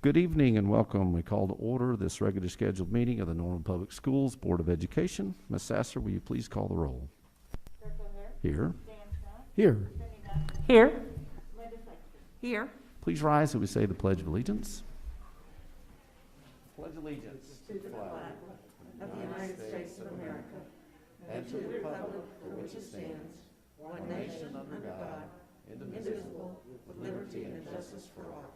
Good evening and welcome. We call to order this regularly scheduled meeting of the Norman Public Schools Board of Education. Ms. Sasser, will you please call the roll? Here. Here. Here. Here. Please rise as we say the Pledge of Allegiance. Pledge allegiance to the flag of the United States of America and to the republic for which it stands, one nation under God, indivisible, with liberty and justice for all.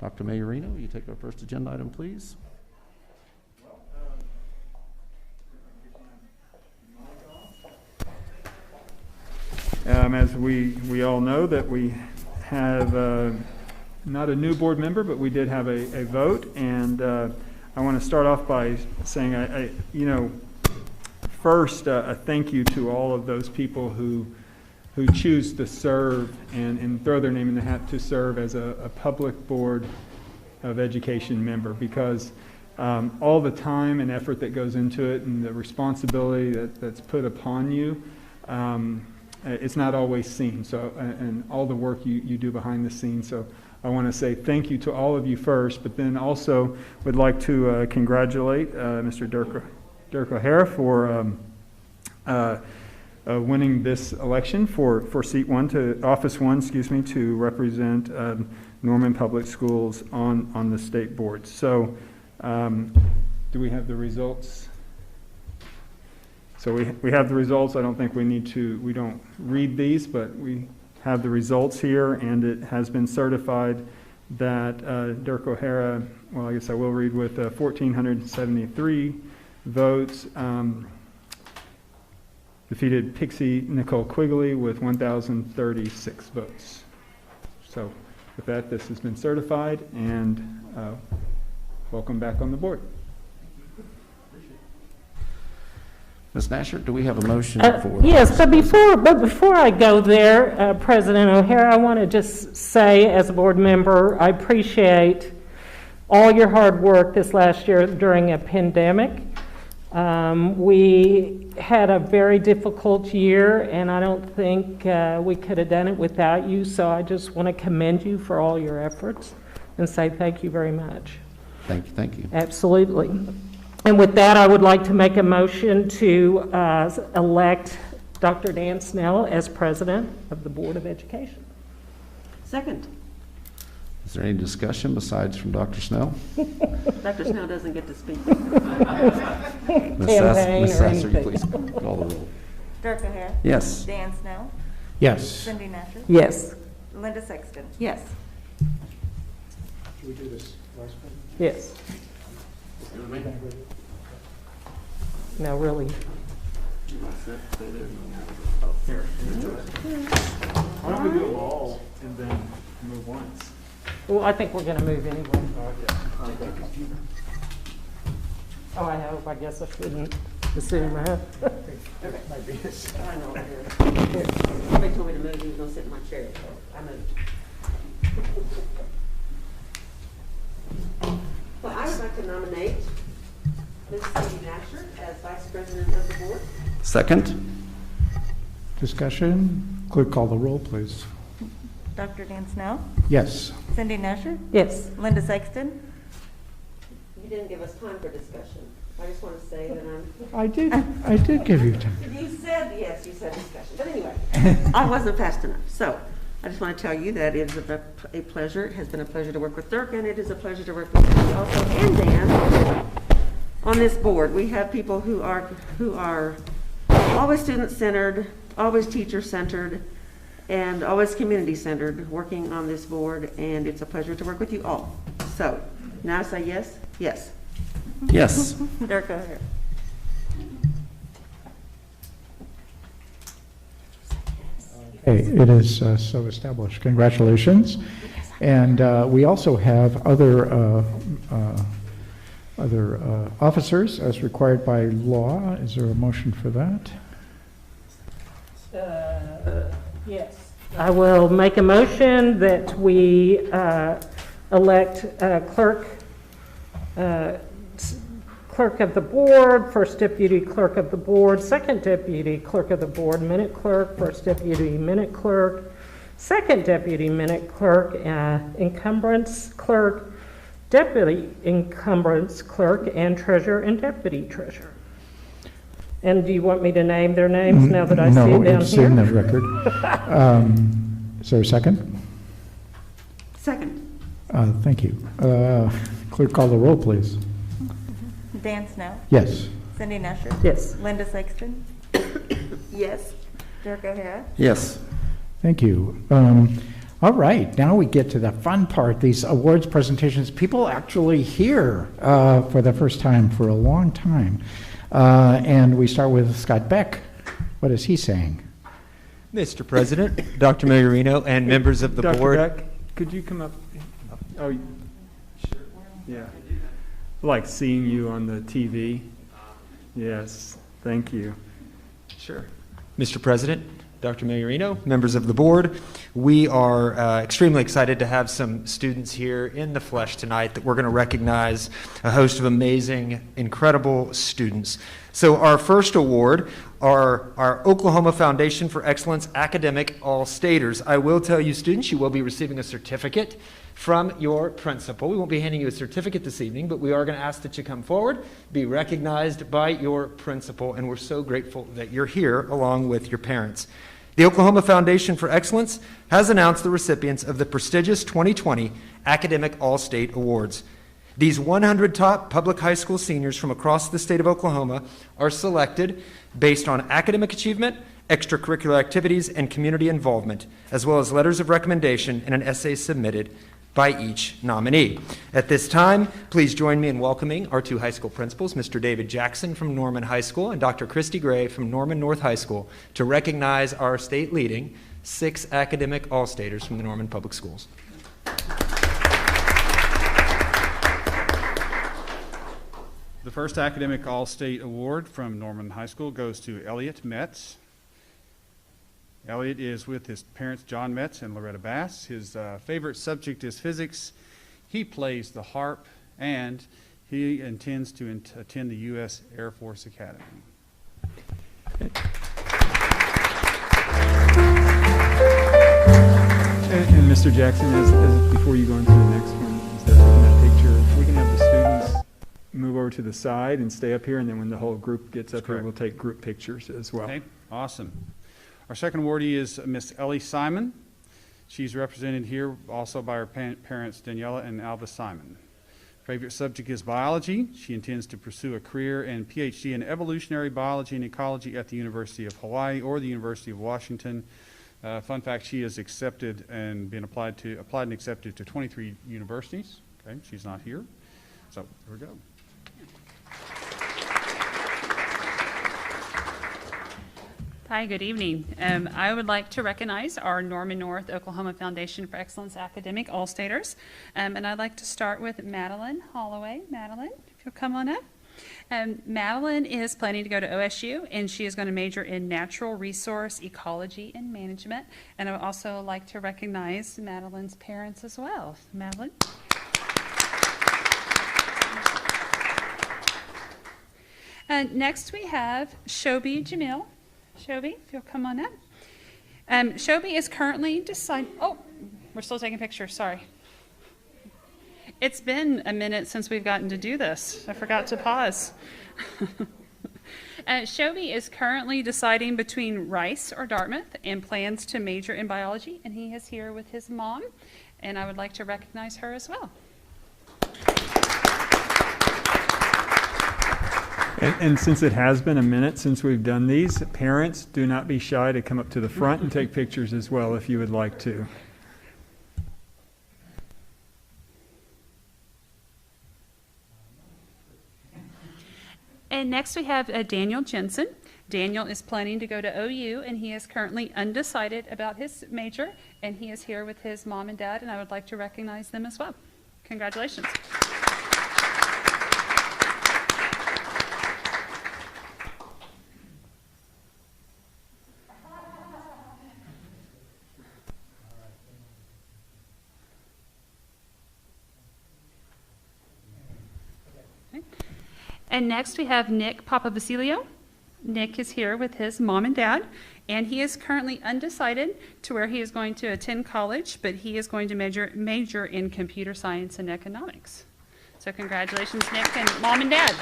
Dr. Mayorino, will you take our first agenda item, please? As we all know that we have not a new board member, but we did have a vote, and I want to start off by saying, first a thank you to all of those people who choose to serve and throw their name in the hat to serve as a public board of education member, because all the time and effort that goes into it and the responsibility that's put upon you, it's not always seen. So, and all the work you do behind the scenes. So I want to say thank you to all of you first, but then also would like to congratulate Mr. Dirk O'Hara for winning this election for seat office one, to represent Norman Public Schools on the state board. So, do we have the results? So we have the results. I don't think we don't read these, but we have the results here, and it has been certified that Dirk O'Hara, well, I guess I will read, with 1,473 votes, defeated Pixie Nicole Quigley with 1,036 votes. So with that, this has been certified, and welcome back on the board. Ms. Nasher, do we have a motion for? Yes, but before I go there, President O'Hara, I want to just say, as a board member, I appreciate all your hard work this last year during a pandemic. We had a very difficult year, and I don't think we could have done it without you, so I just want to commend you for all your efforts and say thank you very much. Thank you. Absolutely. And with that, I would like to make a motion to elect Dr. Dan Snell as president of the Board of Education. Second. Is there any discussion besides from Dr. Snell? Dr. Snell doesn't get to speak. Ms. Sasser, you please call the roll. Dirk O'Hara? Yes. Dan Snell? Yes. Cindy Nasher? Yes. Linda Sexton? Yes. Should we do this last one? Yes. No, really. Here. Why don't we do them all and then move once? Well, I think we're going to move anyway. Oh, I hope. I guess I shouldn't assume, huh? I know. Somebody told me to move. He was going to sit in my chair. So I moved. Well, I would like to nominate Ms. Cindy Nasher as Vice President of the Board. Second. Discussion. Clerk, call the roll, please. Dr. Dan Snell? Yes. Cindy Nasher? Yes. Linda Sexton? You didn't give us time for discussion. I just want to say that I did give you time. You said, yes, you said discussion. But anyway, I wasn't fast enough. So I just want to tell you that it is a pleasure. It has been a pleasure to work with Dirk, and it is a pleasure to work with you also and Dan on this board. We have people who are always student-centered, always teacher-centered, and always community-centered working on this board, and it's a pleasure to work with you all. So now say yes? Yes. Yes. Dirk O'Hara? Hey, it is so established. Congratulations. And we also have other officers as required by law. Is there a motion for that? Yes. I will make a motion that we elect clerk of the board, first deputy clerk of the board, second deputy clerk of the board, minute clerk, first deputy minute clerk, second deputy minute clerk, encumbrance clerk, deputy encumbrance clerk, and treasurer and deputy treasurer. And do you want me to name their names now that I see it down here? No, it's in the record. Is there a second? Second. Thank you. Clerk, call the roll, please. Dan Snow, Yes. Cindy Nesher, Yes. Linda Sexton, Yes. Dirk O'Hara. Yes. Thank you. All right, now we get to the fun part, these awards presentations. People actually here for the first time for a long time. And we start with Scott Beck. What is he saying? Mr. President, Dr. Mayorino, and members of the board. Dr. Beck, could you come up? Oh, sure. Yeah. Like seeing you on the TV. Yes, thank you. Sure. Mr. President, Dr. Mayorino, members of the board, we are extremely excited to have some students here in the flesh tonight that we're going to recognize a host of amazing, incredible students. So our first award are our Oklahoma Foundation for Excellence Academic All-Staters. I will tell you, students, you will be receiving a certificate from your principal. We won't be handing you a certificate this evening, but we are going to ask that you come forward, be recognized by your principal, and we're so grateful that you're here along with your parents. The Oklahoma Foundation for Excellence has announced the recipients of the prestigious 2020 Academic All-State Awards. These 100 top public high school seniors from across the state of Oklahoma are selected based on academic achievement, extracurricular activities, and community involvement, as well as letters of recommendation and an essay submitted by each nominee. At this time, please join me in welcoming our two high school principals, Mr. David Jackson from Norman High School and Dr. Christy Gray from Norman North High School, to recognize our state-leading 6 academic all-staters from the Norman Public Schools. The first Academic All-State Award from Norman High School goes to Elliot Metz. Elliot is with his parents, John Metz and Loretta Bass. His favorite subject is physics. He plays the harp, and he intends to attend the U.S. Air Force Academy. And Mr. Jackson, as before you go into the next one, instead of taking that picture, we can have the students move over to the side and stay up here, and then when the whole group gets up here, we'll take group pictures as well. Okay, awesome. Our second awardee is Miss Ellie Simon. She's represented here also by her parents, Daniela and Alva Simon. Favorite subject is biology. She intends to pursue a career and PhD in evolutionary biology and ecology at the University of Hawaii or the University of Washington. Fun fact, she has accepted and been applied and accepted to 23 universities. Okay, she's not here. So here we go. Hi, good evening. I would like to recognize our Norman North Oklahoma Foundation for Excellence Academic All-Staters. And I'd like to start with Madeline Holloway. Madeline, if you'll come on up. Madeline is planning to go to OSU, and she is going to major in natural resource ecology and management. And I would also like to recognize Madeline's parents as well. Madeline. Next we have Shobi Jamil. Shobi, if you'll come on up. Shobi is currently deciding, oh, we're still taking pictures, sorry. It's been a minute since we've gotten to do this. I forgot to pause. Shobi is currently deciding between Rice or Dartmouth and plans to major in biology, and he is here with his mom, and I would like to recognize her as well. And since it has been a minute since we've done these, parents, do not be shy to come up to the front and take pictures as well if you would like to. And next we have Daniel Jensen. Daniel is planning to go to OU, and he is currently undecided about his major, and he is here with his mom and dad, and I would like to recognize them as well. Congratulations. And next we have Nick Papavasilio. Nick is here with his mom and dad, and he is currently undecided to where he is going to attend college, but he is going to major in computer science and economics. So congratulations, Nick and mom and dad.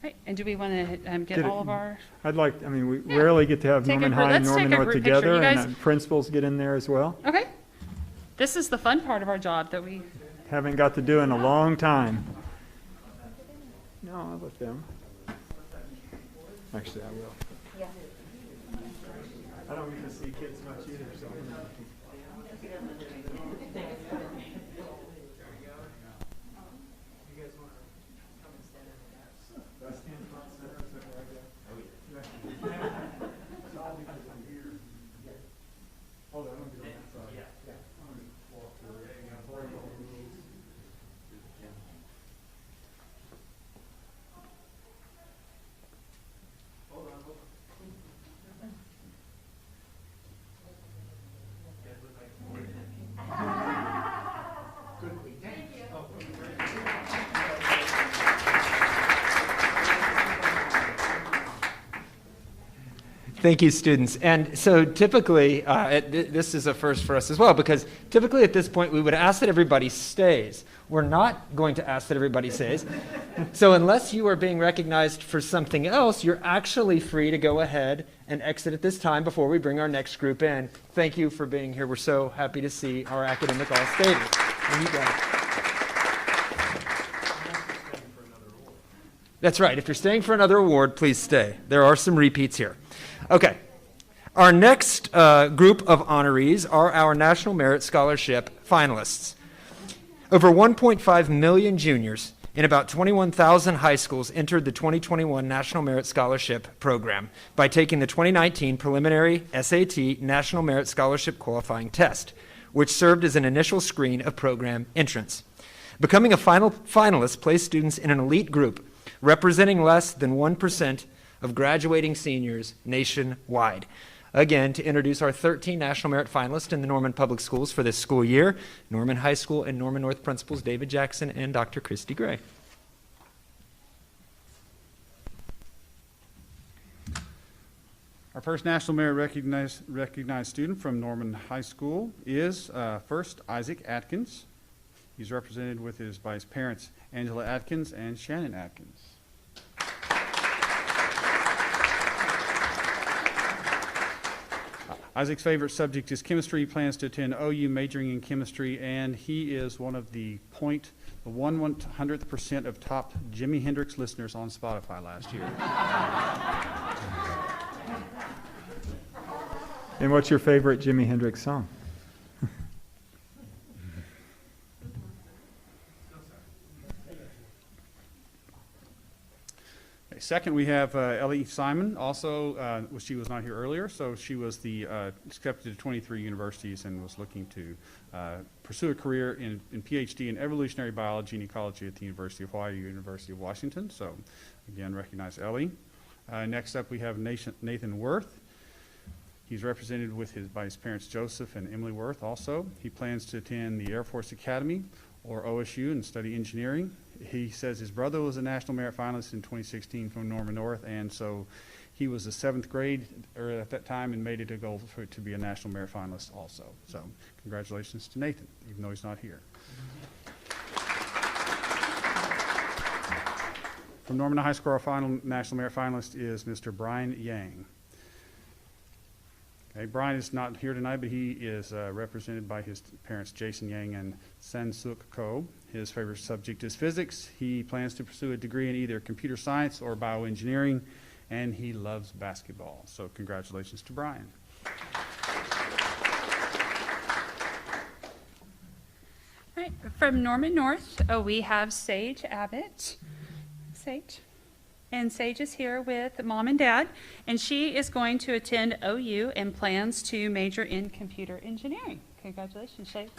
Right, and do we want to get all of our... I'd like, I mean, we rarely get to have Take a Norman group- High and let's take Norman a North group picture. together, You guys- and principals get in there as well. Okay. This is the fun part of our job that we... Haven't got to do in a long time. No, I'll let them. Actually, I will. I don't get to see kids much either, so. Thank you, students. And so typically, this is a first for us as well, because typically at this point we would ask that everybody stays. We're not going to ask that everybody stays. So unless you are being recognized for something else, you're actually free to go ahead and exit at this time before we bring our next group in. Thank you for being here. We're so happy to see our academic all-staters. And you guys. That's right. If you're staying for another award, please stay. There are some repeats here. Okay. Our next group of honorees are our National Merit Scholarship finalists. Over 1.5 million juniors in about 21,000 high schools entered the 2021 National Merit Scholarship Program by taking the 2019 preliminary SAT National Merit Scholarship Qualifying Test, which served as an initial screen of program entrance. Becoming a finalist placed students in an elite group representing less than 1% of graduating seniors nationwide. Again, to introduce our 13 National Merit finalists in the Norman Public Schools for this school year, Norman High School and Norman North principals David Jackson and Dr. Christy Gray. Our first National Merit recognized student from Norman High School is first Isaac Atkins. He's represented with his by his parents Angela Atkins and Shannon Atkins. Isaac's favorite subject is chemistry. He plans to attend OU majoring in chemistry, and he is one of the 1/100th% of top Jimi Hendrix listeners on Spotify last year. And what's your favorite Jimi Hendrix song? Second, we have Ellie Simon. Also, she was not here earlier, so she was accepted to 23 universities and was looking to pursue a career in PhD in evolutionary biology and ecology at the University of Hawaii, University of Washington. So, again, recognize Ellie. Next up, we have Nathan Worth. He's represented by his parents Joseph and Emily Worth. Also, he plans to attend the Air Force Academy or OSU and study engineering. He says his brother was a National Merit finalist in 2016 from Norman North, and so he was a 7th grade at that time and made it a goal to be a National Merit finalist also. So congratulations to Nathan, even though he's not here. From Norman High School, our final National Merit finalist is Mr. Brian Yang. Okay, Brian is not here tonight, but he is represented by his parents Jason Yang and Sansuk Ko. His favorite subject is physics. He plans to pursue a degree in either computer science or bioengineering, and he loves basketball. So congratulations to Brian. All right, from Norman North, we have Sage Abbott. Sage. And Sage is here with mom and dad, and she is going to attend OU and plans to major in computer engineering. Congratulations, Sage.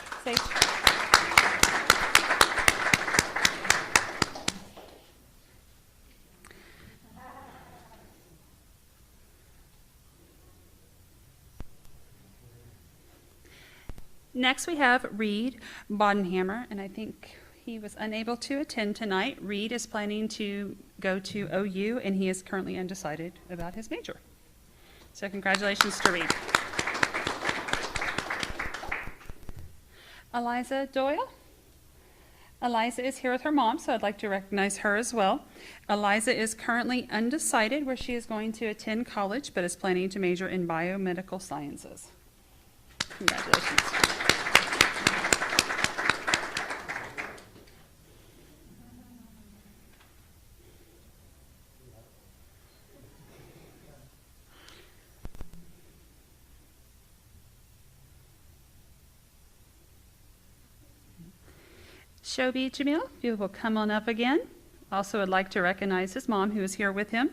Next, we have Reed Bodenhammer, and I think he was unable to attend tonight. Reed is planning to go to OU, and he is currently undecided about his major. So congratulations to Reed. Eliza Doyle. Eliza is here with her mom, so I'd like to recognize her as well. Eliza is currently undecided where she is going to attend college, but is planning to major in biomedical sciences. Congratulations. Shobi Jamil, if you will come on up again. Also would like to recognize his mom who is here with him.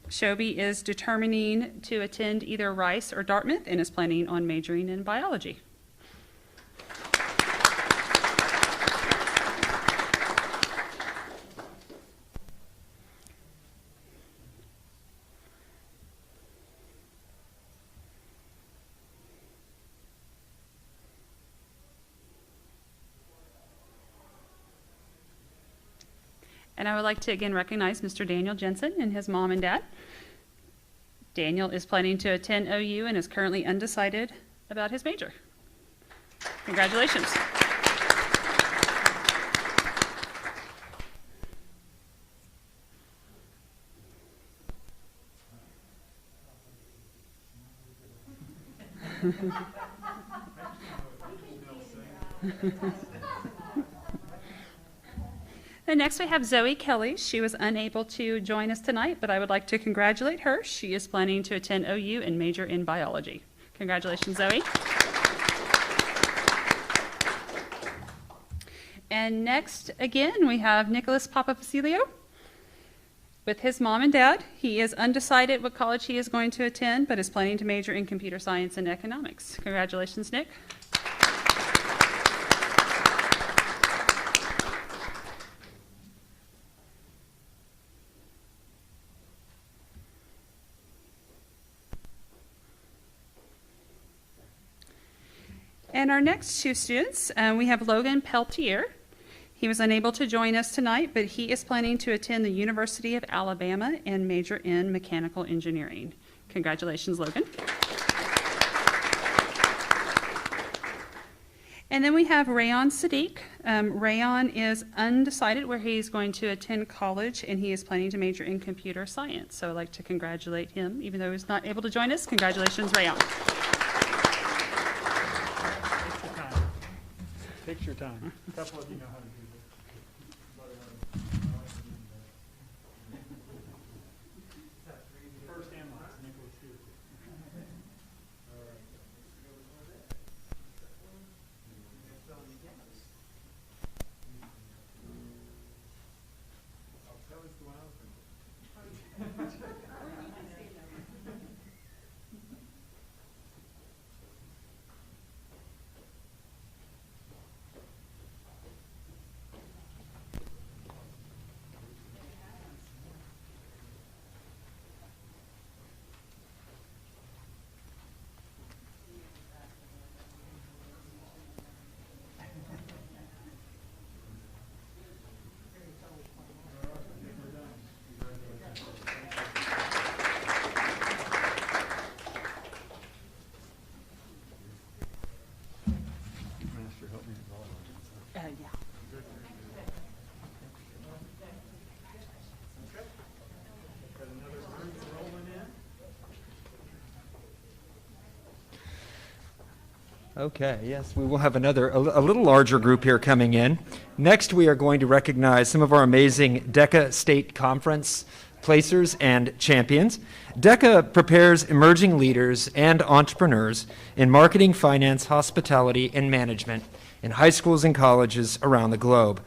Shobi is determining to attend either Rice or Dartmouth and is planning on majoring in biology. And I would like to again recognize Mr. Daniel Jensen and his mom and dad. Daniel is planning to attend OU and is currently undecided about his major. Congratulations. And next we have Zoe Kelly. She was unable to join us tonight, but I would like to congratulate her. She is planning to attend OU and major in biology. Congratulations, Zoe. And next, again, we have Nicholas Papafacilio with his mom and dad. He is undecided what college he is going to attend, but is planning to major in computer science and economics. Congratulations, Nick. And our next two students, we have Logan Peltier. He was unable to join us tonight, but he is planning to attend the University of Alabama and major in mechanical engineering. Congratulations, Logan. And then we have Rayon Sadiq. Rayon is undecided where he's going to attend college, and he is planning to major in computer science. So I'd like to congratulate him, even though he's not able to join us. Congratulations, Rayon. Take your time. A couple of you know how to do this. First and last, Nicholas here. Okay, yes, we will have a little larger group here coming in. Next, we are going to recognize some of our amazing DECA State Conference placers and champions. DECA prepares emerging leaders and entrepreneurs in marketing, finance, hospitality, and management in high schools and colleges around the globe.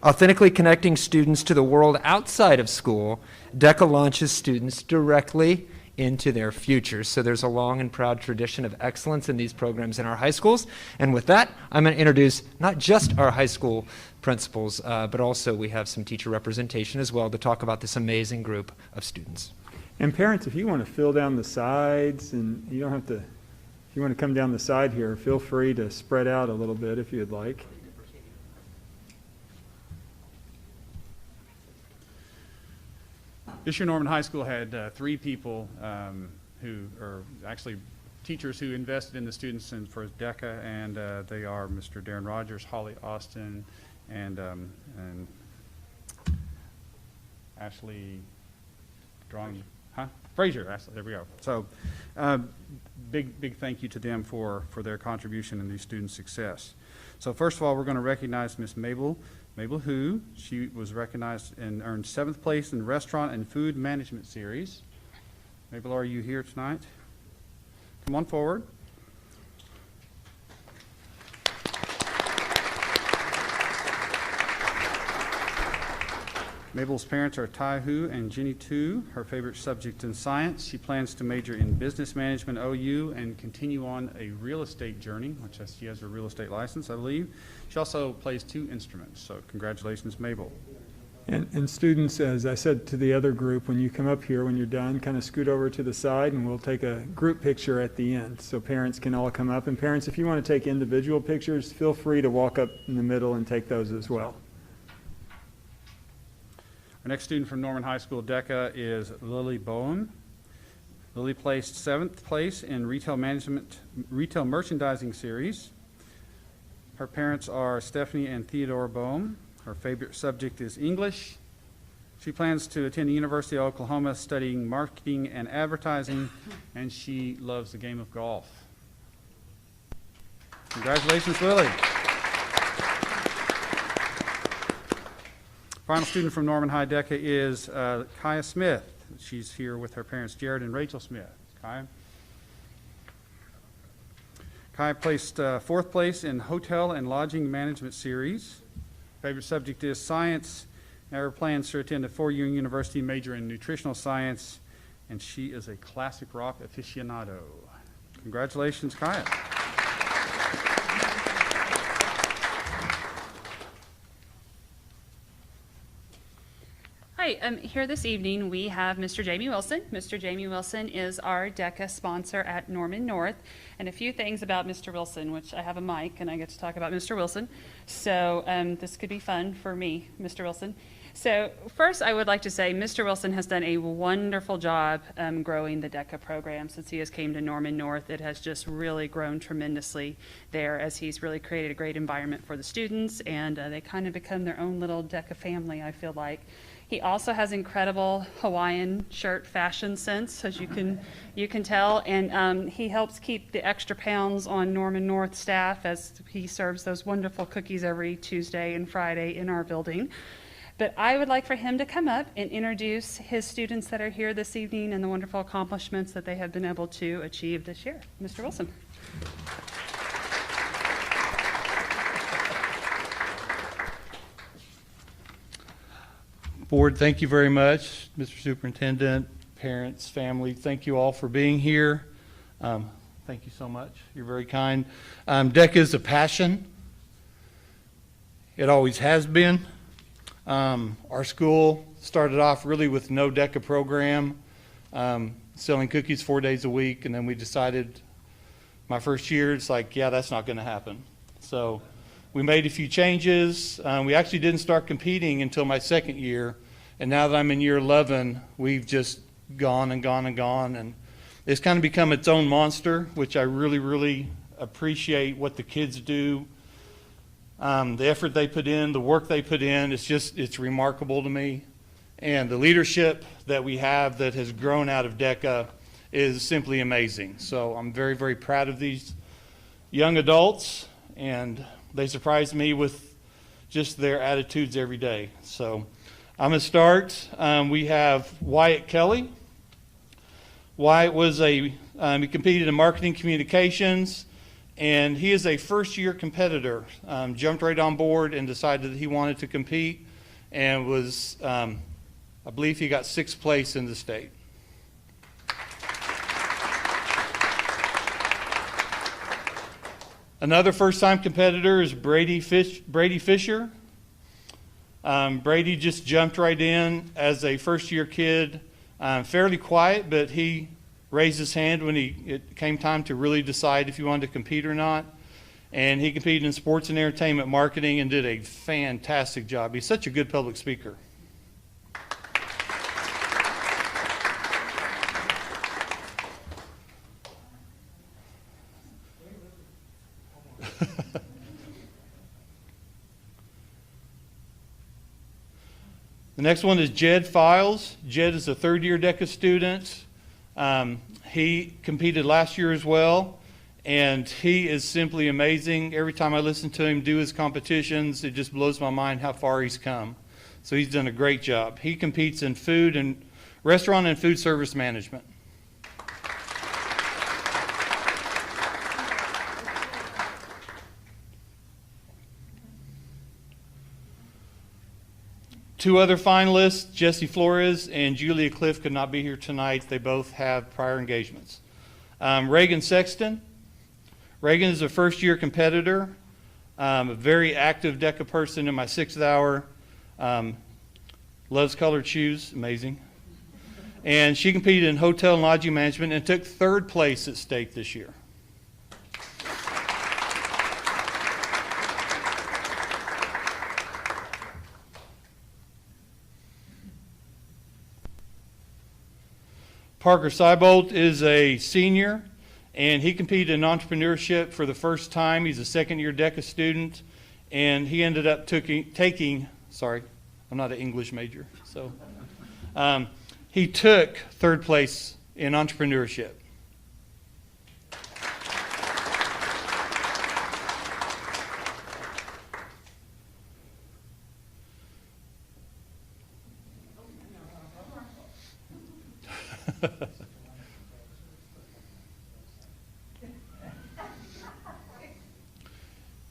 Authentically connecting students to the world outside of school, DECA launches students directly into their futures. So there's a long and proud tradition of excellence in these programs in our high schools. And with that, I'm going to introduce not just our high school principals, but also we have some teacher representation as well to talk about this amazing group of students. And parents, if you want to fill down the sides, and you don't have to If you want to come down the side here, feel free to spread out a little bit if you'd like. This year, Norman High School had 3 people who are actually teachers who invested in the students and for DECA, and they are Mr. Darren Rogers, Holly Austin, and Ashley Frazier. Ashley, there we go. So big thank you to them for their contribution in these students' success. So first of all, we're going to recognize Miss Mabel Hu. She was recognized and earned 7th place in Restaurant and Food Management Series. Mabel, are you here tonight? Come on forward. Mabel's parents are Tai Hu and Jenny Tu. Her favorite subject in science. She plans to major in business management OU and continue on a real estate journey, which she has her real estate license, I believe. She also plays 2 instruments, so congratulations, Mabel. And students, as I said to the other group, when you come up here, when you're done, kind of scoot over to the side and we'll take a group picture at the end so parents can all come up. And parents, if you want to take individual pictures, feel free to walk up in the middle and take those as well. Our next student from Norman High School DECA is Lily Boehm. Lily placed 7th place in Retail Merchandising Series. Her parents are Stephanie and Theodore Boehm. Her favorite subject is English. She plans to attend the University of Oklahoma studying marketing and advertising, and she loves the game of golf. Congratulations, Lily. Final student from Norman High DECA is Kaya Smith. She's here with her parents, Jared and Rachel Smith. Kaya placed 4th place in Hotel and Lodging Management Series. Favorite subject is science. Now her plans to attend a 4-year university major in nutritional science, and she is a classic rock aficionado. Congratulations, Kaya. Hi, here this evening we have Mr. Jamie Wilson. Mr. Jamie Wilson is our DECA sponsor at Norman North. And a few things about Mr. Wilson, which I have a mic and I get to talk about Mr. Wilson. So this could be fun for me, Mr. Wilson. So first I would like to say Mr. Wilson has done a wonderful job growing the DECA program since he has came to Norman North. It has just really grown tremendously there as he's really created a great environment for the students, and they kind of become their own little DECA family, I feel like. He also has incredible Hawaiian shirt fashion sense, as you can tell, and he helps keep the extra pounds on Norman North staff as he serves those wonderful cookies every Tuesday and Friday in our building. But I would like for him to come up and introduce his students that are here this evening and the wonderful accomplishments that they have been able to achieve this year. Mr. Wilson. Board, thank you very much. Mr. Superintendent, parents, family, thank you all for being here. Thank you so much. You're very kind. DECA is a passion. It always has been. Our school started off really with no DECA program, selling cookies 4 days a week, and then we decided my first year, it's like, yeah, that's not going to happen. So we made a few changes. We actually didn't start competing until my second year, and now that I'm in year 11, we've just gone and gone and gone, and it's kind of become its own monster, which I really, really appreciate what the kids do. The effort they put in, the work they put in, it's remarkable to me. And the leadership that we have that has grown out of DECA is simply amazing. So I'm very, very proud of these young adults, and they surprise me with just their attitudes every day. So I'm going to start. We have Wyatt Kelly. Wyatt was he competed in marketing communications, and he is a first-year competitor. Jumped right on board and decided that he wanted to compete, and was, I believe he got 6th place in the state. Another first-time competitor is Brady Fisher. Brady just jumped right in as a first-year kid, fairly quiet, but he raised his hand when it came time to really decide if he wanted to compete or not. And he competed in sports and entertainment marketing and did a fantastic job. He's such a good public speaker. The next one is Jed Files. Jed is a third-year DECA student. He competed last year as well, and he is simply amazing. Every time I listen to him do his competitions, it just blows my mind how far he's come. So he's done a great job. He competes in food and restaurant and food service management. Two other finalists, Jesse Flores and Julia Cliff, could not be here tonight. They both have prior engagements. Reagan Sexton. Reagan is a first-year competitor, a very active DECA person in my 6th hour. Loves colored shoes, amazing. And she competed in hotel and lodging management and took 3rd place at state this year. Parker Seibold is a senior, and he competed in entrepreneurship for the first time. He's a 2nd-year DECA student, and he ended up taking, sorry, I'm not an English major, so he took 3rd place in entrepreneurship.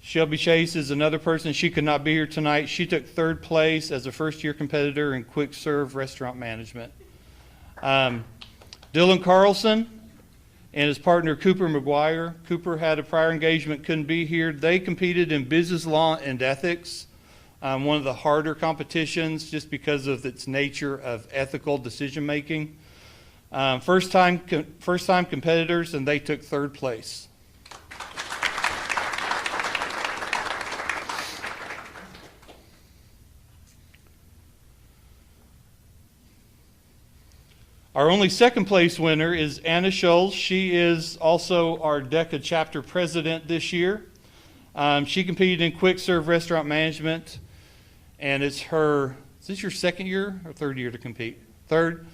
Shelby Chase is another person. She could not be here tonight. She took 3rd place as a first-year competitor in quick serve restaurant management. Dylan Carlson and his partner Cooper McGuire. Cooper had a prior engagement, couldn't be here. They competed in business law and ethics, one of the harder competitions just because of its nature of ethical decision making. First time competitors, and they took 3rd place. Our only 2nd place winner is Anna Scholes. She is also our DECA chapter president this year. She competed in quick serve restaurant management, and it's her, is this your 2nd year or 3rd year to compete? 3rd.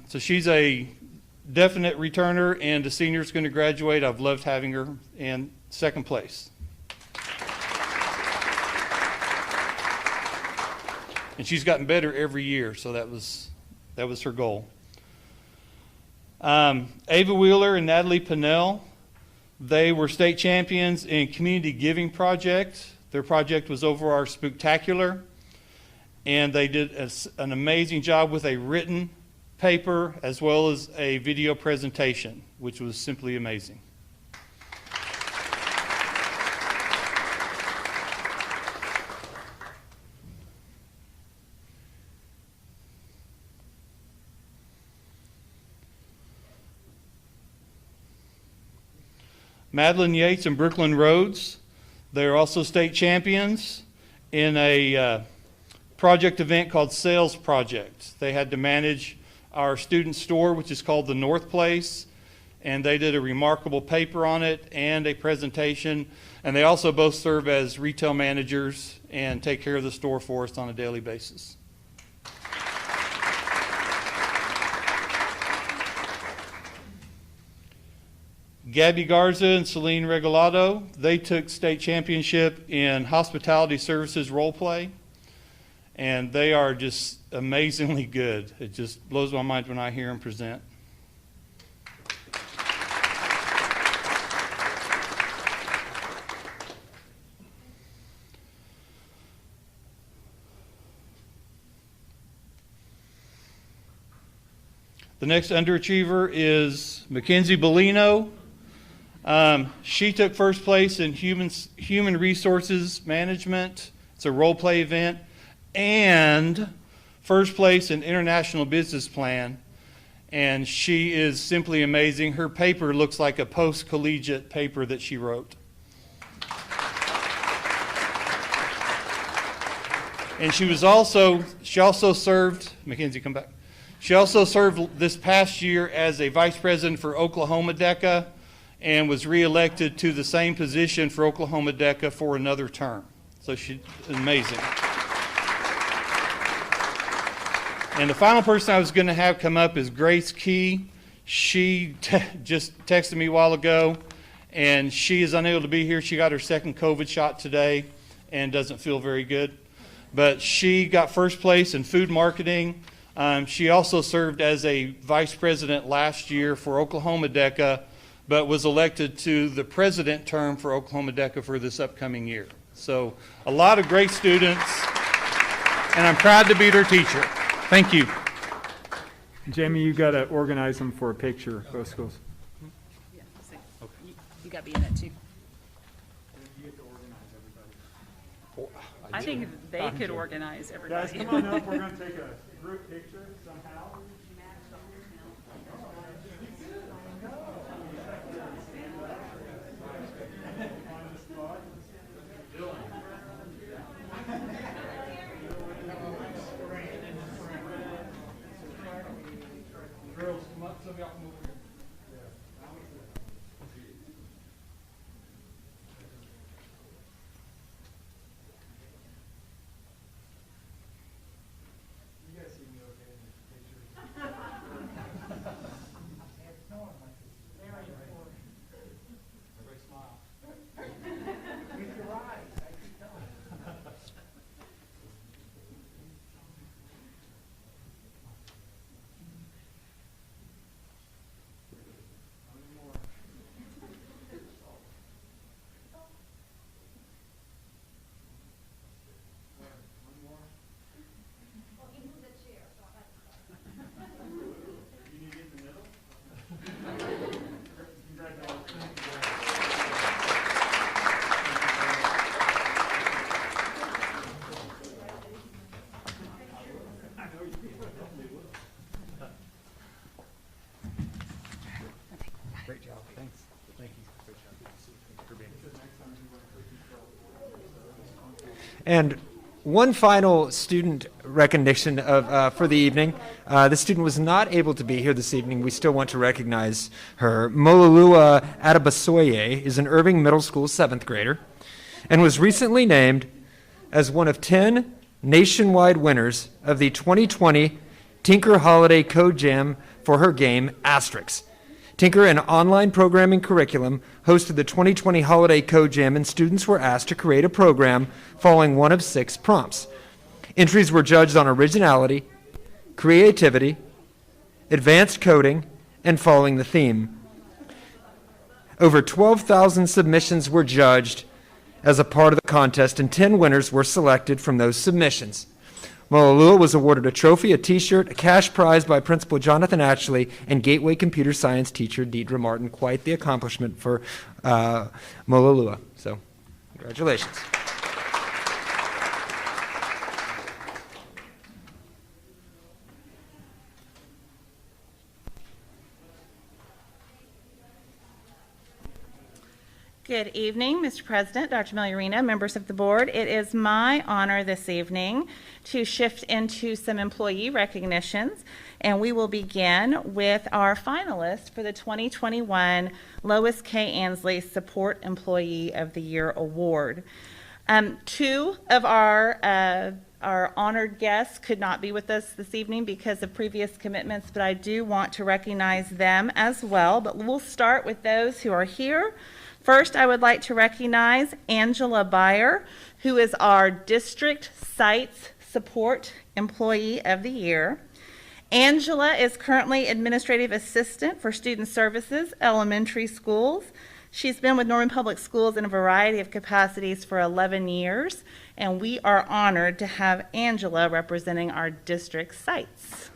So she's a definite returner, and the senior's going to graduate. I've loved having her in 2nd place. And she's gotten better every year, so that was her goal. Ava Wheeler and Natalie Pinnell, they were state champions in Community Giving Project. Their project was over our Spooktacular, and they did an amazing job with a written paper as well as a video presentation, which was simply amazing. Madeline Yates and Brooklyn Rhodes, they're also state champions in a project event called Sales Project. They had to manage our student store, which is called the North Place, and they did a remarkable paper on it and a presentation, and they also both serve as retail managers and take care of the store for us on a daily basis. Gabby Garza and Celine Regalado, they took state championship in hospitality services role play, and they are just amazingly good. It just blows my mind when I hear them present. The next underachiever is Mackenzie Bellino. She took 1st place in human resources management. It's a role play event, and 1st place in international business plan. and she is simply amazing. Her paper looks like a post-collegiate paper that she wrote. And she also served, Mackenzie, come back. She also served this past year as a vice president for Oklahoma DECA and was reelected to the same position for Oklahoma DECA for another term. So she's amazing. And the final person I was going to have come up is Grace Key. She just texted me a while ago, and she is unable to be here. She got her second COVID shot today and doesn't feel very good. But she got first place in food marketing. She also served as a vice president last year for Oklahoma DECA, but was elected to the president term for Oklahoma DECA for this upcoming year. So a lot of great students, and I'm proud to be their teacher. Thank you. Jamie, you got to organize them for a picture, both schools. Yeah, you got to be in it too. I think they could organize everybody. Guys, come on up. We're going to take a group picture somehow. Girls, come up. Some of y'all come over here. You guys see me okay in this picture? Everybody smile. With your eyes. I keep telling you. Great job. Thanks. Thank you. Great job. For being here. And one final student recognition for the evening. The student was not able to be here this evening. We still want to recognize her. Mololua Adebasoye is an Irving Middle School 7th grader and was recently named as one of 10 nationwide winners of the 2020 Tinker Holiday Code Jam for her game, Asterix. Tinker, an online programming curriculum, hosted the 2020 Holiday Code Jam, and students were asked to create a program following one of 6 prompts. Entries were judged on originality, creativity, advanced coding, and following the theme. Over 12,000 submissions were judged as a part of the contest, and 10 winners were selected from those submissions. Mololua was awarded a trophy, a t-shirt, a cash prize by Principal Jonathan Ashley, and Gateway Computer Science teacher Deidre Martin. Quite the accomplishment for Mololua. So, congratulations. Good evening, Mr. President, Dr. Meliorino, members of the board. It is my honor this evening to shift into some employee recognitions, and we will begin with our finalists for the 2021 Lois K. Ansley Support Employee of the Year Award. 2 of our honored guests could not be with us this evening because of previous commitments, but I do want to recognize them as well. But we'll start with those who are here. First, I would like to recognize Angela Beyer, who is our District Sites Support Employee of the Year. Angela is currently Administrative Assistant for Student Services, Elementary Schools. She's been with Norman Public Schools in a variety of capacities for 11 years, and we are honored to have Angela representing our district sites.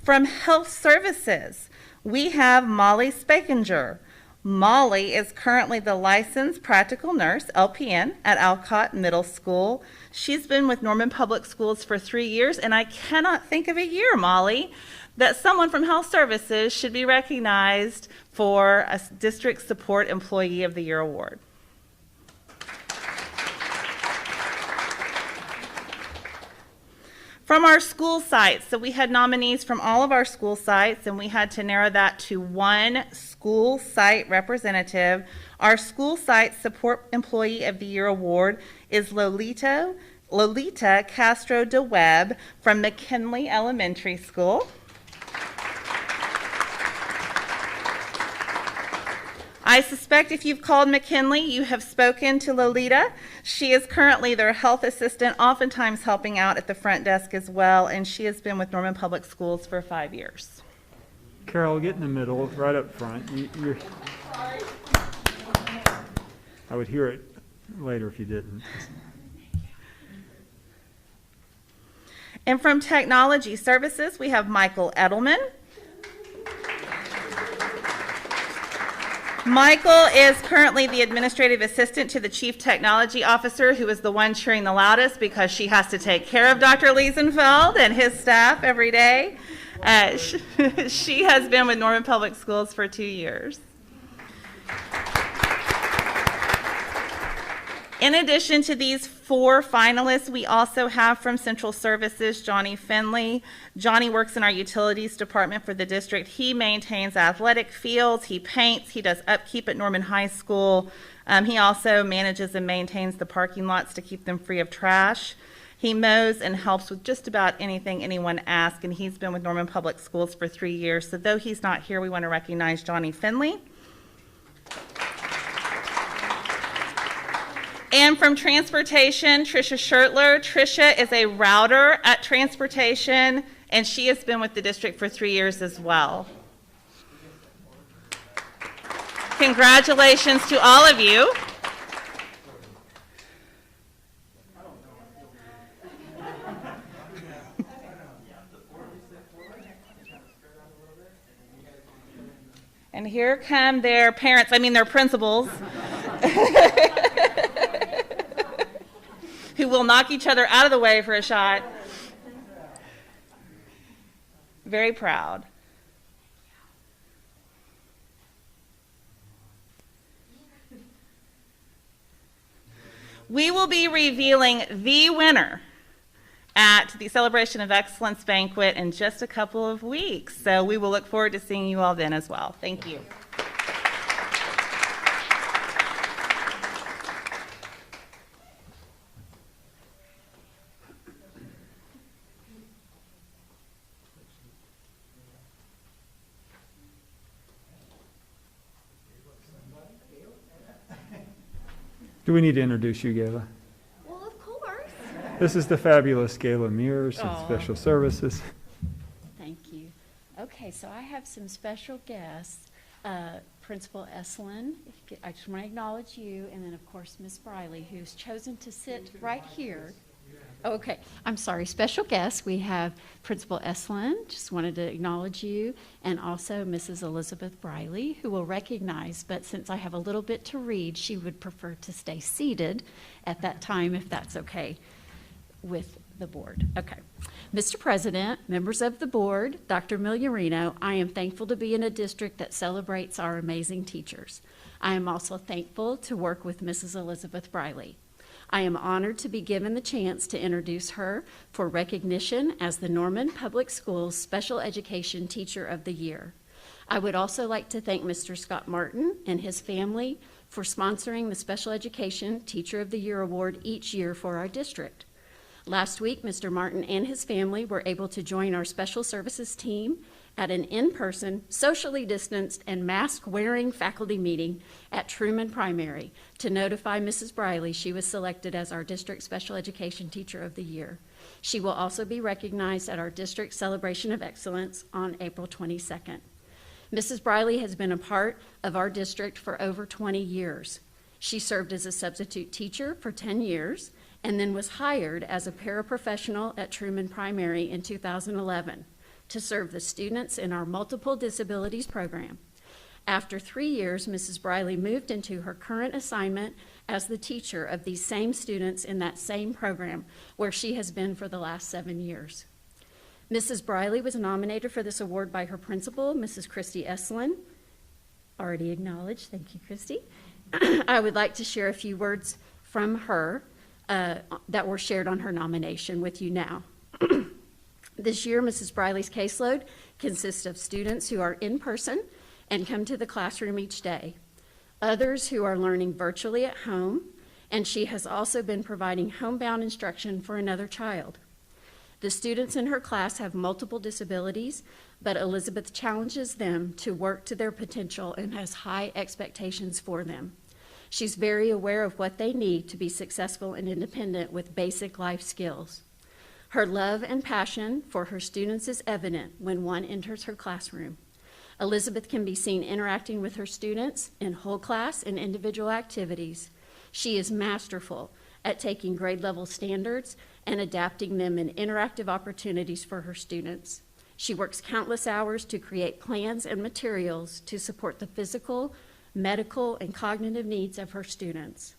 From Health Services, we have Molly Spakinger. Molly is currently the licensed practical nurse, LPN, at Alcott Middle School. She's been with Norman Public Schools for 3 years, and I cannot think of a year, Molly, that someone from Health Services should be recognized for a District Support Employee of the Year award. From our school sites, so we had nominees from all of our school sites, and we had to narrow that to one school site representative. Our school site support employee of the year award is Lolita Castro de Webb from McKinley Elementary School. I suspect if you've called McKinley, you have spoken to Lolita. She is currently their health assistant, oftentimes helping out at the front desk as well, and she has been with Norman Public Schools for 5 years. Carol, get in the middle, right up front. I would hear it later if you didn't. And from Technology Services, we have Michael Edelman. Michael is currently the administrative assistant to the chief technology officer, who is the one cheering the loudest because she has to take care of Dr. Liesenfeld and his staff every day. She has been with Norman Public Schools for 2 years. In addition to these 4 finalists, we also have from Central Services, Johnny Finley. Johnny works in our utilities department for the district. He maintains athletic fields, he paints, he does upkeep at Norman High School. He also manages and maintains the parking lots to keep them free of trash. He mows and helps with just about anything anyone asks, and he's been with Norman Public Schools for 3 years. So though he's not here, we want to recognize Johnny Finley. And from Transportation, Tricia Schertler. Tricia is a router at Transportation, and she has been with the district for 3 years as well. Congratulations to all of you. And here come their parents, their principals. Who will knock each other out of the way for a shot. Very proud. We will be revealing the winner at the Celebration of Excellence banquet in just a couple of weeks. So we will look forward to seeing you all then as well. Thank you. Do we need to introduce you, Gayla? Well, of course. This is the fabulous Gayla Mears of Special Services. Thank you. Okay, so I have some special guests. Principal Esselin, I just want to acknowledge you, and then, of course, Miss Briley, who's chosen to sit right here. Okay, I'm sorry. Special guests, we have Principal Esselin, just wanted to acknowledge you, and also Mrs. Elizabeth Briley, who will recognize, but since I have a little bit to read, she would prefer to stay seated at that time, if that's okay with the board. Okay. Mr. President, members of the board, Dr. Migliorino, I am thankful to be in a district that celebrates our amazing teachers. I am also thankful to work with Mrs. Elizabeth Briley. I am honored to be given the chance to introduce her for recognition as the Norman Public Schools Special Education Teacher of the Year. I would also like to thank Mr. Scott Martin and his family for sponsoring the Special Education Teacher of the Year Award each year for our district. Last week, Mr. Martin and his family were able to join our Special Services team at an in-person, socially distanced, and mask-wearing faculty meeting at Truman Primary to notify Mrs. Briley she was selected as our District Special Education Teacher of the Year. She will also be recognized at our District Celebration of Excellence on April 22nd. Mrs. Briley has been a part of our district for over 20 years. She served as a substitute teacher for 10 years and then was hired as a paraprofessional at Truman Primary in 2011. To serve the students in our multiple disabilities program. After 3 years, Mrs. Briley moved into her current assignment as the teacher of these same students in that same program where she has been for the last 7 years. Mrs. Briley was nominated for this award by her principal, Mrs. Christy Esselin. Already acknowledged. Thank you, Christy. I would like to share a few words from her that were shared on her nomination with you now. This year, Mrs. Briley's caseload consists of students who are in person and come to the classroom each day, others who are learning virtually at home, and she has also been providing homebound instruction for another child. The students in her class have multiple disabilities, but Elizabeth challenges them to work to their potential and has high expectations for them. She's very aware of what they need to be successful and independent with basic life skills. Her love and passion for her students is evident when one enters her classroom. Elizabeth can be seen interacting with her students in whole class and individual activities. She is masterful at taking grade level standards and adapting them in interactive opportunities for her students. She works countless hours to create plans and materials to support the physical, medical, and cognitive needs of her students.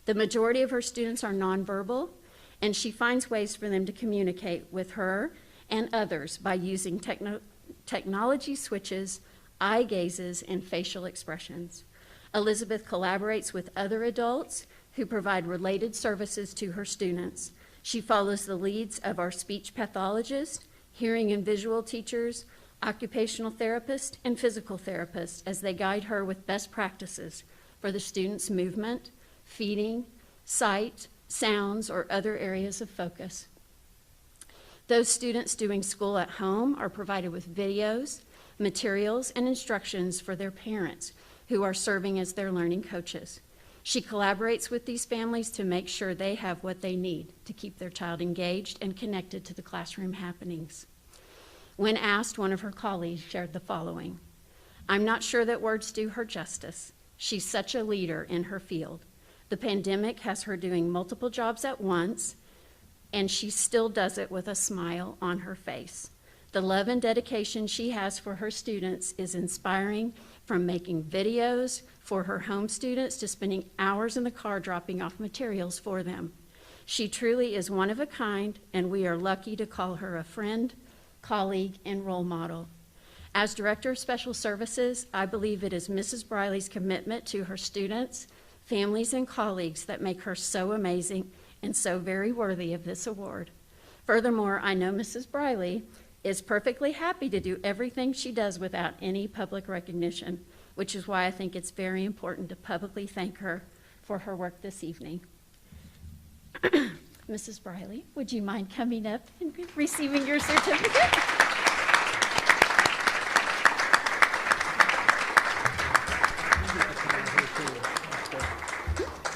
The majority of her students are nonverbal, and she finds ways for them to communicate with her and others by using technology switches, eye gazes, and facial expressions. Elizabeth collaborates with other adults who provide related services to her students. She follows the leads of our speech pathologist, hearing and visual teachers, occupational therapist, and physical therapist as they guide her with best practices for the student's movement, feeding, sight, sounds, or other areas of focus. Those students doing school at home are provided with videos, materials, and instructions for their parents who are serving as their learning coaches. She collaborates with these families to make sure they have what they need to keep their child engaged and connected to the classroom happenings. When asked, one of her colleagues shared the following: "I'm not sure that words do her justice. She's such a leader in her field. The pandemic has her doing multiple jobs at once, and she still does it with a smile on her face. The love and dedication she has for her students is inspiring, from making videos for her home students to spending hours in the car dropping off materials for them. She truly is one of a kind, and we are lucky to call her a friend, colleague, and role model. As Director of Special Services, I believe it is Mrs. Briley's commitment to her students, families, and colleagues that make her so amazing and so very worthy of this award. Furthermore, I know Mrs. Briley is perfectly happy to do everything she does without any public recognition, which is why I think it's very important to publicly thank her for her work this evening." Mrs. Briley, would you mind coming up and receiving your certificate?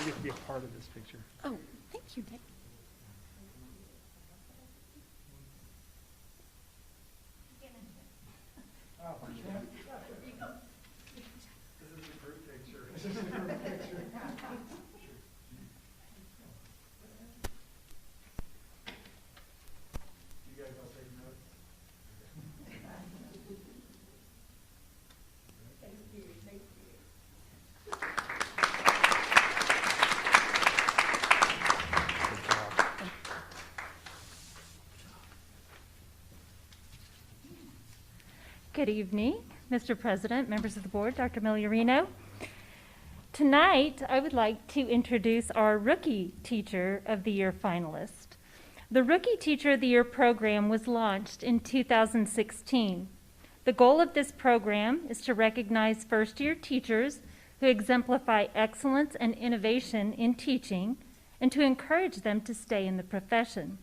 You get to be a part of this picture. Oh, thank you, Nick. Good evening, Mr. President, members of the board, Dr. Migliorino. Tonight, I would like to introduce our Rookie Teacher of the Year finalist. The Rookie Teacher of the Year program was launched in 2016. The goal of this program is to recognize first-year teachers who exemplify excellence and innovation in teaching and to encourage them to stay in the profession.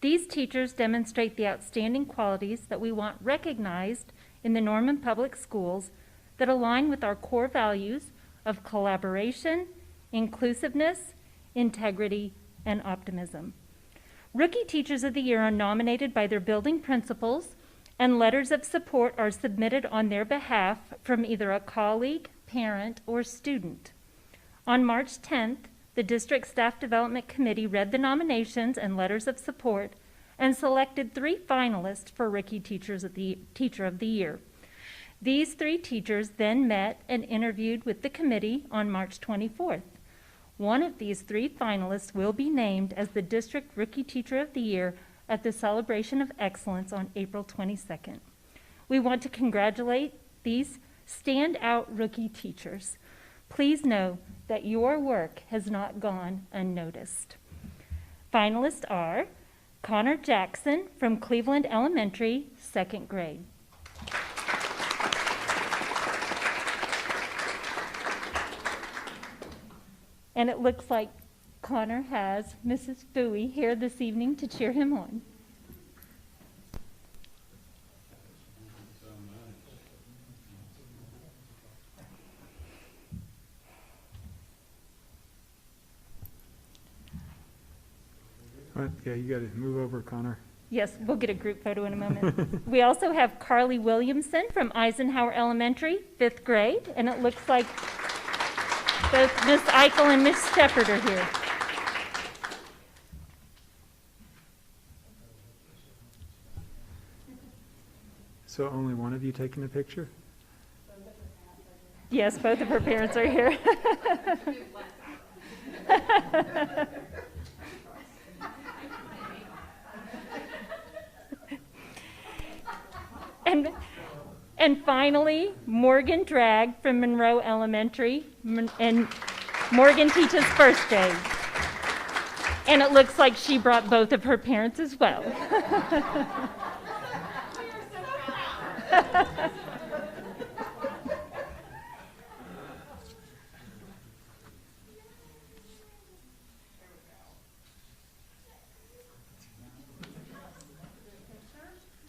These teachers demonstrate the outstanding qualities that we want recognized in the Norman Public Schools that align with our core values of collaboration, inclusiveness, integrity, and optimism. Rookie Teachers of the Year are nominated by their building principals, and letters of support are submitted on their behalf from either a colleague, parent, or student. On March 10th, the District Staff Development Committee read the nominations and letters of support and selected 3 finalists for Rookie Teacher of the Year. These 3 teachers then met and interviewed with the committee on March 24th. One of these 3 finalists will be named as the District Rookie Teacher of the Year at the Celebration of Excellence on April 22nd. We want to congratulate these standout rookie teachers. Please know that your work has not gone unnoticed. Finalists are Connor Jackson from Cleveland Elementary, 2nd grade. And it looks like Connor has Mrs. Bowie here this evening to cheer him on. Yeah, you got to move over, Connor. Yes, we'll get a group photo in a moment. We also have Carly Williamson from Eisenhower Elementary, 5th grade, and it looks like both Miss Eichel and Miss Shepherd are here. So only one of you taking a picture? Yes, both of her parents are here. And finally, Morgan Dragg from Monroe Elementary, and Morgan teaches 1st grade. And it looks like she brought both of her parents as well.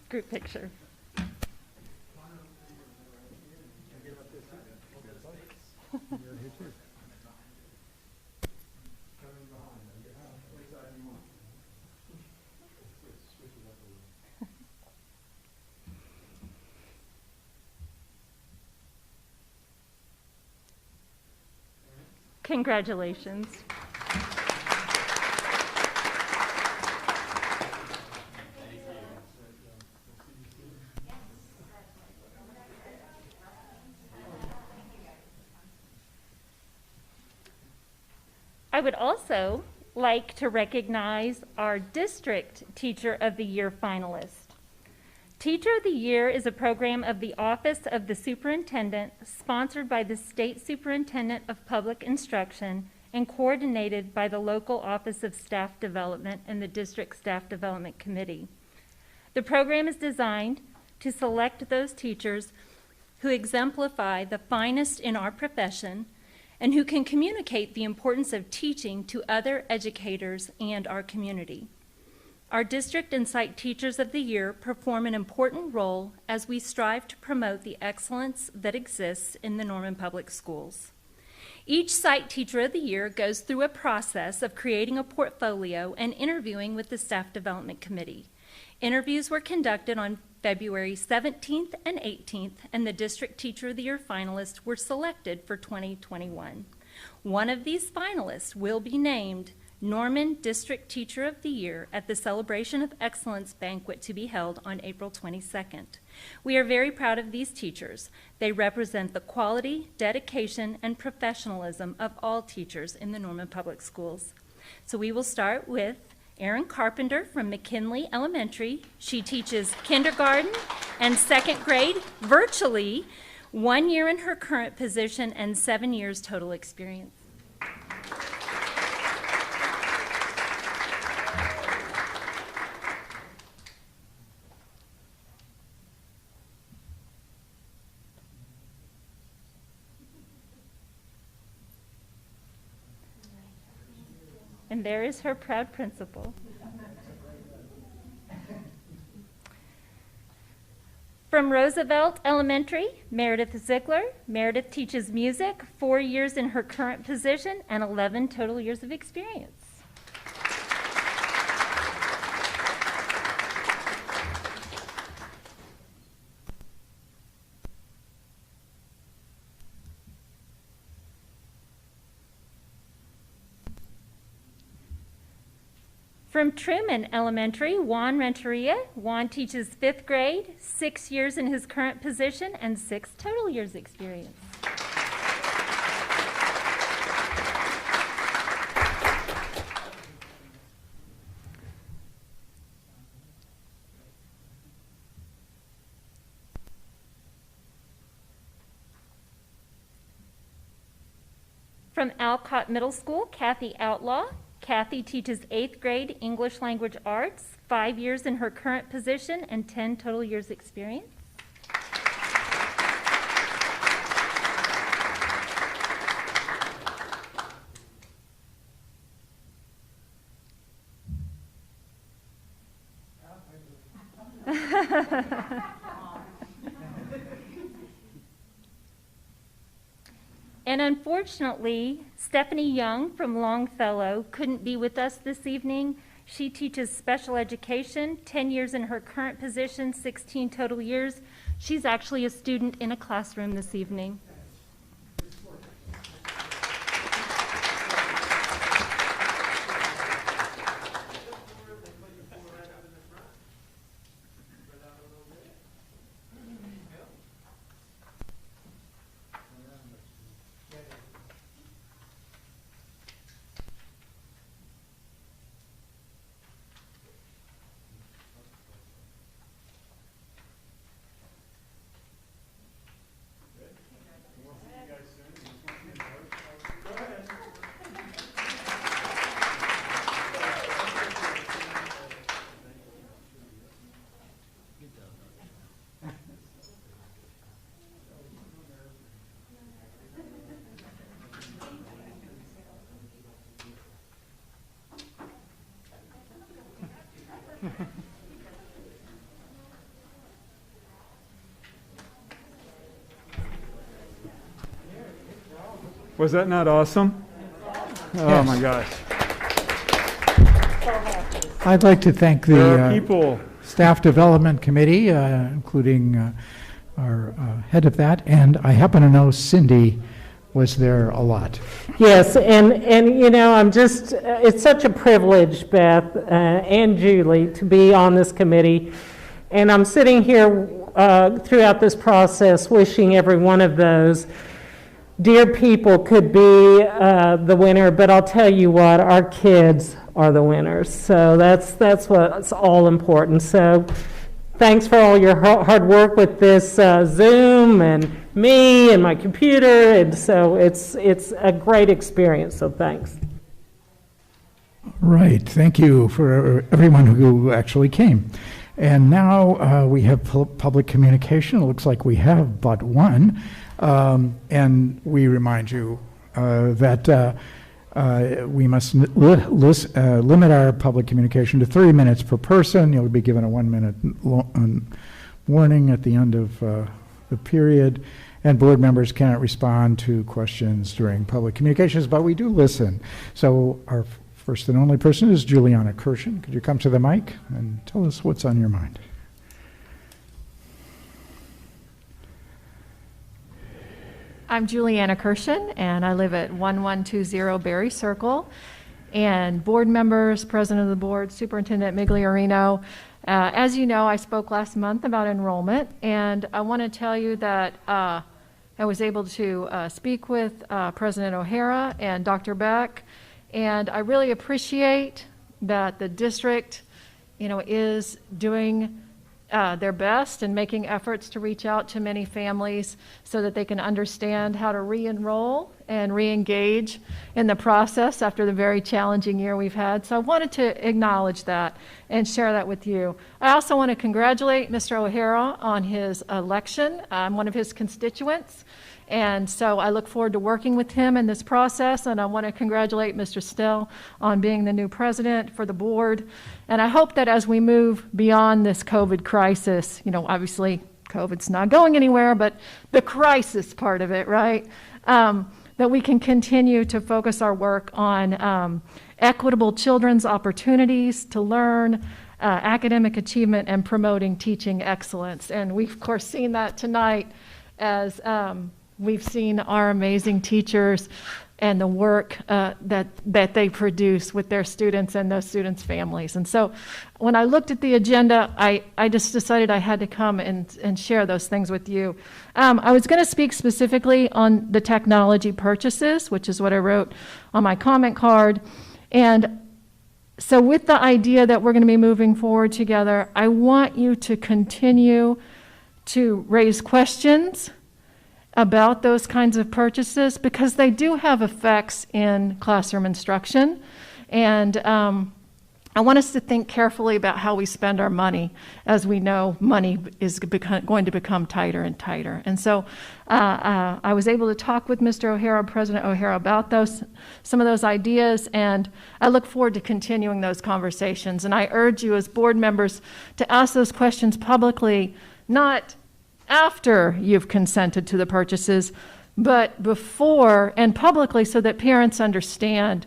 Group picture. Congratulations. I would also like to recognize our District Teacher of the Year finalist. Teacher of the Year is a program of the Office of the Superintendent, sponsored by the State Superintendent of Public Instruction and coordinated by the local Office of Staff Development and the District Staff Development Committee. The program is designed to select those teachers who exemplify the finest in our profession and who can communicate the importance of teaching to other educators and our community. Our district and site teachers of the year perform an important role as we strive to promote the excellence that exists in the Norman Public Schools. Each site teacher of the year goes through a process of creating a portfolio and interviewing with the Staff Development Committee. Interviews were conducted on February 17th and 18th, and the District Teacher of the Year finalists were selected for 2021. One of these finalists will be named Norman District Teacher of the Year at the Celebration of Excellence banquet to be held on April 22nd. We are very proud of these teachers. They represent the quality, dedication, and professionalism of all teachers in the Norman Public Schools. So we will start with Erin Carpenter from McKinley Elementary. She teaches kindergarten and 2nd grade virtually, 1 year in her current position and 7 years total experience. And there is her proud principal. From Roosevelt Elementary, Meredith Ziegler. Meredith teaches music, 4 years in her current position and 11 total years of experience. From Truman Elementary, Juan Renteria. Juan teaches 5th grade, 6 years in his current position, and 6 total years experience. From Alcott Middle School, Kathy Outlaw. Kathy teaches 8th grade English Language Arts, 5 years in her current position and 10 total years experience. And unfortunately, Stephanie Young from Longfellow couldn't be with us this evening. She teaches special education, 10 years in her current position, 16 total years. She's actually a student in a classroom this evening. Was that not awesome? Oh my gosh. I'd like to thank There are the people, Staff Development Committee, including our head of that, and I happen to know Cindy was there a lot. Yes, and you know, I'm just, it's such a privilege, Beth and Julie, to be on this committee. And I'm sitting here throughout this process wishing every one of those dear people could be the winner, but I'll tell you what, our kids are the winners. So that's what's all important. So thanks for all your hard work with this Zoom and me and my computer, and so it's a great experience, so thanks. Right, thank you for everyone who actually came. And now we have public communication. It looks like we have but one. And we remind you that we must limit our public communication to 30 minutes per person. You'll be given a 1-minute warning at the end of the period. And board members cannot respond to questions during public communications, but we do listen. So our first and only person is Juliana Kirshen. Could you come to the mic and tell us what's on your mind? I'm Juliana Kirshen, and I live at 1120 Berry Circle. And board members, president of the board, Superintendent Migliorino, as you know, I spoke last month about enrollment, and I want to tell you that I was able to speak with President O'Hara and Dr. Beck, and I really appreciate that the district, is doing their best and making efforts to reach out to many families so that they can understand how to re-enroll and re-engage in the process after the very challenging year we've had. So I wanted to acknowledge that and share that with you. I also want to congratulate Mr. O'Hara on his election. I'm one of his constituents, and so I look forward to working with him in this process, and I want to congratulate Mr. Still on being the new president for the board. And I hope that as we move beyond this COVID crisis, obviously COVID's not going anywhere, but the crisis part of it, right? That we can continue to focus our work on equitable children's opportunities to learn, academic achievement, and promoting teaching excellence. And we've, of course, seen that tonight as we've seen our amazing teachers and the work that they produce with their students and those students' families. And so when I looked at the agenda, I just decided I had to come and share those things with you. I was going to speak specifically on the technology purchases, which is what I wrote on my comment card. And so with the idea that we're going to be moving forward together, I want you to continue to raise questions about those kinds of purchases, because they do have effects in classroom instruction. And I want us to think carefully about how we spend our money, as we know money is going to become tighter and tighter. And so I was able to talk with Mr. O'Hara, President O'Hara, about some of those ideas, and I look forward to continuing those conversations. And I urge you as board members to ask those questions publicly, not after you've consented to the purchases, but before and publicly, so that parents understand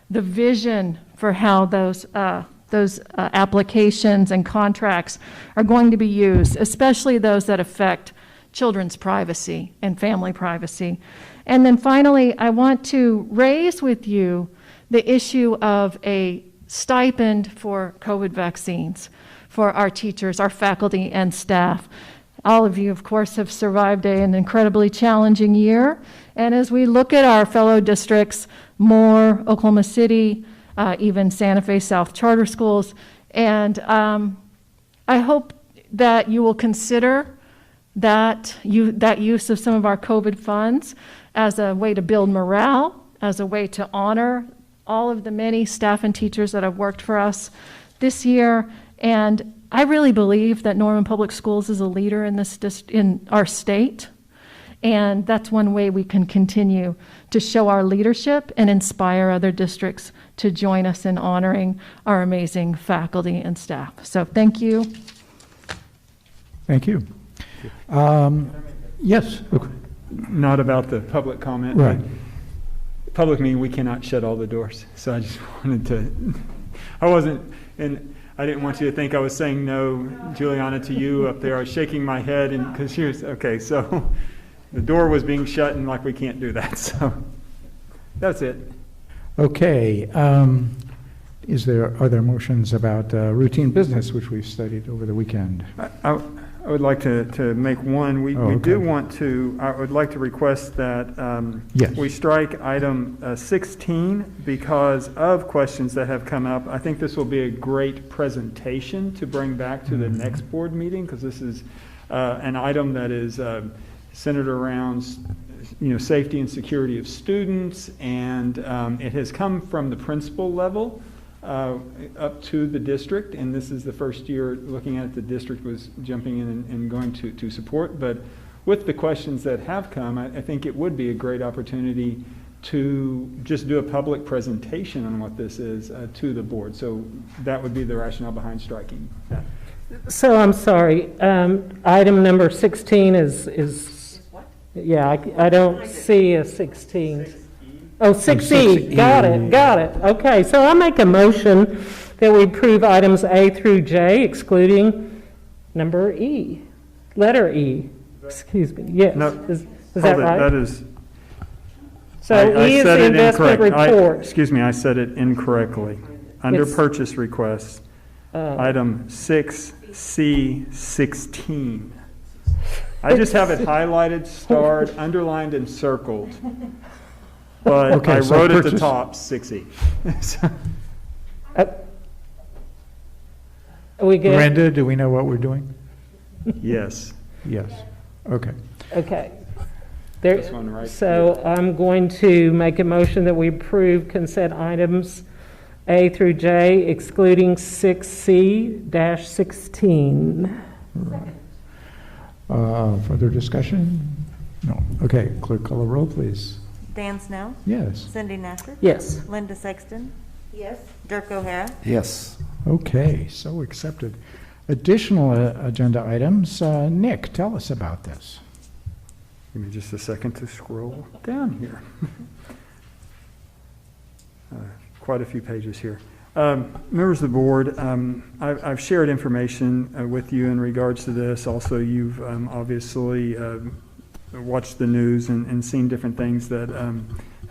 the vision for how those applications and contracts are going to be used, especially those that affect children's privacy and family privacy. And then finally, I want to raise with you the issue of a stipend for COVID vaccines for our teachers, our faculty, and staff. All of you, of course, have survived an incredibly challenging year. And as we look at our fellow districts, Moore, Oklahoma City, even Santa Fe South Charter Schools, and I hope that you will consider that use of some of our COVID funds as a way to build morale, as a way to honor all of the many staff and teachers that have worked for us this year. And I really believe that Norman Public Schools is a leader in in our state, and that's one way we can continue to show our leadership and inspire other districts to join us in honoring our amazing faculty and staff. So thank you. Thank you. Yes. Okay. Not about the public comment. Right. Public meeting, we cannot shut all the doors. So I just wanted to, I didn't want you to think I was saying no, Juliana, to you up there. I was shaking my head, and because she was, okay, so the door was being shut, and like we can't do that. So that's it. Okay. Are there motions about routine business, which we've studied over the weekend? I would like to make one. We okay. do want to, I would like to request that yes. we strike item 16 because of questions that have come up. I think this will be a great presentation to bring back to the next board meeting, because this is an item that is centered around safety and security of students, and it has come from the principal level up to the district, and this is the first year looking at it, the district was jumping in and going to support. But with the questions that have come, I think it would be a great opportunity to just do a public presentation on what this is to the board. So that would be the rationale behind striking that. So I'm sorry, item number 16 is what? Yeah, I don't see a 16. Oh, 6E, got it. Okay, so I make a motion that we approve items A through J, excluding number E, letter E. Excuse me, yes. No, is that right? That is. So E is the investment report. Excuse me, I said it incorrectly. Under It's- purchase requests, item 6C16. I just have it highlighted, starred, underlined, and circled. But Okay, I so wrote at the purchase- top 6E. Are we good? Brenda, do we know what we're doing? Yes. Yes. Okay. Okay. This one, right? So I'm going to make a motion that we approve consent items A through J, excluding 6C-16. Further discussion? No. Okay, clerk call a roll, please. Dan Snell, Yes. Cindy Nasser, Yes. Linda Sexton, Yes. Dirk O'Hara, Yes. Okay, so accepted. Additional agenda items. Nick, tell us about this. Give me just a second to scroll down here. Quite a few pages here. Members of the board, I've shared information with you in regards to this. Also, you've obviously watched the news and seen different things that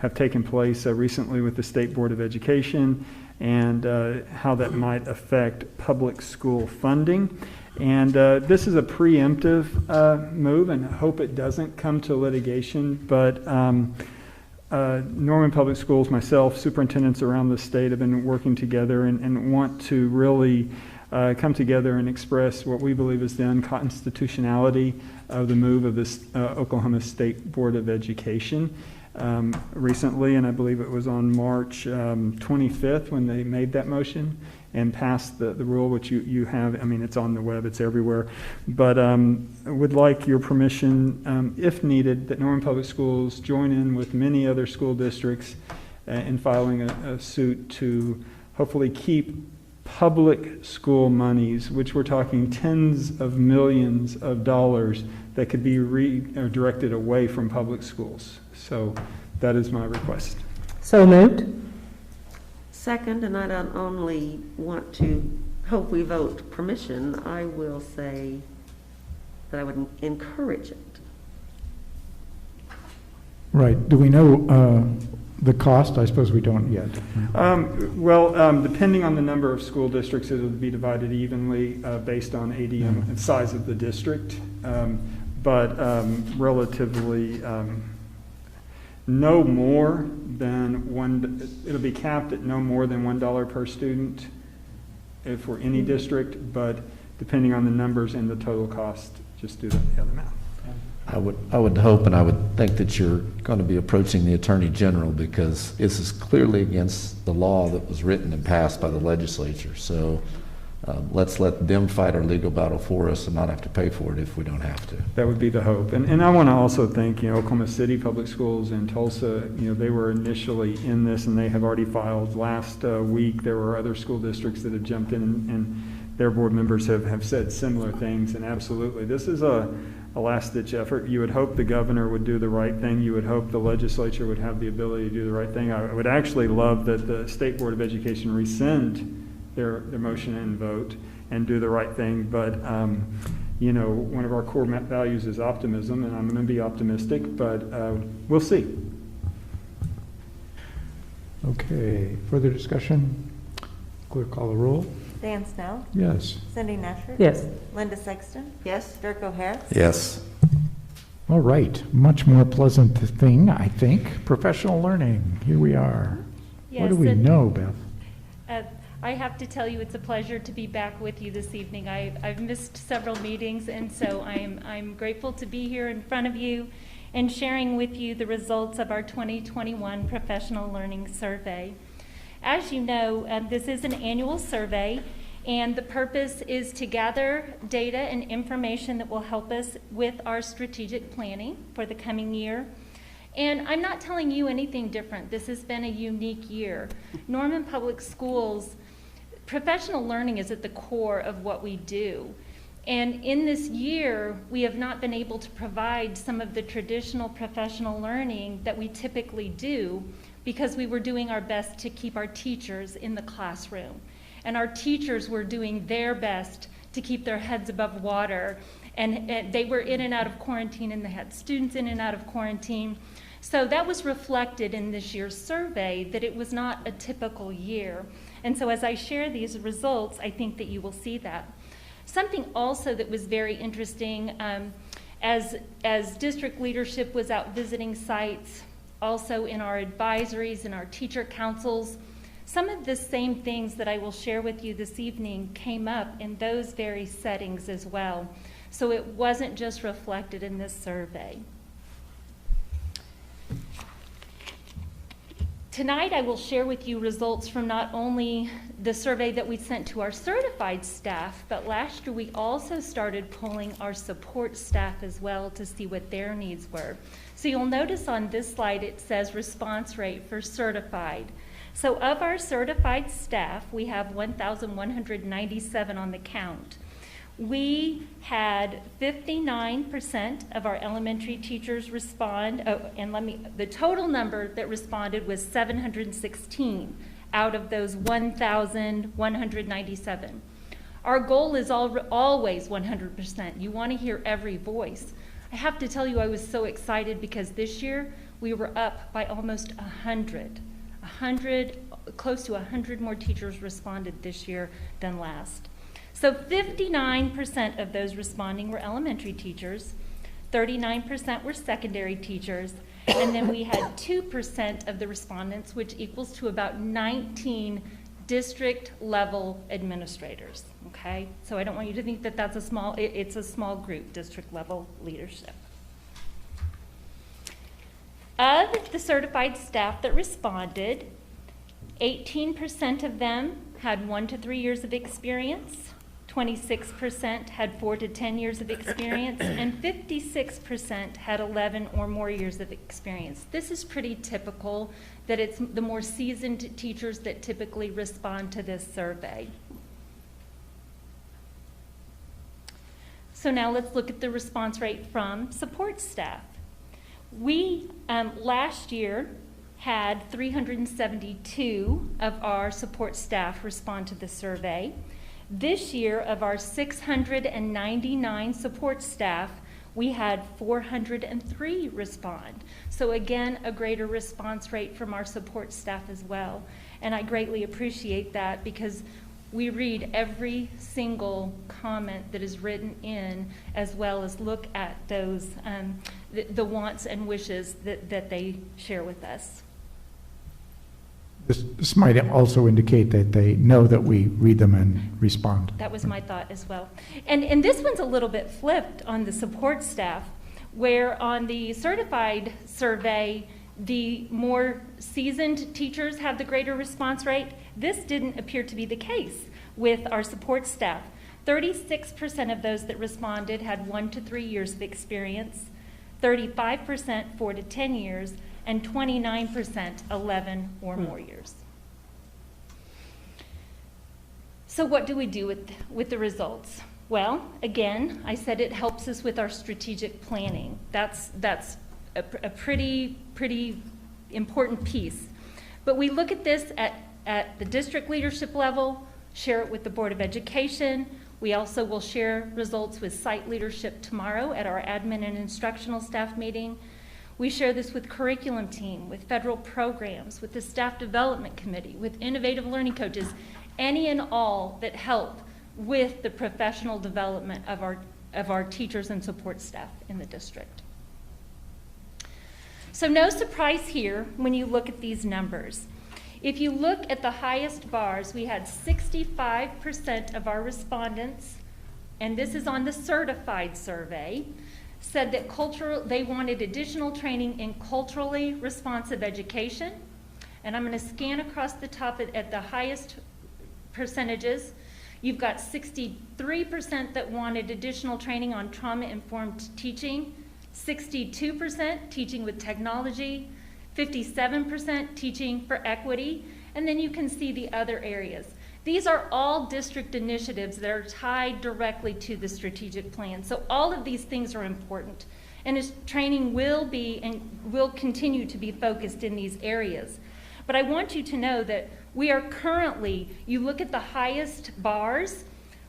have taken place recently with the State Board of Education and how that might affect public school funding. And this is a preemptive move, and I hope it doesn't come to litigation, but Norman Public Schools, myself, superintendents around the state have been working together and want to really come together and express what we believe is the unconstitutionality of the move of this Oklahoma State Board of Education. Recently, and I believe it was on March 25th when they made that motion and passed the rule, which you have. I mean, it's on the web, it's everywhere. But I would like your permission, if needed, that Norman Public Schools join in with many other school districts in filing a suit to hopefully keep public school monies, which we're talking tens of millions of dollars, that could be directed away from public schools. So that is my request. So moved. Second, and I don't only want to hope we vote permission, I will say that I would encourage it. Right. Do we know the cost? I suppose we don't yet. Depending on the number of school districts, it will be divided evenly based on ADM and size of the district, but relatively no more than it'll be capped at no more than $1 per student for any district, but depending on the numbers and the total cost, just do the other math. I would hope and I would think that you're going to be approaching the Attorney General, because this is clearly against the law that was written and passed by the legislature. So let's let them fight our legal battle for us and not have to pay for it if we don't have to. That would be the hope. And I want to also thank, Oklahoma City Public Schools and Tulsa. They were initially in this and they have already filed. Last week there were other school districts that have jumped in and their board members have said similar things. And absolutely, this is a last-ditch effort. You would hope the governor would do the right thing. You would hope the legislature would have the ability to do the right thing. I would actually love that the State Board of Education rescind their motion and vote and do the right thing. But, one of our core values is optimism, and I'm going to be optimistic, but we'll see. Okay. Further discussion? Clerk, call the roll. Dan Snell, Yes. Cindy Nasher. Yes. Linda Sexton, Yes? Dirk O'Hare. Yes. All right. Much more pleasant thing, I think. Professional learning. Here we are. What do we know, Beth? I have to tell you, it's a pleasure to be back with you this evening. I've missed several meetings, and so I'm grateful to be here in front of you and sharing with you the results of our 2021 Professional Learning Survey. As you know, this is an annual survey, and the purpose is to gather data and information that will help us with our strategic planning for the coming year. And I'm not telling you anything different. This has been a unique year. Norman Public Schools, professional learning is at the core of what we do. And in this year, we have not been able to provide some of the traditional professional learning that we typically do, because we were doing our best to keep our teachers in the classroom. And our teachers were doing their best to keep their heads above water. And they were in and out of quarantine, and they had students in and out of quarantine. So that was reflected in this year's survey, that it was not a typical year. And so as I share these results, I think that you will see that. Something also that was very interesting, as district leadership was out visiting sites, also in our advisories and our teacher councils, some of the same things that I will share with you this evening came up in those very settings as well. So it wasn't just reflected in this survey. Tonight I will share with you results from not only the survey that we sent to our certified staff, but last year we also started polling our support staff as well to see what their needs were. So you'll notice on this slide it says response rate for certified. So of our certified staff, we have 1,197 on the count. We had 59% of our elementary teachers respond, the total number that responded was 716 out of those 1,197. Our goal is always 100%. You want to hear every voice. I have to tell you, I was so excited because this year we were up by almost 100. Close to 100 more teachers responded this year than last. So 59% of those responding were elementary teachers, 39% were secondary teachers, and then we had 2% of the respondents, which equals to about 19 district-level administrators, okay? So I don't want you to think that that's a small, it's a small group, district-level leadership. Of the certified staff that responded, 18% of them had 1 to 3 years of experience, 26% had 4 to 10 years of experience, and 56% had 11 or more years of experience. This is pretty typical, that it's the more seasoned teachers that typically respond to this survey. So now let's look at the response rate from support staff. We, last year, had 372 of our support staff respond to the survey. This year, of our 699 support staff, we had 403 respond. So again, a greater response rate from our support staff as well. And I greatly appreciate that, because we read every single comment that is written in, as well as look at those, the wants and wishes that they share with us. This might also indicate that they know that we read them and respond. That was my thought as well. And this one's a little bit flipped on the support staff, where on the certified survey, the more seasoned teachers have the greater response rate. This didn't appear to be the case with our support staff. 36% of those that responded had 1 to 3 years of experience, 35% 4 to 10 years, and 29% 11 or more years. So what do we do with the results? Well, again, I said it helps us with our strategic planning. That's a pretty important piece. But we look at this at the district leadership level, share it with the Board of Education. We also will share results with site leadership tomorrow at our admin and instructional staff meeting. We share this with curriculum team, with federal programs, with the staff development committee, with innovative learning coaches, any and all that help with the professional development of our teachers and support staff in the district. So no surprise here when you look at these numbers. If you look at the highest bars, we had 65% of our respondents, and this is on the certified survey, said that they wanted additional training in culturally responsive education. And I'm going to scan across the top at the highest percentages. You've got 63% that wanted additional training on trauma-informed teaching, 62% teaching with technology, 57% teaching for equity, and then you can see the other areas. These are all district initiatives that are tied directly to the strategic plan. So all of these things are important. And its training will be and will continue to be focused in these areas. But I want you to know that we are currently, you look at the highest bars,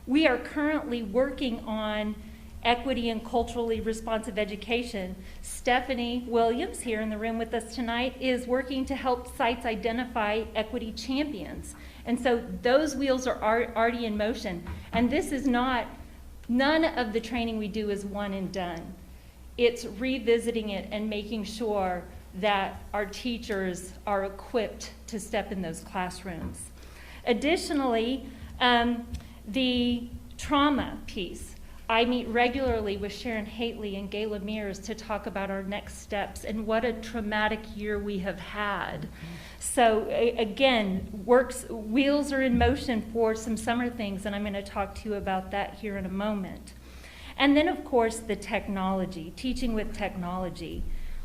we are currently working on equity and culturally responsive education. Stephanie Williams, here in the room with us tonight, is working to help sites identify equity champions. And so those wheels are already in motion. And this is not, none of the training we do is one and done. It's revisiting it and making sure that our teachers are equipped to step in those classrooms. Additionally, the trauma piece. I meet regularly with Sharon Haitley and Gayla Mears to talk about our next steps and what a traumatic year we have had. So again, wheels are in motion for some summer things, and I'm going to talk to you about that here in a moment. And then, of course, the technology, teaching with technology.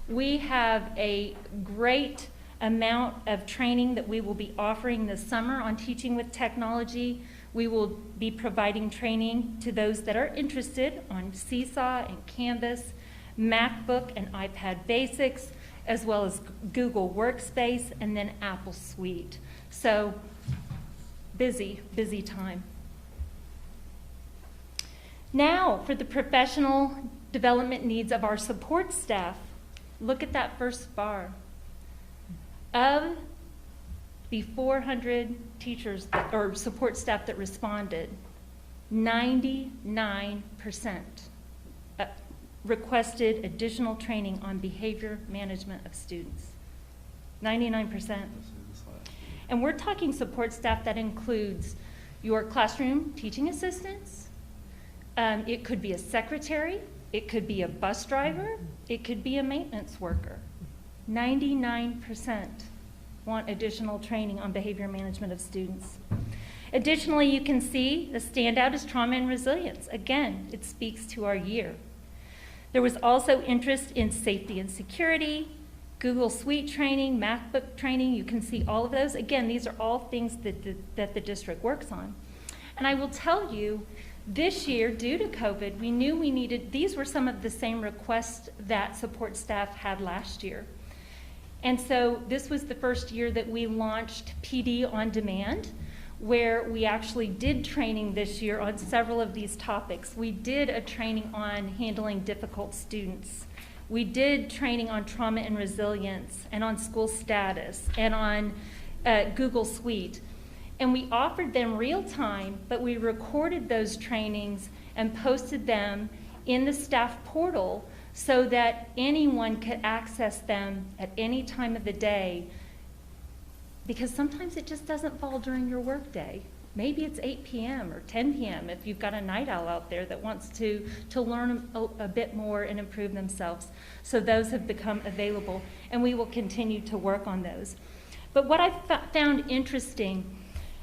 We have a great amount of training that we will be offering this summer on teaching with technology. We will be providing training to those that are interested on Seesaw and Canvas, MacBook and iPad Basics, as well as Google Workspace, and then Apple Suite. So busy time. Now for the professional development needs of our support staff. Look at that first bar. Of the 400 teachers or support staff that responded, 99% requested additional training on behavior management of students. 99%. And we're talking support staff that includes your classroom teaching assistants. It could be a secretary. It could be a bus driver. It could be a maintenance worker. 99% want additional training on behavior management of students. Additionally, you can see the standout is trauma and resilience. Again, it speaks to our year. There was also interest in safety and security, Google Suite training, MacBook training. You can see all of those. Again, these are all things that the district works on. And I will tell you, this year, due to COVID, we knew we needed, these were some of the same requests that support staff had last year. And so this was the first year that we launched PD on demand, where we actually did training this year on several of these topics. We did a training on handling difficult students. We did training on trauma and resilience, and on school status, and on Google Suite. And we offered them real time, but we recorded those trainings and posted them in the staff portal so that anyone could access them at any time of the day, because sometimes it just doesn't fall during your workday. Maybe it's 8 p.m. or 10 p.m. if you've got a night owl out there that wants to learn a bit more and improve themselves. So those have become available, and we will continue to work on those. But what I found interesting,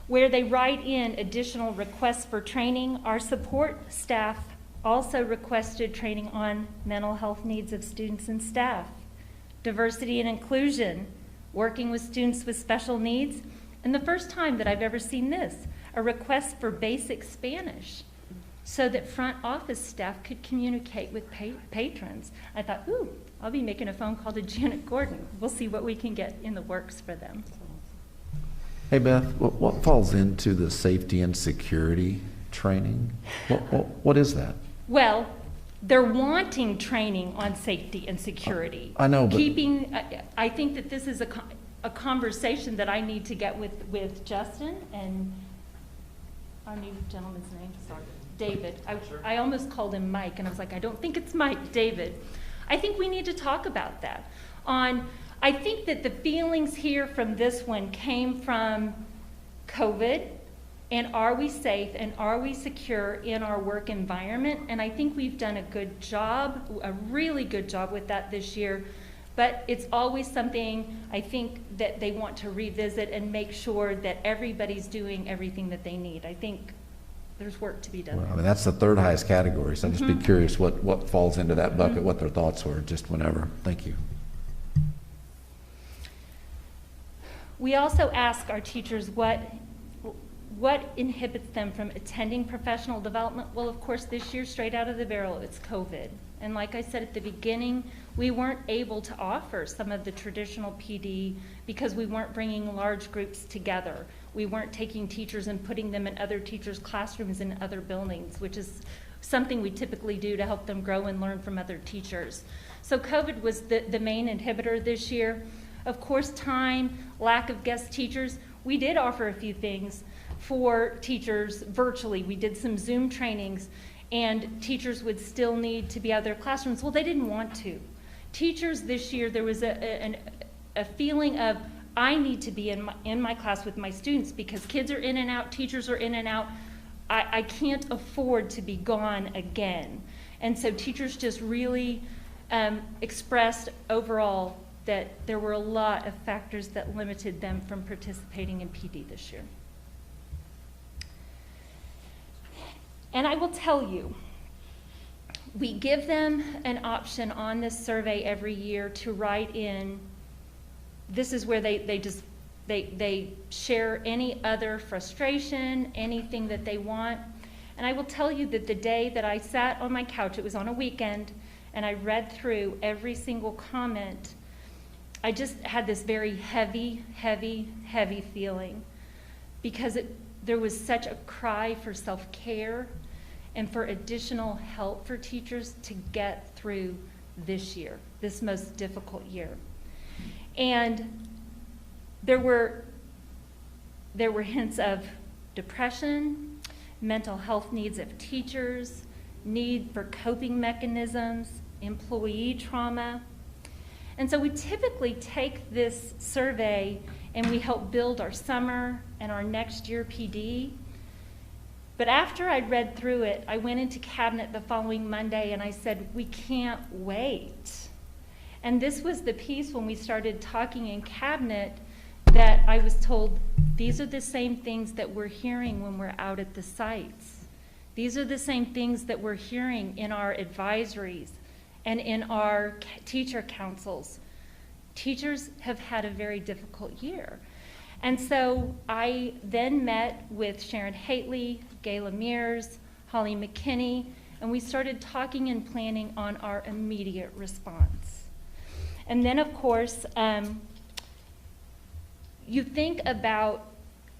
where they write in additional requests for training, our support staff also requested training on mental health needs of students and staff, diversity and inclusion, working with students with special needs, and the first time that I've ever seen this, a request for basic Spanish so that front office staff could communicate with patrons. I thought, ooh, I'll be making a phone call to Janet Gordon. We'll see what we can get in the works for them. Hey, Beth, what falls into the safety and security training? What is that? Well, they're wanting training on safety and security. I know, but I think that this is a conversation that I need to get with Justin and our new gentleman's name, sorry, David. I almost called him Mike, and I was like, I don't think it's Mike, David. I think we need to talk about that. I think that the feelings here from this one came from COVID, and are we safe and are we secure in our work environment? And I think we've done a good job, a really good job with that this year. But it's always something I think that they want to revisit and make sure that everybody's doing everything that they need. I think there's work to be done. Well, I mean, that's the third highest category, so I'd just be curious what falls into that bucket, what their thoughts were, just whenever. Thank you. We also ask our teachers what inhibits them from attending professional development. Well, of course, this year, straight out of the barrel, it's COVID. And like I said at the beginning, we weren't able to offer some of the traditional PD because we weren't bringing large groups together. We weren't taking teachers and putting them in other teachers' classrooms in other buildings, which is something we typically do to help them grow and learn from other teachers. So COVID was the main inhibitor this year. Of course, time, lack of guest teachers. We did offer a few things for teachers virtually. We did some Zoom trainings, and teachers would still need to be out of their classrooms. Well, they didn't want to. Teachers this year, there was a feeling of, I need to be in my class with my students because kids are in and out, teachers are in and out. I can't afford to be gone again. And so teachers just really expressed overall that there were a lot of factors that limited them from participating in PD this year. And I will tell you, we give them an option on this survey every year to write in. This is where they share any other frustration, anything that they want. And I will tell you that the day that I sat on my couch, it was on a weekend, and I read through every single comment, I just had this very heavy, heavy, heavy feeling because there was such a cry for self-care and for additional help for teachers to get through this year, this most difficult year. And there were hints of depression, mental health needs of teachers, need for coping mechanisms, employee trauma. And so we typically take this survey and we help build our summer and our next year PD. But after I'd read through it, I went into cabinet the following Monday and I said, we can't wait. And this was the piece when we started talking in cabinet that I was told, these are the same things that we're hearing when we're out at the sites. These are the same things that we're hearing in our advisories and in our teacher councils. Teachers have had a very difficult year. And so I then met with Sharon Hately, Gayla Mears, Holly McKinney, and we started talking and planning on our immediate response. And then, of course, you think about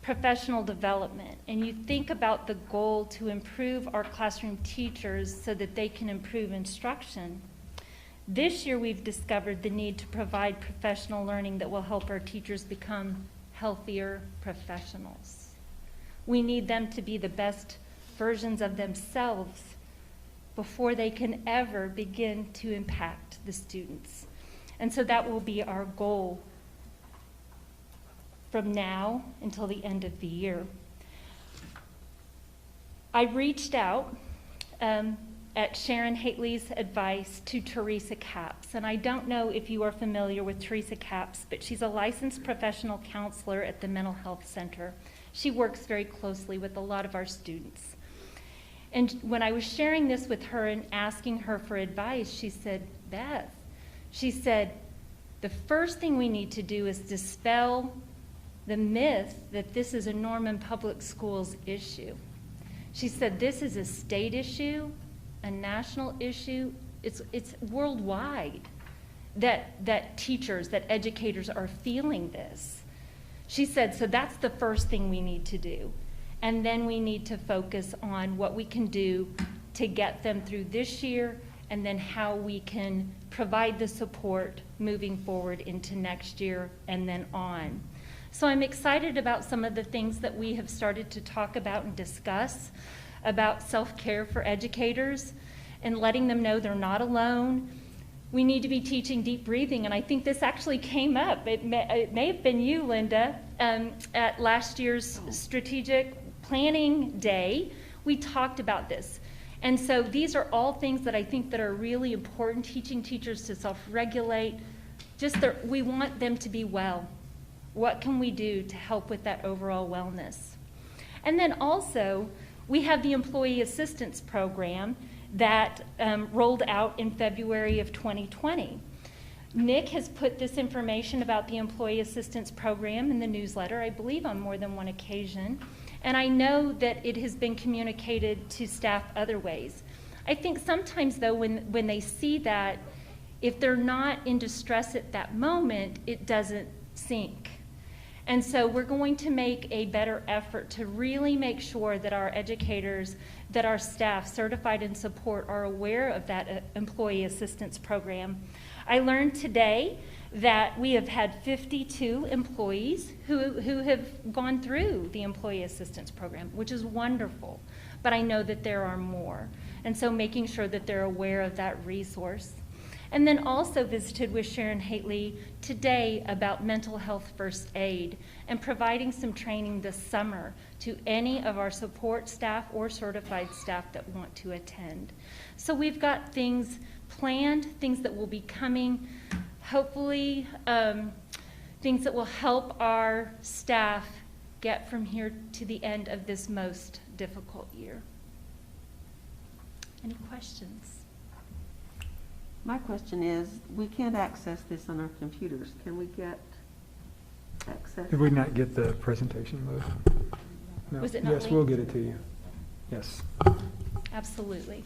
professional development, and you think about the goal to improve our classroom teachers so that they can improve instruction. This year, we've discovered the need to provide professional learning that will help our teachers become healthier professionals. We need them to be the best versions of themselves before they can ever begin to impact the students. And so that will be our goal from now until the end of the year. I reached out at Sharon Hately's advice to Teresa Capps, and I don't know if you are familiar with Teresa Capps, but she's a licensed professional counselor at the Mental Health Center. She works very closely with a lot of our students. And when I was sharing this with her and asking her for advice, she said, Beth, she said, the first thing we need to do is dispel the myth that this is a Norman Public Schools issue. She said, this is a state issue, a national issue. It's worldwide that teachers, that educators are feeling this. She said, so that's the first thing we need to do. And then we need to focus on what we can do to get them through this year, and then how we can provide the support moving forward into next year and then on. So I'm excited about some of the things that we have started to talk about and discuss about self-care for educators and letting them know they're not alone. We need to be teaching deep breathing, and I think this actually came up. It may have been you, Linda, at last year's strategic planning day. We talked about this. And so these are all things that I think that are really important, teaching teachers to self-regulate. We want them to be well. What can we do to help with that overall wellness? And then also, we have the Employee Assistance Program that rolled out in February of 2020. Nick has put this information about the Employee Assistance Program in the newsletter, I believe on more than one occasion. And I know that it has been communicated to staff other ways. I think sometimes, though, when they see that, if they're not in distress at that moment, it doesn't sink. And so we're going to make a better effort to really make sure that our educators, that our staff, certified in support, are aware of that Employee Assistance Program. I learned today that we have had 52 employees who have gone through the Employee Assistance Program, which is wonderful, but I know that there are more. And so making sure that they're aware of that resource. And then also visited with Sharon Hately today about mental health first aid and providing some training this summer to any of our support staff or certified staff that want to attend. So we've got things planned, things that will be coming, hopefully things that will help our staff get from here to the end of this most difficult year. Any questions? My question is, we can't access this on our computers. Can we get access? Did we not get the presentation, Liz? No. Was it not Yes, we'll linked? get it to you. Yes. Absolutely.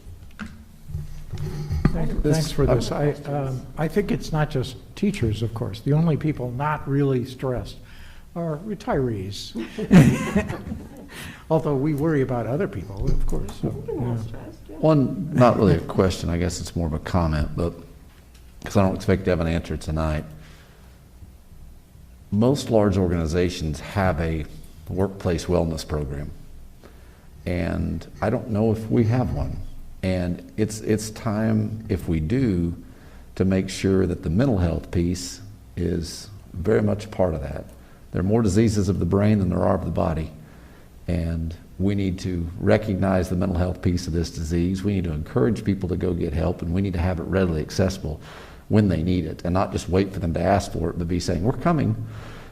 Thanks for this. I think it's not just teachers, of course. The only people not really stressed are retirees. Although we worry about other people, of course. So, yeah. One, not really a question, I guess it's more of a comment, but because I don't expect to have an answer tonight. Most large organizations have a workplace wellness program, and I don't know if we have one. And it's time, if we do, to make sure that the mental health piece is very much part of that. There are more diseases of the brain than there are of the body, and we need to recognize the mental health piece of this disease. We need to encourage people to go get help, and we need to have it readily accessible when they need it, and not just wait for them to ask for it, but be saying, we're coming,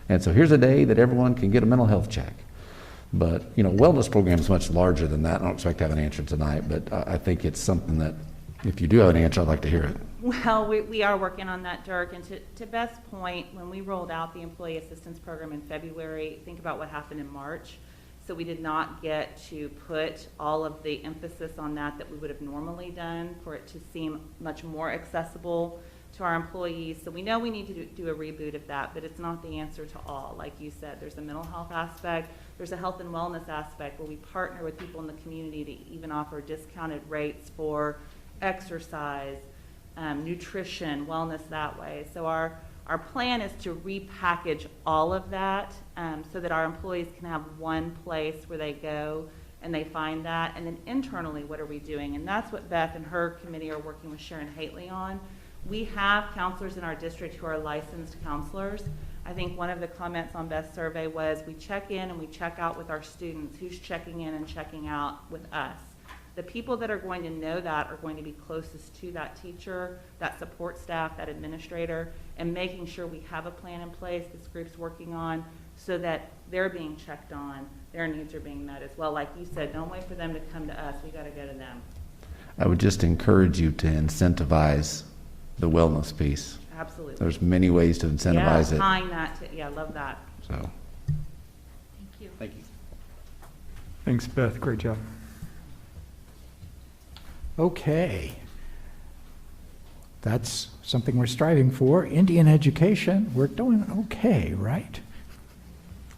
and so here's a day that everyone can get a mental health check. But, you know, wellness program is much larger than that. I don't expect to have an answer tonight, but I think it's something that, if you do have an answer, I'd like to hear it. Well, we are working on that, Dirk, and to Beth's point, when we rolled out the Employee Assistance Program in February, think about what happened in March. So we did not get to put all of the emphasis on that we would have normally done for it to seem much more accessible to our employees. So we know we need to do a reboot of that, but it's not the answer to all. Like you said, there's a mental health aspect, there's a health and wellness aspect where we partner with people in the community to even offer discounted rates for exercise, nutrition, wellness that way. So our plan is to repackage all of that so that our employees can have one place where they go and they find that. And then internally, what are we doing? And that's what Beth and her committee are working with Sharon Hately on. We have counselors in our district who are licensed counselors. I think one of the comments on Beth's survey was we check in and we check out with our students. Who's checking in and checking out with us? The people that are going to know that are going to be closest to that teacher, that support staff, that administrator, and making sure we have a plan in place this group's working on so that they're being checked on, their needs are being met as well. Like you said, don't wait for them to come to us. We got to go to them. I would just encourage you to incentivize the wellness piece. Absolutely. There's many ways to incentivize it. Tying that to, I love that. So, Thank you. thank you. Thanks, Beth. Great job. Okay. That's something we're striving for. Indian education, we're doing okay, right?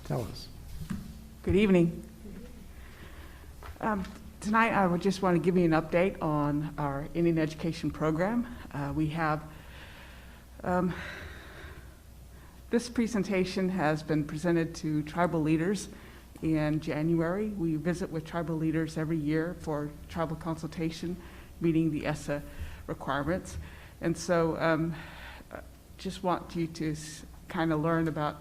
Tell us. Good evening. Tonight, I would just want to give you an update on our Indian education program. We have this presentation has been presented to tribal leaders in January. We visit with tribal leaders every year for tribal consultation, meeting the ESSA requirements. And so just want you to kind of learn about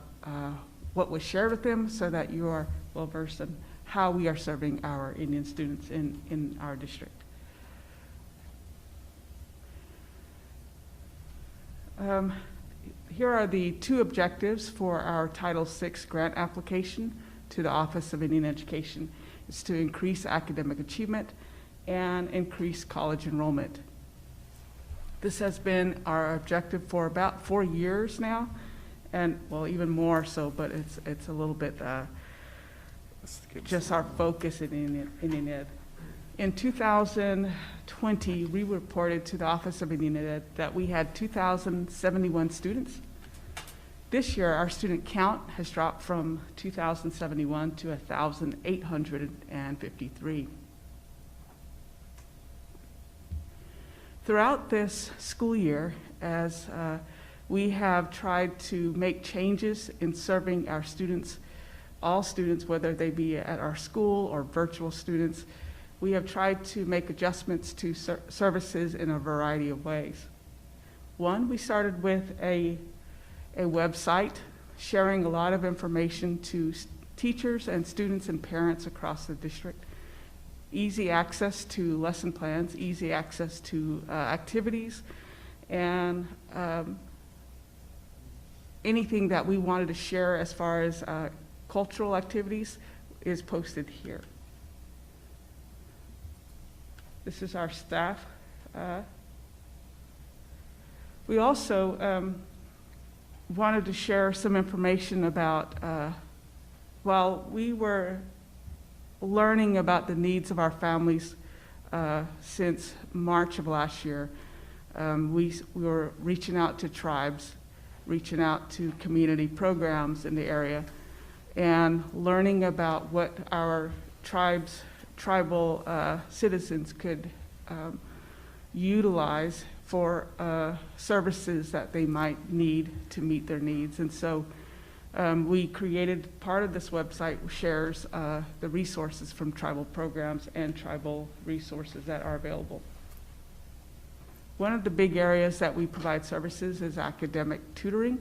what was shared with them so that you are well versed in how we are serving our Indian students in our district. Here are the two objectives for our Title VI grant application to the Office of Indian Education. It's to increase academic achievement and increase college enrollment. This has been our objective for about 4 years now, and well, even more so, but it's a little bit just our focus in Indian Ed. In 2020, we reported to the Office of Indian Ed that we had 2,071 students. This year, our student count has dropped from 2,071 to 1,853. Throughout this school year, as we have tried to make changes in serving our students, all students, whether they be at our school or virtual students, we have tried to make adjustments to services in a variety of ways. One, we started with a website sharing a lot of information to teachers and students and parents across the district. Easy access to lesson plans, easy access to activities, and anything that we wanted to share as far as cultural activities is posted here. This is our staff. We also wanted to share some information about, while we were learning about the needs of our families since March of last year, we were reaching out to tribes, reaching out to community programs in the area, and learning about what our tribal citizens could utilize for services that they might need to meet their needs. And so we created, part of this website shares the resources from tribal programs and tribal resources that are available. One of the big areas that we provide services is academic tutoring.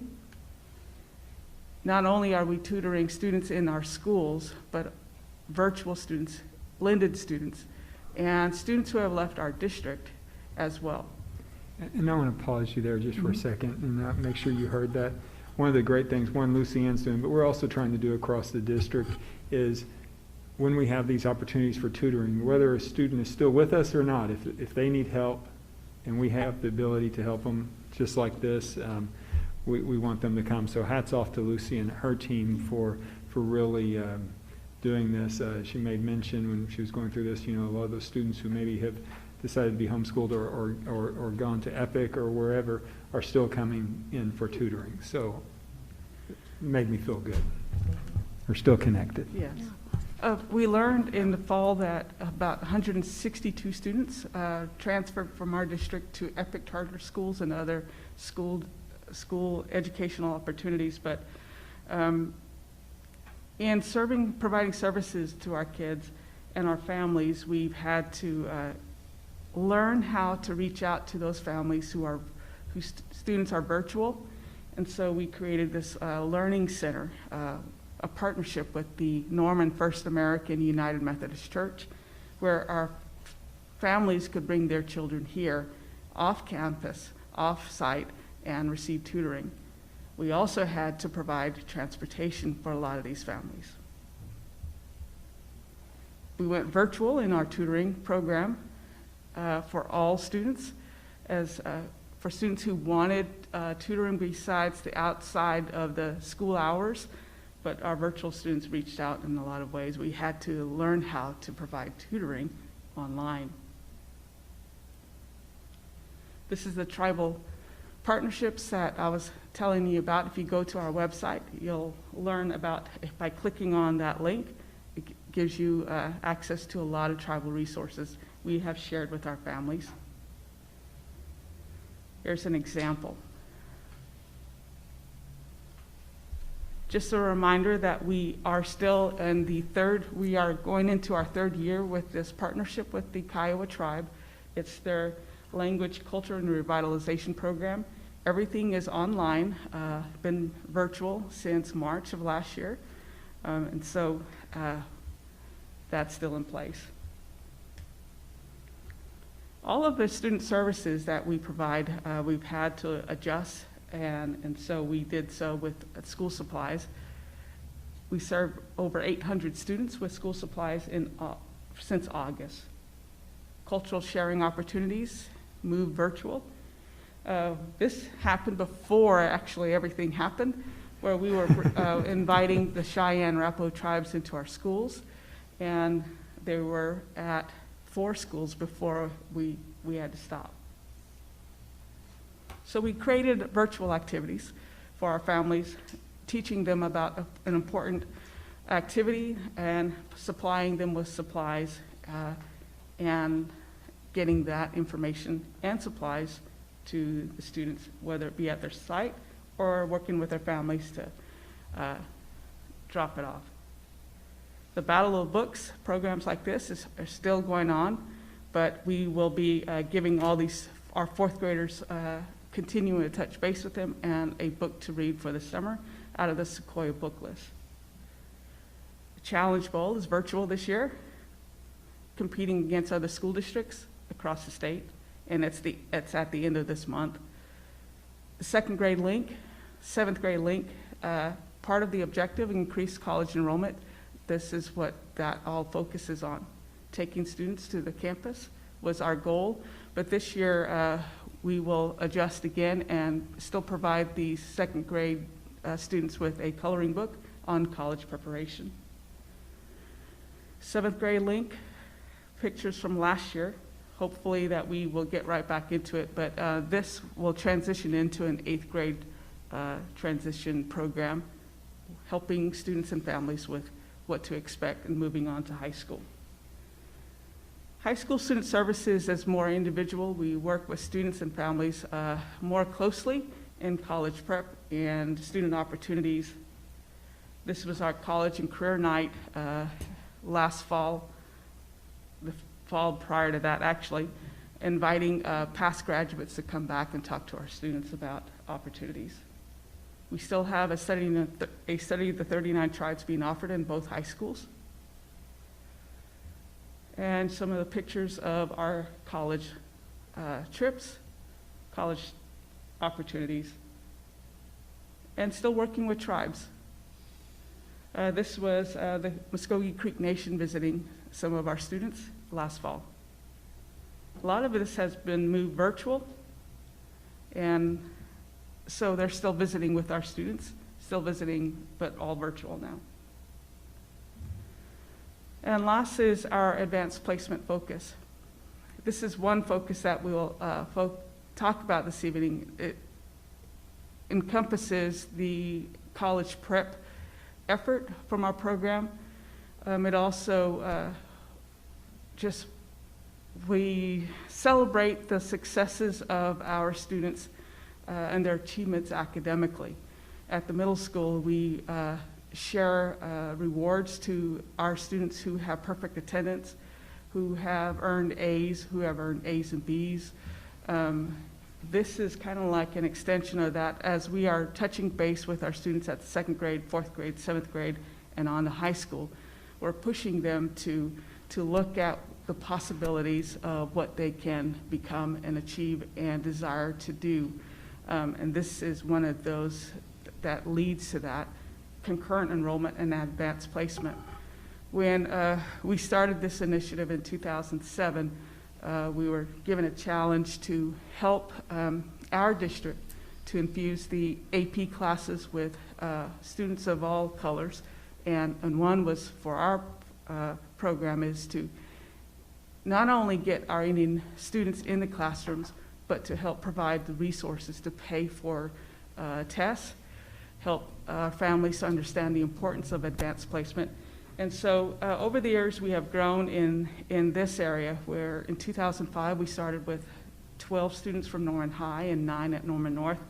Not only are we tutoring students in our schools, but virtual students, blended students, and students who have left our district as well. And I want to pause you there just for a second and make sure you heard that. One of the great things, one, Lucienne's doing, but we're also trying to do across the district, is when we have these opportunities for tutoring, whether a student is still with us or not, if they need help and we have the ability to help them just like this, we want them to come. So hats off to Lucy and her team for really doing this. She made mention when she was going through this, a lot of those students who maybe have decided to be homeschooled or gone to EPIC or wherever are still coming in for tutoring. So it made me feel good. We're still connected. Yes. We learned in the fall that about 162 students transferred from our district to EPIC charter schools and other school educational opportunities. But in providing services to our kids and our families, we've had to learn how to reach out to those families whose students are virtual. And so we created this learning center, a partnership with the Norman First American United Methodist Church, where our families could bring their children here off campus, off site, and receive tutoring. We also had to provide transportation for a lot of these families. We went virtual in our tutoring program for all students, for students who wanted tutoring besides the outside of the school hours, but our virtual students reached out in a lot of ways. We had to learn how to provide tutoring online. This is the tribal partnerships that I was telling you about. If you go to our website, you'll learn about, by clicking on that link, it gives you access to a lot of tribal resources we have shared with our families. Here's an example. Just a reminder that we are still in we are going into our third year with this partnership with the Kiowa tribe. It's their language, culture, and revitalization program. Everything is online, been virtual since March of last year. And so that's still in place. All of the student services that we provide, we've had to adjust, and so we did so with school supplies. We serve over 800 students with school supplies since August. Cultural sharing opportunities moved virtual. This happened before actually everything happened, where we were inviting the Cheyenne Arapaho tribes into our schools, and they were at 4 schools before we had to stop. So we created virtual activities for our families, teaching them about an important activity and supplying them with supplies and getting that information and supplies to the students, whether it be at their site or working with their families to drop it off. The Battle of Books programs like this are still going on, but we will be giving our 4th graders continuing to touch base with them and a book to read for the summer out of the Sequoia book list. The Challenge Bowl is virtual this year, competing against other school districts across the state, and it's at the end of this month. The 2nd grade link, 7th grade link, part of the objective, increased college enrollment. This is what that all focuses on. Taking students to the campus was our goal, but this year we will adjust again and still provide the 2nd grade students with a coloring book on college preparation. 7th grade link, pictures from last year. Hopefully that we will get right back into it, but this will transition into an 8th grade transition program, helping students and families with what to expect and moving on to high school. High school student services is more individual. We work with students and families more closely in college prep and student opportunities. This was our college and career night last fall, the fall prior to that actually, inviting past graduates to come back and talk to our students about opportunities. We still have a study of the 39 tribes being offered in both high schools. And some of the pictures of our college trips, college opportunities, and still working with tribes. This was the Muskogee Creek Nation visiting some of our students last fall. A lot of this has been moved virtual, and so they're still visiting with our students, still visiting, but all virtual now. And last is our advanced placement focus. This is one focus that we'll talk about this evening. It encompasses the college prep effort from our program. It also we celebrate the successes of our students and their achievements academically. At the middle school, we share rewards to our students who have perfect attendance, who have earned A's, who have earned A's and B's. This is kind of like an extension of that as we are touching base with our students at the 2nd grade, 4th grade, 7th grade, and on to high school. We're pushing them to look at the possibilities of what they can become and achieve and desire to do. And this is one of those that leads to that. Concurrent enrollment and advanced placement. When we started this initiative in 2007, we were given a challenge to help our district to infuse the AP classes with students of all colors, and one was for our program is to not only get our Indian students in the classrooms, but to help provide the resources to pay for tests, help families to understand the importance of advanced placement. And so over the years, we have grown in this area where in 2005, we started with 12 students from Norman High and 9 at Norman North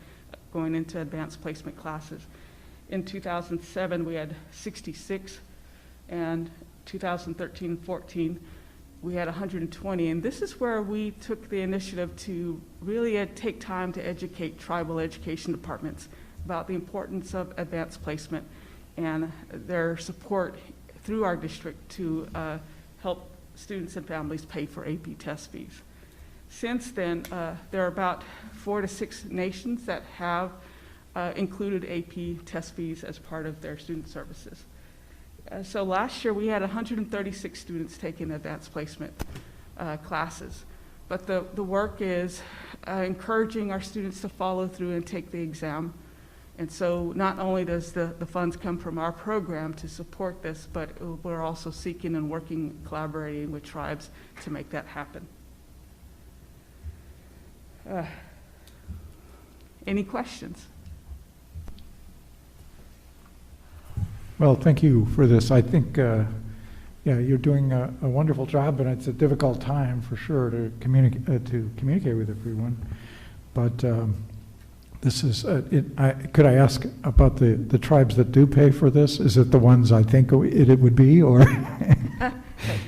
going into advanced placement classes. In 2007, we had 66, and 2013 and 14, we had 120. And this is where we took the initiative to really take time to educate tribal education departments about the importance of advanced placement and their support through our district to help students and families pay for AP test fees. Since then, there are about 4 to 6 nations that have included AP test fees as part of their student services. So last year we had 136 students taking advanced placement classes. But the work is encouraging our students to follow through and take the exam. And so not only does the funds come from our program to support this, but we're also seeking and working, collaborating with tribes to make that happen. Any questions? Well, thank you for this. I think, yeah, you're doing a wonderful job, and it's a difficult time for sure to communicate with everyone. But this is, could I ask about the tribes that do pay for this? Is it the ones I think it would be, or?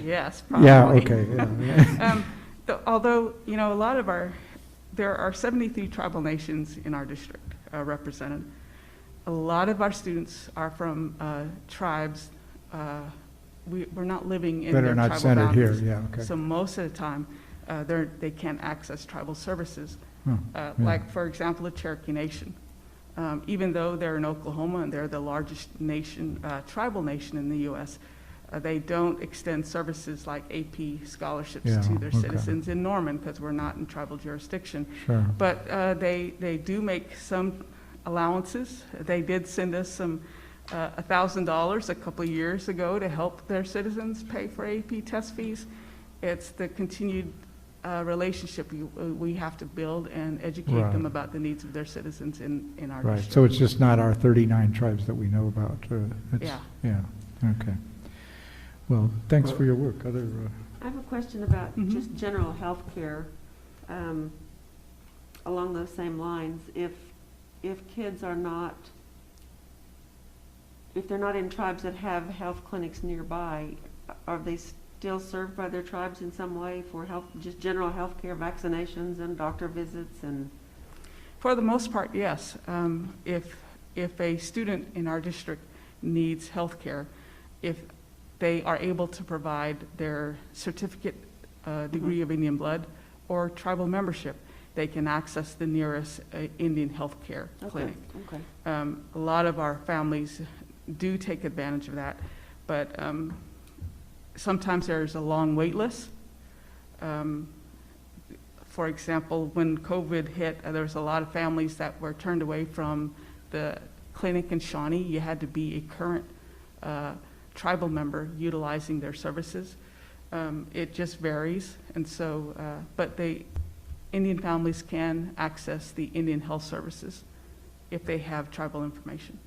Yes, probably. Yeah, okay. Yeah. Although, you know, there are 73 tribal nations in our district represented. A lot of our students are from tribes. We're not living in that their are not tribal centered boundaries. here, yeah, okay. So most of the time, they can't access tribal services. Yeah. Like, for example, the Cherokee Nation. Even though they're in Oklahoma and they're the largest nation, tribal nation in the U.S., they don't extend services like AP scholarships to their citizens in Norman because we're not in tribal jurisdiction. Sure. But they do make some allowances. They did send us some $1,000 a couple of years ago to help their citizens pay for AP test fees. It's the continued relationship we have to build and educate them about the needs of their citizens in our district. Right, so it's just not our 39 tribes that we know about. Yeah. Yeah, okay. Well, thanks for your work. Other I have a question about Mhm. just general health care, along those same lines. If kids are not, if they're not in tribes that have health clinics nearby, are they still served by their tribes in some way for health, just general health care, vaccinations and doctor visits and? For the most part, yes. If a student in our district needs health care, if they are able to provide their certificate degree of Indian blood or tribal membership, they can access the nearest Indian health care clinic. Okay. A lot of our families do take advantage of that, but sometimes there's a long wait list. For example, when COVID hit, there was a lot of families that were turned away from the clinic in Shawnee. You had to be a current tribal member utilizing their services. It just varies, and so, but Indian families can access the Indian health services if they have tribal information.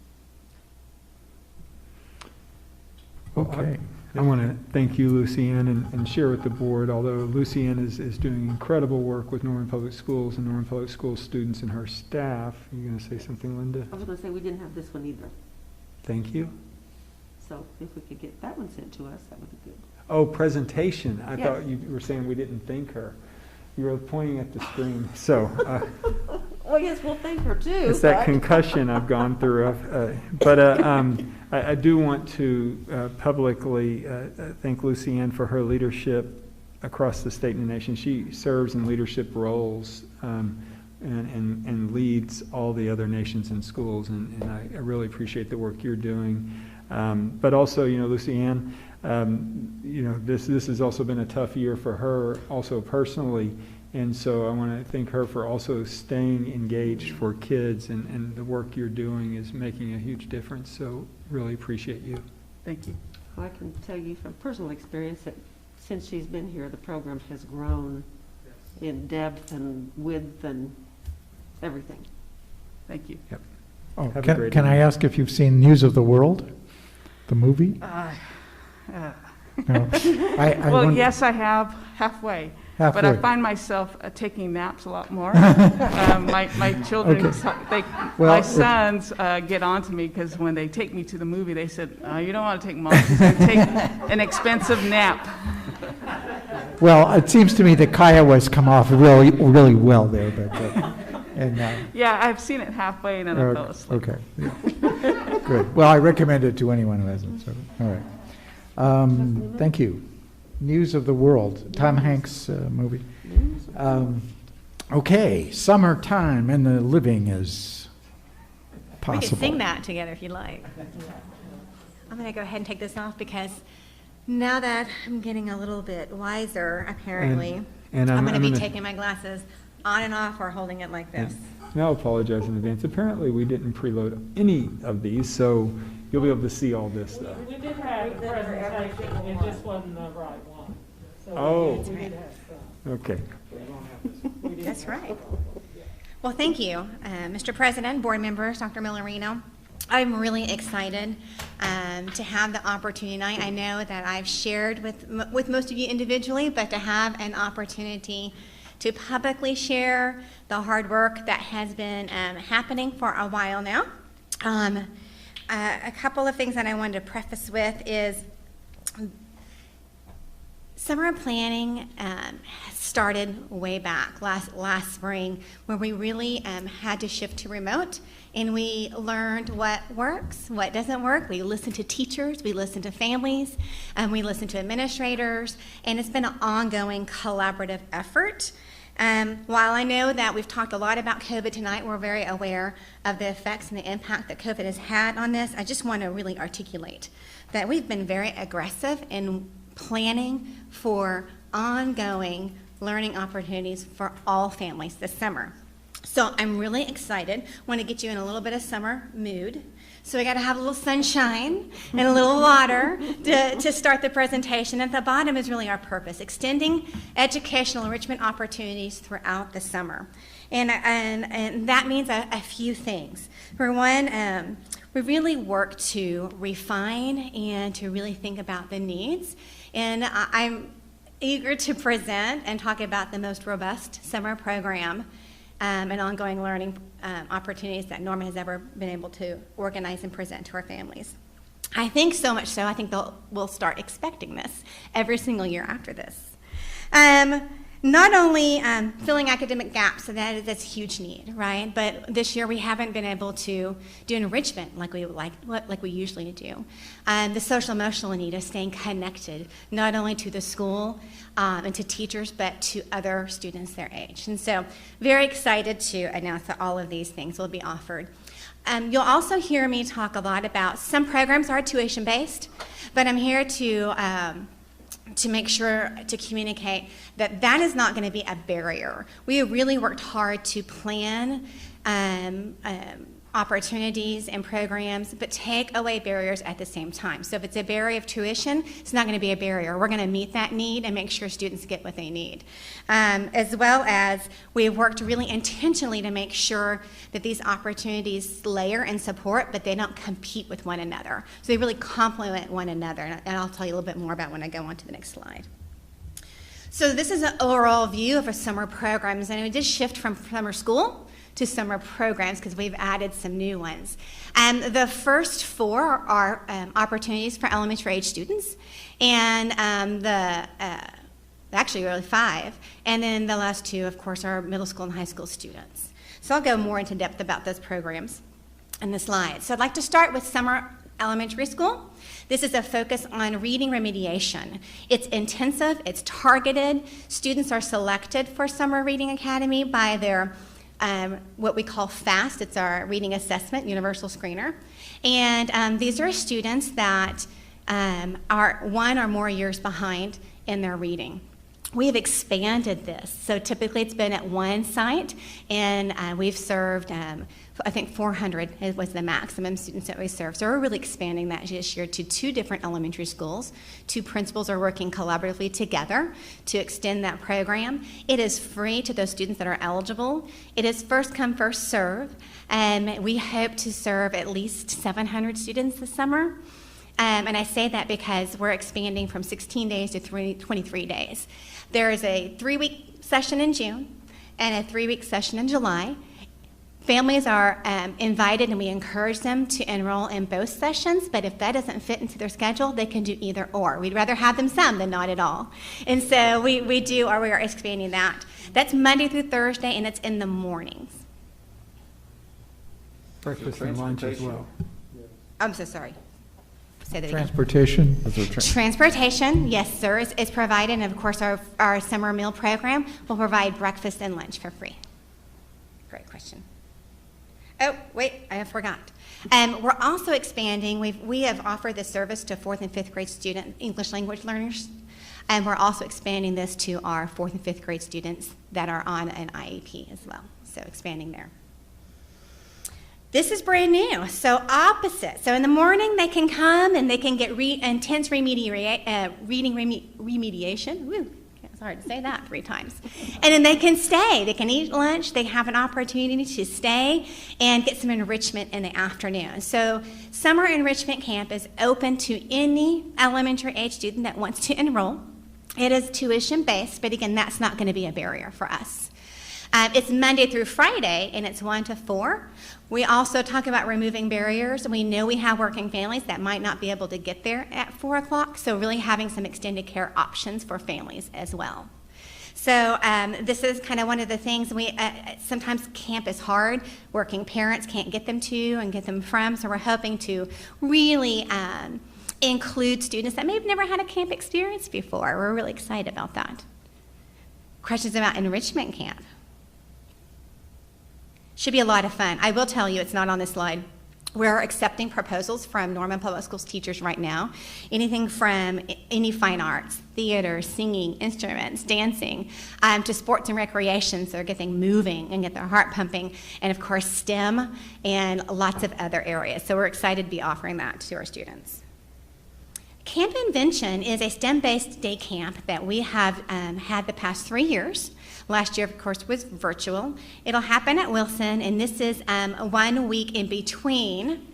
Okay. I want to thank you, Lucianne, and share with the board, although Lucianne is doing incredible work with Norman Public Schools and Norman Public Schools students and her staff. Are you going to say something, Linda? I was going to say, we didn't have this one either. Thank you. So if we could get that one sent to us, that would be good. Oh, presentation. I Yes. thought you were saying we didn't thank her. You were pointing at the screen. So Oh, yes, we'll thank her too. it's that but- concussion I've gone through. But I do want to publicly thank Lucianne for her leadership across the state and the nation. She serves in leadership roles and leads all the other nations and schools, and I really appreciate the work you're doing. But also, Lucianne, this has also been a tough year for her, also personally, and so I want to thank her for also staying engaged for kids, and the work you're doing is making a huge difference, so really appreciate you. Thank you. I can tell you from personal experience that since she's been here, the program has grown in depth and width and everything. Thank you. Oh, Have a great can I evening. ask if you've seen News of the World, the movie? No. I Well, wonder- yes, I have, halfway. Halfway. But I find myself taking naps a lot more. My children, Okay. my Well, sons get on to me because when they take me to the movie, they said, you don't want to take Mom, she's going to take an expensive nap. Well, it seems to me that Kiowa's come off really, really well there, but, and, Yeah, I've seen it halfway and then I fell asleep. okay. Yeah. Good. Well, I recommend it to anyone who hasn't, so, all right. Thank you. News of the World, Tom Hanks movie. Okay, summertime and the living is possible. We could sing that together if you like. I'm going to go ahead and take this off because now that I'm getting a little bit wiser, apparently, And I'm going to be gonna- taking my glasses on and off or holding it like this. And I'll apologize in advance. Apparently, we didn't preload any of these, so you'll be able to see all this stuff. We did have a presentation, it just wasn't the right one. So Oh. we did have some. Okay. That's right. Well, thank you, Mr. President, board members, Dr. Millerino. I'm really excited to have the opportunity tonight. I know that I've shared with most of you individually, but to have an opportunity to publicly share the hard work that has been happening for a while now. A couple of things that I wanted to preface with is summer planning started way back last spring, where we really had to shift to remote, and we learned what works, what doesn't work. We listened to teachers, we listened to families, we listened to administrators, and it's been an ongoing collaborative effort. While I know that we've talked a lot about COVID tonight, we're very aware of the effects and the impact that COVID has had on this. I just want to really articulate that we've been very aggressive in planning for ongoing learning opportunities for all families this summer. So I'm really excited. Want to get you in a little bit of summer mood. So we got to have a little sunshine and a little water to start the presentation. At the bottom is really our purpose, extending educational enrichment opportunities throughout the summer. And that means a few things. For one, we really work to refine and to really think about the needs. And eager to present and talk about the most robust summer program and ongoing learning opportunities that Norman has ever been able to organize and present to our families. I think so much so, I think we'll start expecting this every single year after this. Not only filling academic gaps, so that's a huge need, right? But this year we haven't been able to do enrichment like we usually do. The social emotional need of staying connected, not only to the school and to teachers, but to other students their age. And so very excited to announce that all of these things will be offered. You'll also hear me talk a lot about some programs are tuition-based, but I'm here to make sure to communicate that that is not going to be a barrier. We have really worked hard to plan opportunities and programs, but take away barriers at the same time. So if it's a barrier of tuition, it's not going to be a barrier. We're going to meet that need and make sure students get what they need. As well as we've worked really intentionally to make sure that these opportunities layer and support, but they don't compete with one another. So they really complement one another, and I'll tell you a little bit more about when I go on to the next slide. So this is an overall view of our summer programs, and we did shift from summer school to summer programs because we've added some new ones. The first four are opportunities for elementary age students, and actually really five, and then the last two, of course, are middle school and high school students. So I'll go more into depth about those programs in the slides. So I'd like to start with summer elementary school. This is a focus on reading remediation. It's intensive, it's targeted. Students are selected for Summer Reading Academy by their what we call FAST. It's our reading assessment, universal screener. And these are students that are 1 or more years behind in their reading. We have expanded this. So typically it's been at one site, and we've served, I think 400 was the maximum students that we served. So we're really expanding that this year to 2 different elementary schools. 2 principals are working collaboratively together to extend that program. It is free to those students that are eligible. It is first come, first serve. We hope to serve at least 700 students this summer. And I say that because we're expanding from 16 days to 23 days. There is a 3-week session in June and a 3-week session in July. Families are invited, and we encourage them to enroll in both sessions, but if that doesn't fit into their schedule, they can do either or. We'd rather have them some than not at all. And so we are expanding that. That's Monday through Thursday, and it's in the mornings. Breakfast and lunch as well. I'm so sorry. Say that again. Transportation. Transportation, yes, sir, is provided, and of course our summer meal program will provide breakfast and lunch for free. Great question. Oh, wait, I forgot. We're also expanding. We have offered this service to 4th and 5th grade student English language learners, and we're also expanding this to our 4th and 5th grade students that are on an IEP as well, so expanding there. This is brand new, so opposite. So in the morning, they can come and they can get intense reading remediation. Woo, it's hard to say that 3 times. And then they can stay. They can eat lunch. They have an opportunity to stay and get some enrichment in the afternoon. So Summer Enrichment Camp is open to any elementary age student that wants to enroll. It is tuition-based, but again, that's not going to be a barrier for us. It's Monday through Friday, and it's 1 to 4. We also talk about removing barriers. We know we have working families that might not be able to get there at 4 o'clock, so really having some extended care options for families as well. So this is kind of one of the things sometimes camp is hard. Working parents can't get them to and get them from, so we're hoping to really include students that may have never had a camp experience before. We're really excited about that. Questions about enrichment camp? Should be a lot of fun. I will tell you, it's not on this slide. We're accepting proposals from Norman Public Schools teachers right now. Anything from any fine arts, theater, singing, instruments, dancing, to sports and recreation, so they're getting moving and get their heart pumping, and of course STEM and lots of other areas. So we're excited to be offering that to our students. Camp Invention is a STEM-based day camp that we have had the past 3 years. Last year, of course, was virtual. It'll happen at Wilson, and this is 1 week in between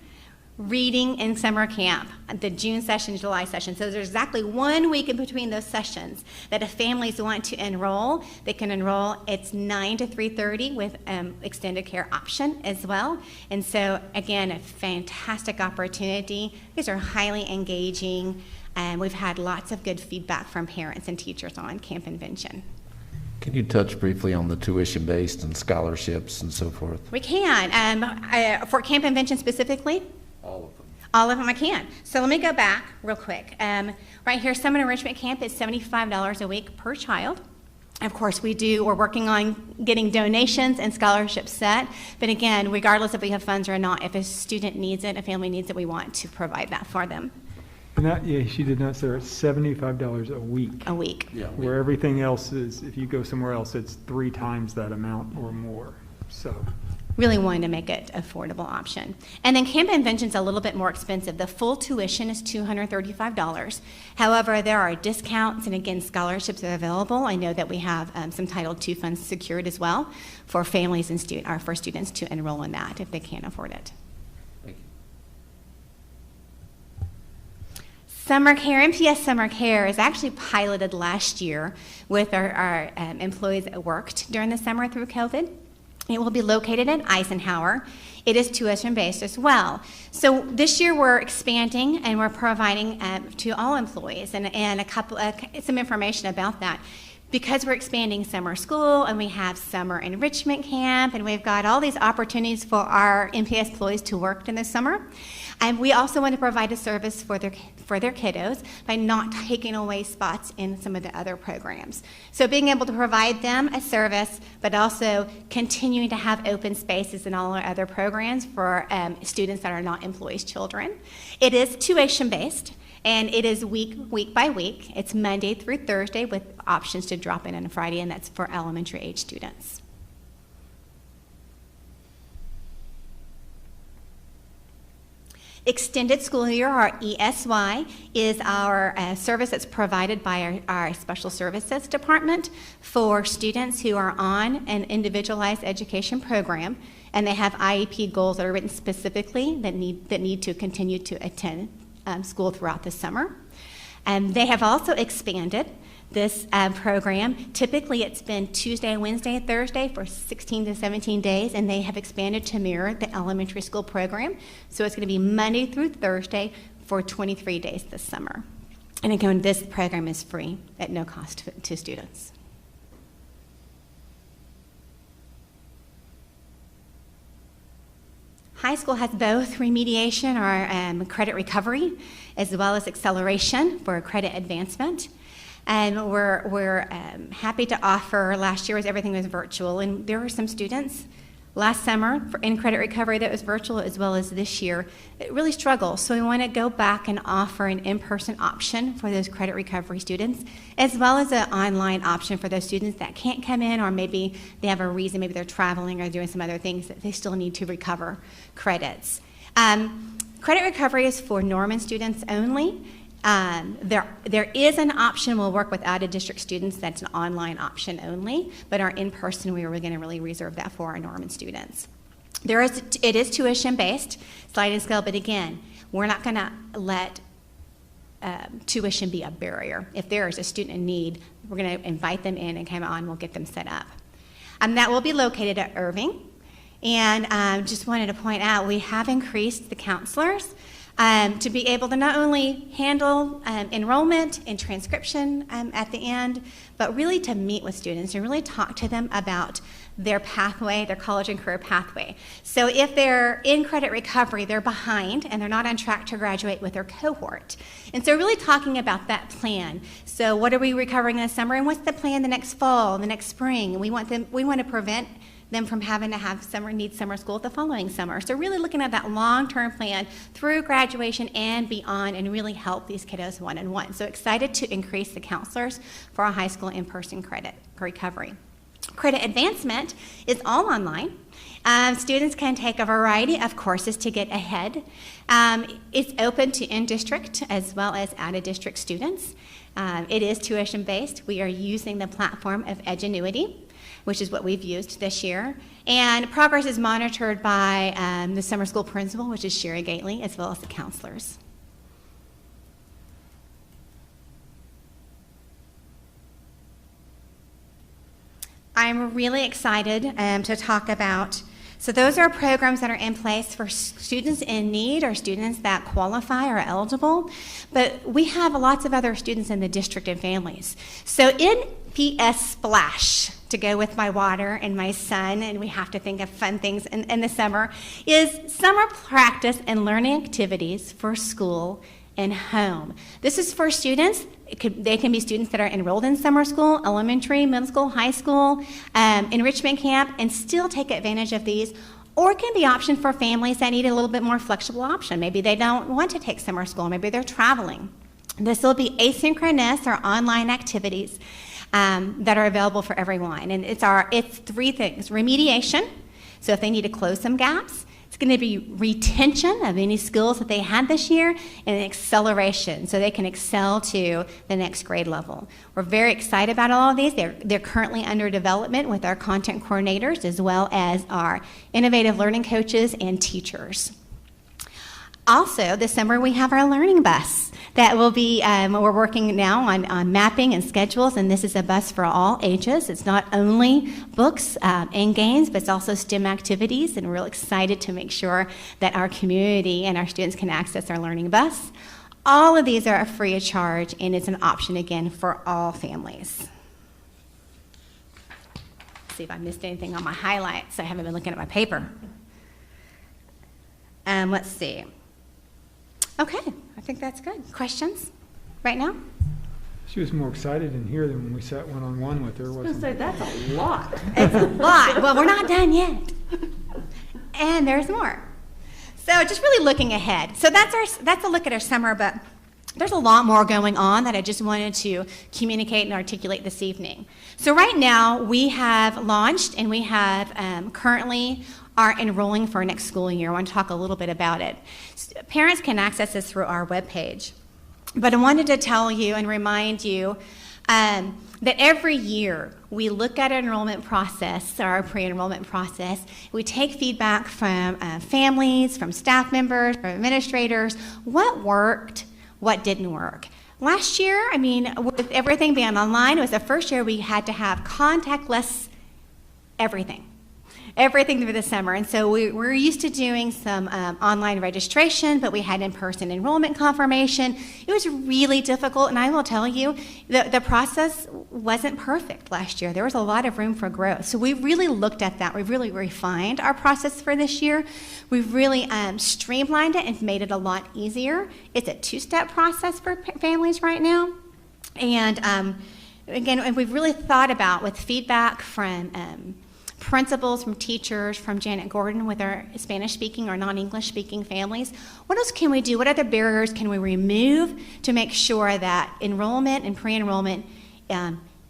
reading in summer camp, the June session, July session. So there's exactly 1 week in between those sessions that if families want to enroll, they can enroll. It's 9 to 3:30 with extended care option as well. And so again, a fantastic opportunity. These are highly engaging, and we've had lots of good feedback from parents and teachers on Camp Invention. Can you touch briefly on the tuition-based and scholarships and so forth? We can. For Camp Invention specifically, All of them. all of them I can. So let me go back real quick. Right here, Summer Enrichment Camp is $75 a week per child. Of course, we're working on getting donations and scholarships set. But again, regardless if we have funds or not, if a student needs it, a family needs it, we want to provide that for them. And that, yeah, she did not say it's $75 a week. A week. Yeah. Where everything else is, if you go somewhere else, it's 3 times that amount or more. So, Really wanting to make it an affordable option. And then Camp Invention's a little bit more expensive. The full tuition is $235. However, there are discounts and again, scholarships are available. I know that we have some Title II funds secured as well for families and for students to enroll in that if they can't afford it. Thank you. Summer Care, NPS Summer Care is actually piloted last year with our employees that worked during the summer through COVID. It will be located in Eisenhower. It is tuition-based as well. So this year we're expanding and we're providing to all employees and some information about that. Because we're expanding summer school and we have summer enrichment camp and we've got all these opportunities for our NPS employees to work in the summer. And we also want to provide a service for their kiddos by not taking away spots in some of the other programs. So being able to provide them a service, but also continuing to have open spaces in all our other programs for students that are not employees' children. It is tuition-based. And it is week by week. It's Monday through Thursday with options to drop in on a Friday, and that's for elementary age students. Extended School Year, or ESY, is our service that's provided by our Special Services Department for students who are on an individualized education program, and they have IEP goals that are written specifically that need to continue to attend school throughout the summer. They have also expanded this program. Typically it's been Tuesday, Wednesday, and Thursday for 16 to 17 days, and they have expanded to mirror the elementary school program. So it's going to be Monday through Thursday for 23 days this summer. And again, this program is free at no cost to students. High school has both remediation or credit recovery as well as acceleration for credit advancement. And we're happy to offer, last year everything was virtual, and there were some students last summer in credit recovery that was virtual as well as this year. It really struggled, so we want to go back and offer an in-person option for those credit recovery students, as well as an online option for those students that can't come in, or maybe they have a reason, maybe they're traveling or doing some other things that they still need to recover credits. Credit recovery is for Norman students only. There is an option, we'll work with out-of-district students, that's an online option only, but our in-person, we are going to really reserve that for our Norman students. It is tuition-based, sliding scale, but again, we're not going to let tuition be a barrier. If there is a student in need, we're going to invite them in and come on, we'll get them set up. That will be located at Irving, and just wanted to point out, we have increased the counselors to be able to not only handle enrollment and transcription at the end, but really to meet with students and really talk to them about their pathway, their college and career pathway. So if they're in credit recovery, they're behind and they're not on track to graduate with their cohort. And so really talking about that plan. So what are we recovering in the summer, and what's the plan the next fall, the next spring? We want to prevent them from having to have need summer school the following summer. So really looking at that long-term plan through graduation and beyond, and really help these kiddos one-on-one. So excited to increase the counselors for our high school in-person credit recovery. Credit advancement is all online. Students can take a variety of courses to get ahead. It's open to in-district as well as out-of-district students. It is tuition-based. We are using the platform of Edgenuity, which is what we've used this year. And progress is monitored by the summer school principal, which is Sherry Gately, as well as the counselors. I'm really excited to talk about, so those are programs that are in place for students in need or students that qualify or are eligible, but we have lots of other students in the district and families. So NPS Splash, to go with my water and my sun, and we have to think of fun things in the summer, is summer practice and learning activities for school and home. This is for students. They can be students that are enrolled in summer school, elementary, middle school, high school, enrichment camp, and still take advantage of these. Or it can be option for families that need a little bit more flexible option. Maybe they don't want to take summer school, maybe they're traveling. This will be asynchronous or online activities that are available for everyone. And it's three things: remediation, so if they need to close some gaps; it's going to be retention of any skills that they had this year, and acceleration, so they can excel to the next grade level. We're very excited about all of these. They're currently under development with our content coordinators as well as our innovative learning coaches and teachers. Also, this summer we have our learning bus that will be, we're working now on mapping and schedules, and this is a bus for all ages. It's not only books and games, but it's also STEM activities, and we're real excited to make sure that our community and our students can access our learning bus. All of these are free of charge, and it's an option, again, for all families. Let's see if I missed anything on my highlights. I haven't been looking at my paper. Let's see. Okay, I think that's good. Questions right now? She was more excited in here than when we sat one-on-one with her, I was wasn't going to say, that's a lot. It's a lot. Well, we're not done yet. And there's more. So just really looking ahead. So that's a look at our summer, but there's a lot more going on that I just wanted to communicate and articulate this evening. So right now we have launched and we have currently are enrolling for next school year. I want to talk a little bit about it. Parents can access this through our webpage. But I wanted to tell you and remind you that every year we look at our enrollment process, our pre-enrollment process. We take feedback from families, from staff members, from administrators, what worked, what didn't work. Last year, with everything being online, it was the first year we had to have contactless everything through the summer. And so we're used to doing some online registration, but we had in-person enrollment confirmation. It was really difficult, and I will tell you, the process wasn't perfect last year. There was a lot of room for growth. So we really looked at that. We've really refined our process for this year. We've really streamlined it and made it a lot easier. It's a two-step process for families right now. And again, we've really thought about, with feedback from principals, from teachers, from Janet Gordon with our Spanish-speaking or non-English-speaking families. What else can we do? What other barriers can we remove to make sure that enrollment and pre-enrollment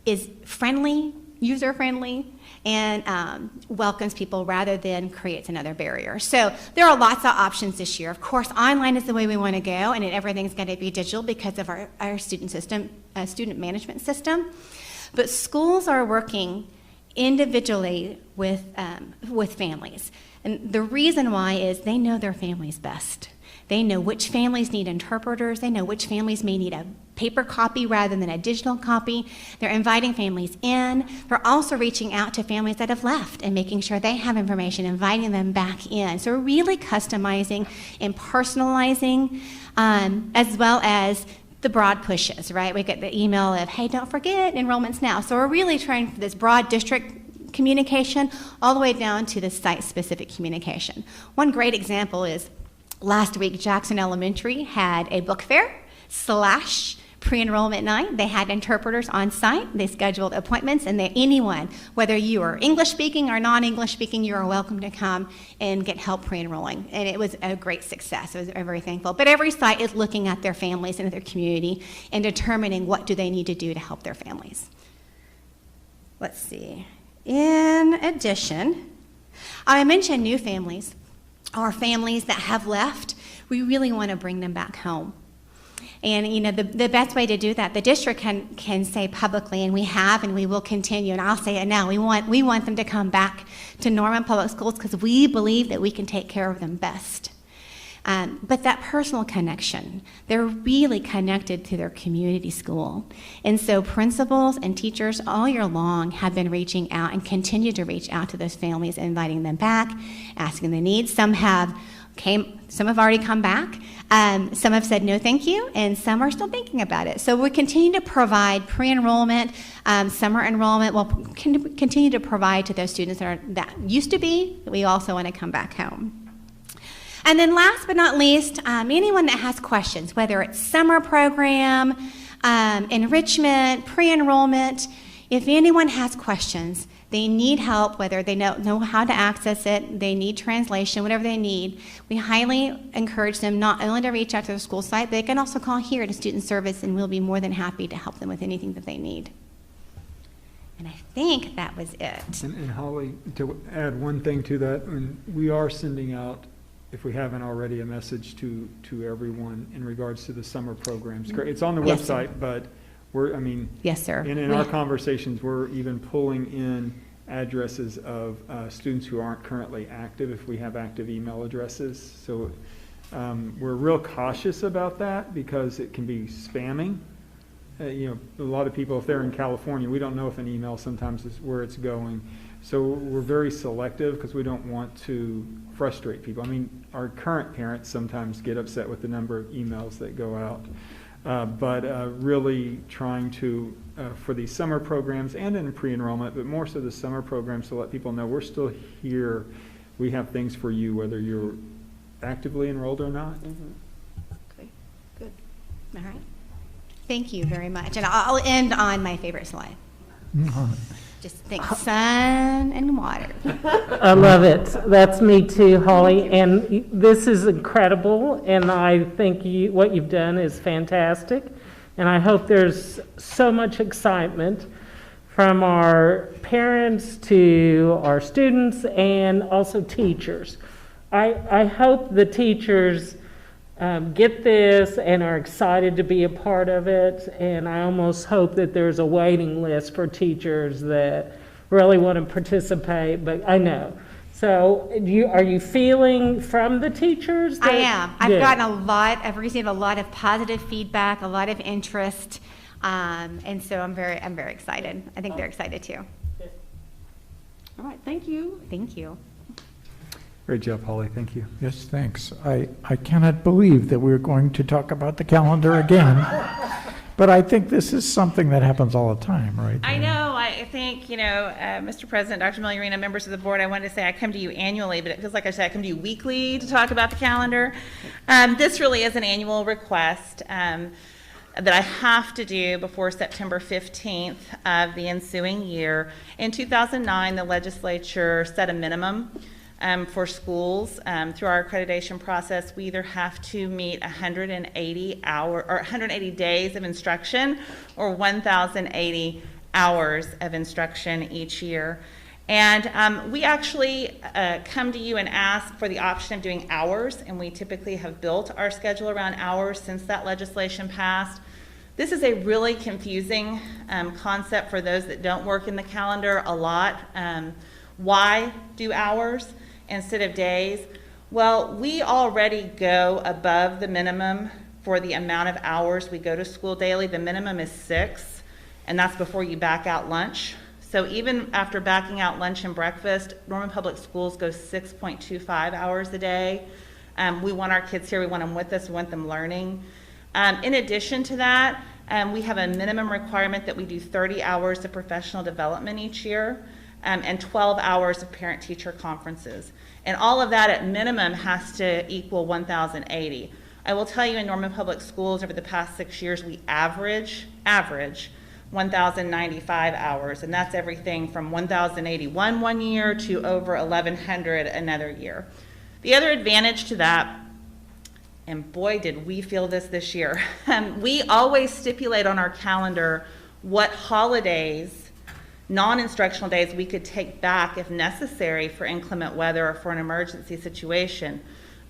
is friendly, user-friendly, and welcomes people rather than creates another barrier? So there are lots of options this year. Of course, online is the way we want to go, and everything's going to be digital because of our student management system. But schools are working individually with families. And the reason why is they know their families best. They know which families need interpreters. They know which families may need a paper copy rather than a digital copy. They're inviting families in. They're also reaching out to families that have left and making sure they have information, inviting them back in. So we're really customizing and personalizing, as well as the broad pushes, right? We get the email of, hey, don't forget, enrollment's now. So we're really trying for this broad district communication all the way down to the site-specific communication. One great example is last week, Jackson Elementary had a book fair / pre-enrollment night. They had interpreters on site. They scheduled appointments, and anyone, whether you are English-speaking or non-English-speaking, you are welcome to come and get help pre-enrolling. And it was a great success. I was very thankful. But every site is looking at their families and their community and determining what do they need to do to help their families. Let's see. In addition, I mentioned new families or families that have left. We really want to bring them back home. And, you know, the best way to do that, the district can say publicly, and we have and we will continue, and I'll say it now, we want them to come back to Norman Public Schools because we believe that we can take care of them best. But that personal connection, they're really connected to their community school. And so principals and teachers all year long have been reaching out and continue to reach out to those families, inviting them back, asking the needs. Some have already come back. Some have said no thank you, and some are still thinking about it. So we continue to provide pre-enrollment, summer enrollment. We'll continue to provide to those students that used to be, but we also want to come back home. And then last but not least, anyone that has questions, whether it's summer program, enrichment, pre-enrollment, if anyone has questions, they need help, whether they know how to access it, they need translation, whatever they need, we highly encourage them not only to reach out to the school site, but they can also call here to Student Service, and we'll be more than happy to help them with anything that they need. And I think that was it. And Holly, to add one thing to that, we are sending out, if we haven't already, a message to everyone in regards to the summer programs. It's on the Yes, sir. website, but Yes, sir. in our conversations, we're even pulling in addresses of students who aren't currently active, if we have active email addresses. So we're real cautious about that because it can be spamming. A lot of people, if they're in California, we don't know if an email sometimes is where it's going. So we're very selective because we don't want to frustrate people. Our current parents sometimes get upset with the number of emails that go out. But really trying to, for these summer programs and in pre-enrollment, but more so the summer programs, to let people know we're still here. We have things for you, whether you're actively enrolled or not. Okay, good. All right. Thank you very much. And I'll end on my favorite slide. Just think sun and water. I love it. That's me too, Holly. And this is incredible. And I think what you've done is fantastic. And I hope there's so much excitement from our parents to our students and also teachers. I hope the teachers get this and are excited to be a part of it, and I almost hope that there's a waiting list for teachers that really want to participate, but I know. So are you feeling from the teachers? I am. I've received a lot of positive feedback, a lot of interest, and so I'm very excited. I think they're excited too. All right, thank you. Thank you. Great job, Holly. Thank you. Yes, thanks. I cannot believe that we're going to talk about the calendar again. But I think this is something that happens all the time, right? I know. I think, Mr. President, Dr. Miliarina, members of the board, I wanted to say I come to you annually, but it feels like I said I come to you weekly to talk about the calendar. This really is an annual request that I have to do before September 15th of the ensuing year. In 2009, the legislature set a minimum for schools. Through our accreditation process, we either have to meet 180 days of instruction or 1,080 hours of instruction each year. And we actually come to you and ask for the option of doing hours, and we typically have built our schedule around hours since that legislation passed. This is a really confusing concept for those that don't work in the calendar a lot. Why do hours instead of days? Well, we already go above the minimum for the amount of hours we go to school daily. The minimum is 6, and that's before you back out lunch. So even after backing out lunch and breakfast, Norman Public Schools goes 6.25 hours a day. We want our kids here, we want them with us, we want them learning. In addition to that, we have a minimum requirement that we do 30 hours of professional development each year. And 12 hours of parent-teacher conferences. And all of that at minimum has to equal 1,080. I will tell you in Norman Public Schools over the past 6 years, we average 1,095 hours, and that's everything from 1,081 one year to over 1,100 another year. The other advantage to that, and boy did we feel this year, we always stipulate on our calendar what holidays Non-instructional days we could take back if necessary for inclement weather or for an emergency situation.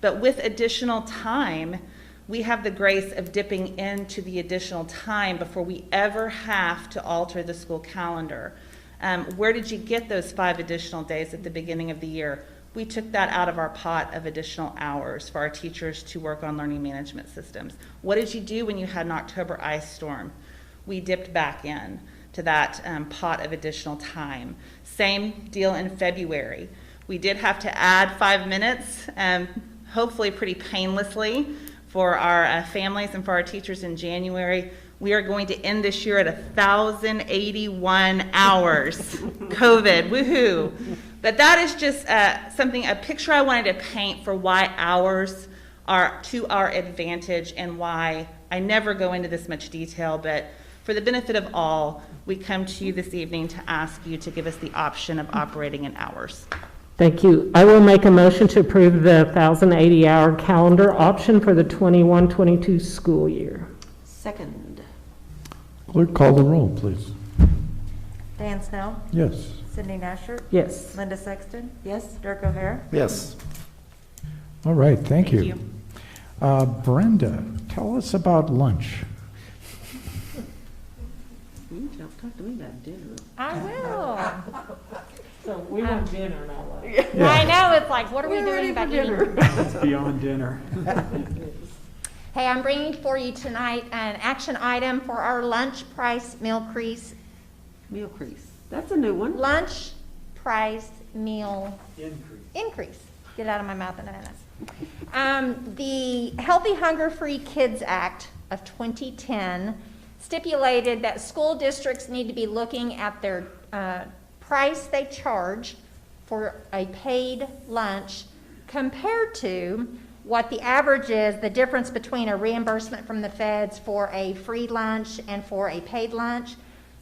But with additional time, we have the grace of dipping into the additional time before we ever have to alter the school calendar. Where did you get those 5 additional days at the beginning of the year? We took that out of our pot of additional hours for our teachers to work on learning management systems. What did you do when you had an October ice storm? We dipped back in to that pot of additional time. Same deal in February. We did have to add 5 minutes, hopefully pretty painlessly, for our families and for our teachers in January. We are going to end this year at 1,081 hours. COVID, woohoo. But that is just a picture I wanted to paint for why hours are to our advantage and why I never go into this much detail, but for the benefit of all, we come to you this evening to ask you to give us the option of operating in hours. Thank you. I will make a motion to approve the 1,080-hour calendar option for the 21-22 school year. Second. Clerk, call the roll, please. Dan Snell, Yes. Cindy Nasher, Yes. Linda Sexton, Yes? Dirk O'Hara. Yes. All right, thank you. Thank Brenda, tell us about lunch. You don't talk to me about dinner. I will. So we want dinner, not lunch. I know, it's like, what are we doing about eating? It's beyond dinner. Hey, I'm bringing for you tonight an action item for our lunch price meal increase. Meal crease. That's a new one. Lunch price meal increase. Get it out of my mouth in a minute. The Healthy Hunger Free Kids Act of 2010 stipulated that school districts need to be looking at their price they charge for a paid lunch compared to what the average is, the difference between a reimbursement from the feds for a free lunch and for a paid lunch.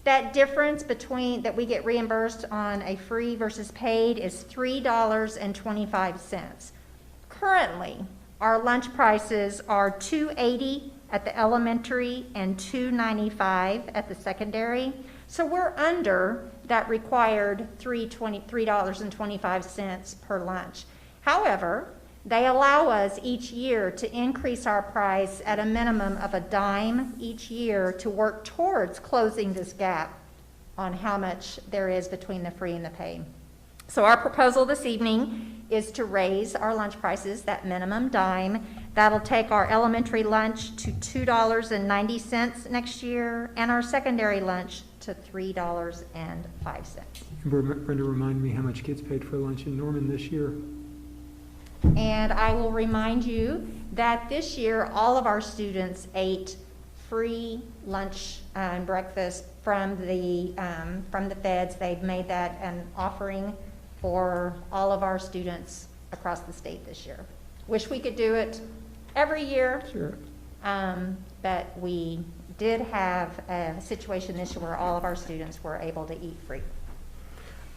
That difference between that we get reimbursed on a free versus paid is $3.25. Currently, our lunch prices are $2.80 at the elementary and $2.95 at the secondary. So we're under that required $3.25 per lunch. However, they allow us each year to increase our price at a minimum of $0.10 each year to work towards closing this gap on how much there is between the free and the paid. So our proposal this evening is to raise our lunch prices, that minimum $0.10. That'll take our elementary lunch to $2.90 next year and our secondary lunch to $3.05. Brenda, remind me how much kids paid for lunch in Norman this year? And I will remind you that this year, all of our students ate free lunch and breakfast from the feds. They've made that an offering for all of our students across the state this year. Wish we could do it every year. Sure. But we did have a situation this year where all of our students were able to eat free.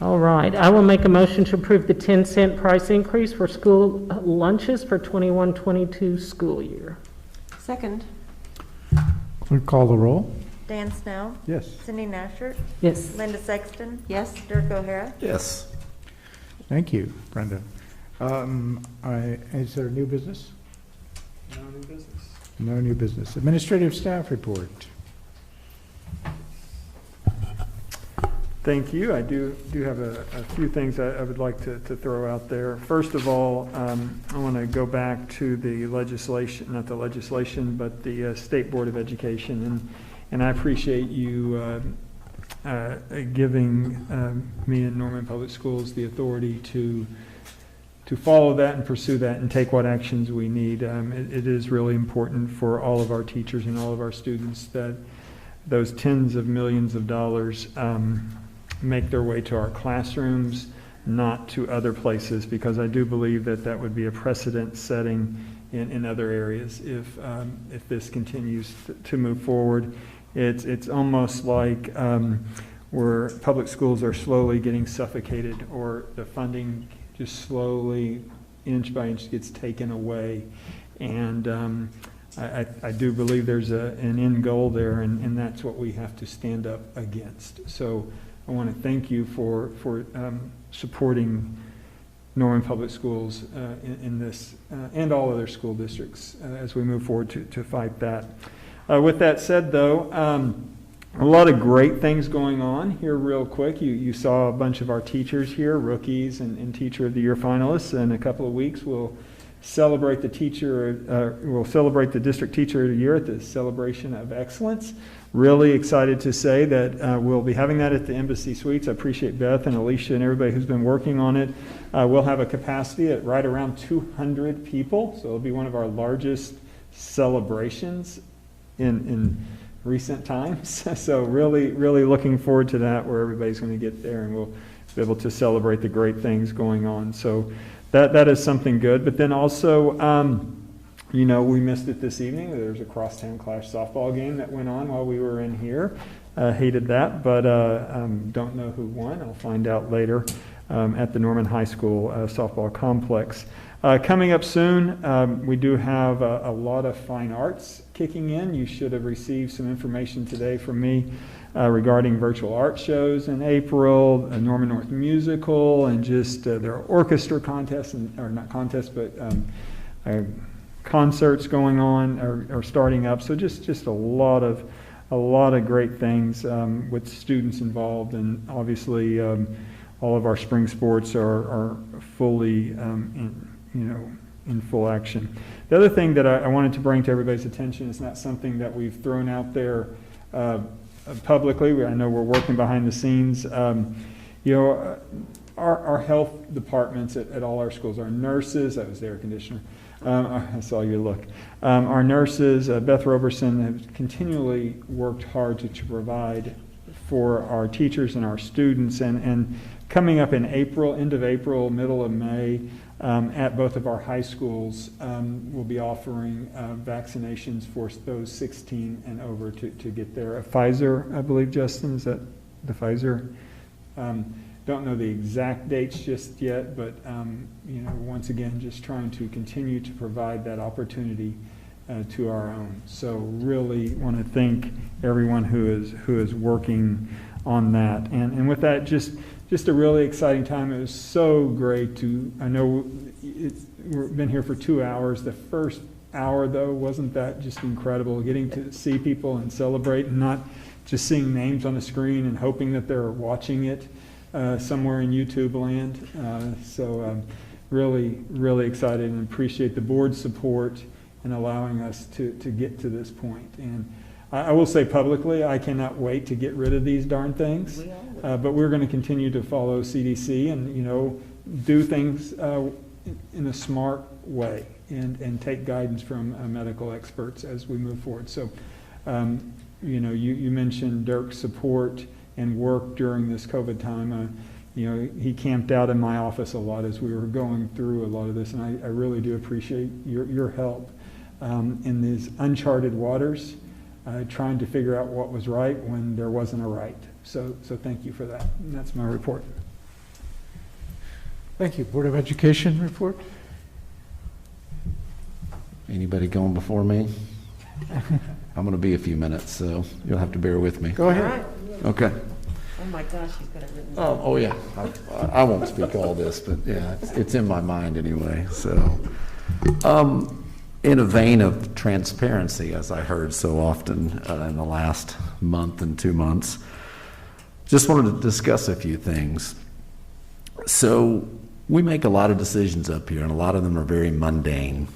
All right, I will make a motion to approve the 10-cent price increase for school lunches for 21-22 school year. Second. Clerk, call the roll. Dan Snell, Yes. Cindy Nasher, Yes. Linda Sexton, Yes? Dirk O'Hara. Yes. Thank you, Brenda. Is there new business? No new business. No new business. Administrative staff report. Thank you. I do have a few things I would like to throw out there. First of all, I want to go back to the legislation, not the legislation, but the State Board of Education. And I appreciate you giving me and Norman Public Schools the authority to follow that and pursue that and take what actions we need. It is really important for all of our teachers and all of our students that those tens of millions of dollars make their way to our classrooms, not to other places, because I do believe that that would be a precedent setting in other areas if this continues to move forward. It's almost like where public schools are slowly getting suffocated, or the funding just slowly, inch by inch, gets taken away. And I do believe there's an end goal there, and that's what we have to stand up against. So I want to thank you for supporting Norman Public Schools in this and all other school districts as we move forward to fight that. With that said, though, a lot of great things going on here real quick. You saw a bunch of our teachers here, rookies and Teacher of the Year finalists. In a couple of weeks, we'll celebrate the District Teacher of the Year at the Celebration of Excellence. Really excited to say that we'll be having that at the Embassy Suites. I appreciate Beth and Alicia and everybody who's been working on it. We'll have a capacity at right around 200 people, so it'll be one of our largest celebrations in recent times. So really looking forward to that, where everybody's going to get there and we'll be able to celebrate the great things going on. So that is something good. But then also, we missed it this evening. There's a crosstown clash softball game that went on while we were in here. Hated that, but don't know who won. I'll find out later at the Norman High School softball complex. Coming up soon, we do have a lot of fine arts kicking in. You should have received some information today from me regarding virtual art shows in April, a Norman North musical, and just their orchestra contests, or not contests, but concerts going on are starting up. So just a lot of great things with students involved, and obviously all of our spring sports are fully in full action. The other thing that I wanted to bring to everybody's attention is not something that we've thrown out there publicly. I know we're working behind the scenes. Our health departments at all our schools, our nurses, that was the air conditioner. I saw you look. Our nurses, Beth Roberson, have continually worked hard to provide for our teachers and our students. And coming up in April, end of April, middle of May, at both of our high schools, we'll be offering vaccinations for those 16 and over to get their Pfizer, I believe, Justin, is that the Pfizer? Don't know the exact dates just yet, but once again, just trying to continue to provide that opportunity to our own. So really want to thank everyone who is working on that. And with that, just a really exciting time. It was so great I know we've been here for 2 hours. The first hour, though, wasn't that just incredible? Getting to see people and celebrate, and not just seeing names on the screen and hoping that they're watching it somewhere in YouTube land. So really excited, and appreciate the board's support in allowing us to get to this point. And I will say publicly, I cannot wait to get rid of these darn things. But we're going to continue to follow CDC and do things in a smart way and take guidance from medical experts as we move forward. So you mentioned Dirk's support and work during this COVID time. He camped out in my office a lot as we were going through a lot of this, and I really do appreciate your help in these uncharted waters, trying to figure out what was right when there wasn't a right. So thank you for that. And that's my report. Thank you. Board of Education report? Anybody going before me? I'm going to be a few minutes, so you'll have to bear with me. Go ahead. All right. Okay. Oh my gosh, he's got it written. Oh yeah. I won't speak all this, but yeah, it's in my mind anyway. So, in a vein of transparency, as I heard so often in the last month and 2 months, just wanted to discuss a few things. So, we make a lot of decisions up here, and a lot of them are very mundane.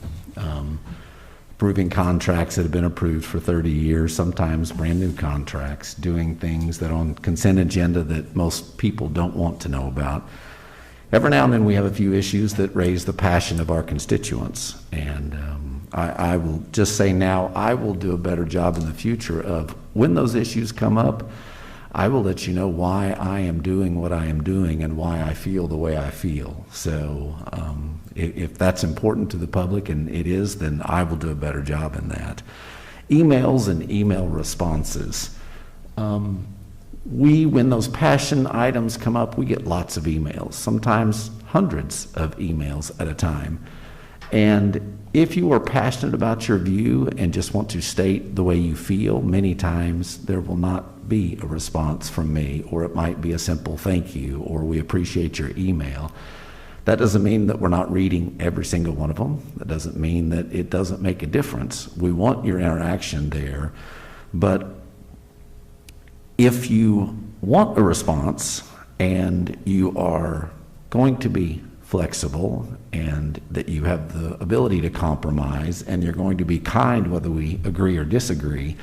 Approving contracts that have been approved for 30 years, sometimes brand new contracts, doing things that are on consent agenda that most people don't want to know about. Every now and then we have a few issues that raise the passion of our constituents, and I will just say now, I will do a better job in the future of when those issues come up, I will let you know why I am doing what I am doing and why I feel the way I feel. So if that's important to the public, and it is, then I will do a better job in that. Emails and email responses. When those passion items come up, we get lots of emails, sometimes hundreds of emails at a time. And if you are passionate about your view and just want to state the way you feel, many times there will not be a response from me, or it might be a simple thank you, or we appreciate your email. That doesn't mean that we're not reading every single one of them. That doesn't mean that it doesn't make a difference. We want your interaction there. But if you want a response and you are going to be flexible and that you have the ability to compromise and you're going to be kind whether we agree or disagree,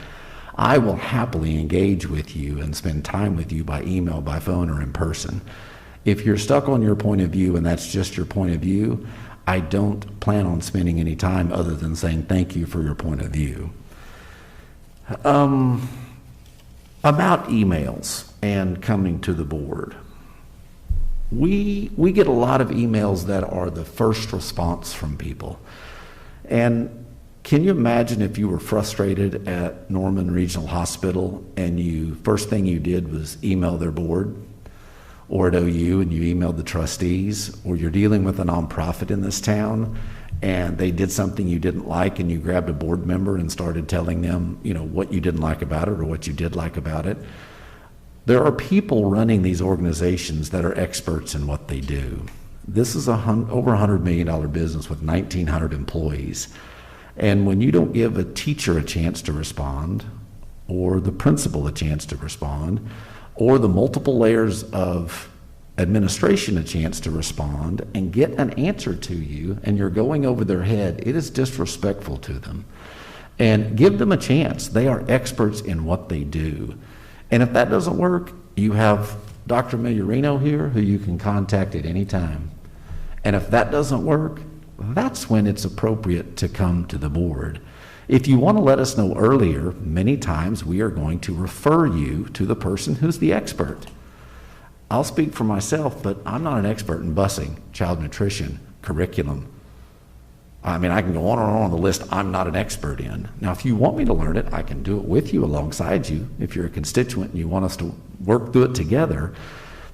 I will happily engage with you and spend time with you by email, by phone, or in person. If you're stuck on your point of view and that's just your point of view, I don't plan on spending any time other than saying thank you for your point of view. About emails and coming to the board. We get a lot of emails that are the first response from people. And can you imagine if you were frustrated at Norman Regional Hospital and first thing you did was email their board, or at OU and you emailed the trustees, or you're dealing with a nonprofit in this town and they did something you didn't like and you grabbed a board member and started telling them, what you didn't like about it or what you did like about it. There are people running these organizations that are experts in what they do. This is over $100 million business with 1,900 employees. And when you don't give a teacher a chance to respond, or the principal a chance to respond, or the multiple layers of administration a chance to respond and get an answer to you, and you're going over their head, it is disrespectful to them. And give them a chance. They are experts in what they do. And if that doesn't work, you have Dr. Migliorino here who you can contact at any time. And if that doesn't work, that's when it's appropriate to come to the board. If you want to let us know earlier, many times we are going to refer you to the person who's the expert. I'll speak for myself, but I'm not an expert in busing, child nutrition, curriculum. I mean, I can go on and on the list I'm not an expert in. Now, if you want me to learn it, I can do it with you, alongside you, if you're a constituent and you want us to work through it together.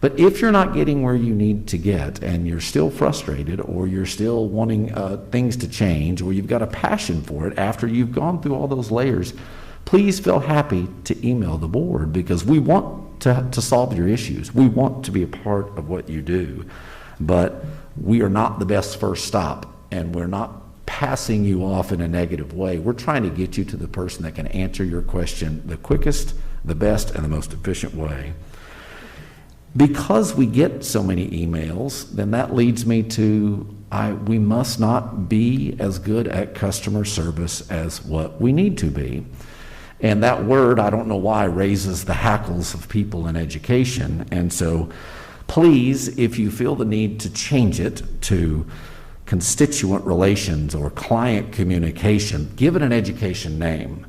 But if you're not getting where you need to get and you're still frustrated, or you're still wanting things to change, or you've got a passion for it after you've gone through all those layers, please feel happy to email the board, because we want to solve your issues. We want to be a part of what you do. But we are not the best first stop, and we're not passing you off in a negative way. We're trying to get you to the person that can answer your question the quickest, the best, and the most efficient way. Because we get so many emails, then that leads me to we must not be as good at customer service as what we need to be. And that word, I don't know why, raises the hackles of people in education. And so please, if you feel the need to change it to constituent relations or client communication, give it an education name.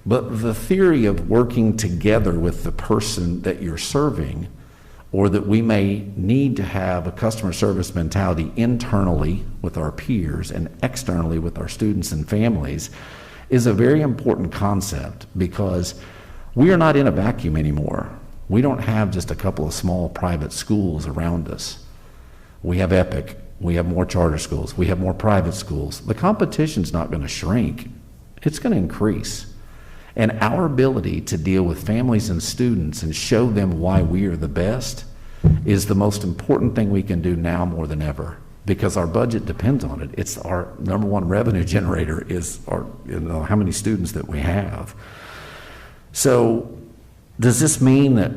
But the theory of working together with the person that you're serving, or that we may need to have a customer service mentality internally with our peers and externally with our students and families, is a very important concept, because we are not in a vacuum anymore. We don't have just a couple of small private schools around us. We have Epic, we have more charter schools, we have more private schools. The competition's not going to shrink, it's going to increase. And our ability to deal with families and students and show them why we are the best is the most important thing we can do now more than ever, because our budget depends on it. It's our number one revenue generator, is how many students that we have. So does this mean that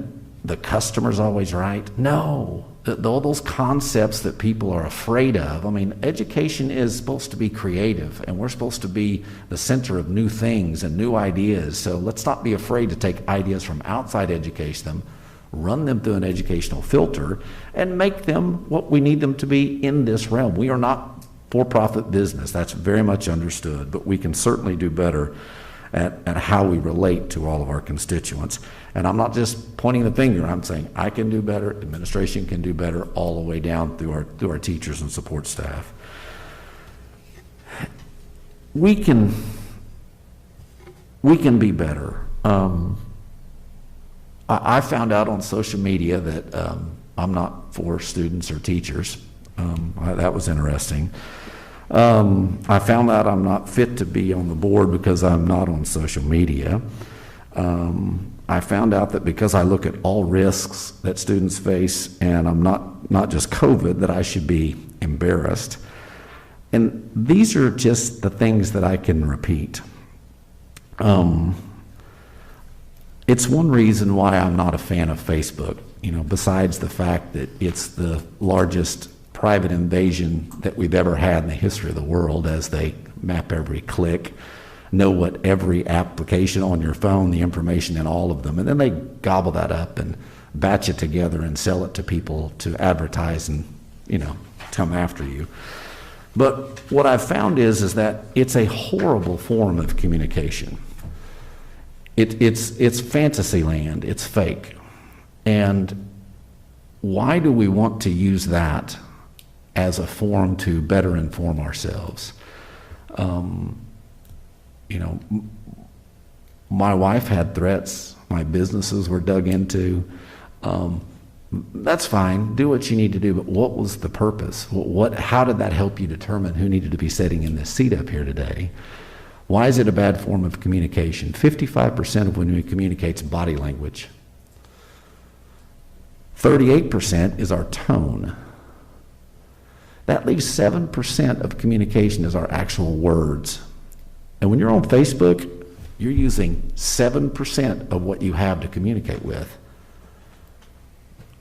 the customer's always right? No. All those concepts that people are afraid of. I mean, education is supposed to be creative, and we're supposed to be the center of new things and new ideas. So let's not be afraid to take ideas from outside education, run them through an educational filter, and make them what we need them to be in this realm. We are not for-profit business. That's very much understood, but we can certainly do better at how we relate to all of our constituents. And I'm not just pointing the finger, I'm saying I can do better, administration can do better, all the way down through our teachers and support staff. We can be better. I found out on social media that I'm not for students or teachers. That was interesting. I found out I'm not fit to be on the board because I'm not on social media. I found out that because I look at all risks that students face, and I'm not just COVID, that I should be embarrassed. And these are just the things that I can repeat. It's one reason why I'm not a fan of Facebook, besides the fact that it's the largest private invasion that we've ever had in the history of the world, as they map every click, know what every application on your phone, the information in all of them, and then they gobble that up and batch it together and sell it to people to advertise and, come after you. But what I've found is that it's a horrible form of communication. It's fantasy land, it's fake. And why do we want to use that as a form to better inform ourselves? My wife had threats, my businesses were dug into. That's fine, do what you need to do, but what was the purpose? How did that help you determine who needed to be sitting in this seat up here today? Why is it a bad form of communication? 55% of when we communicate is body language. 38% is our tone. That leaves 7% of communication as our actual words. And when you're on Facebook, you're using 7% of what you have to communicate with.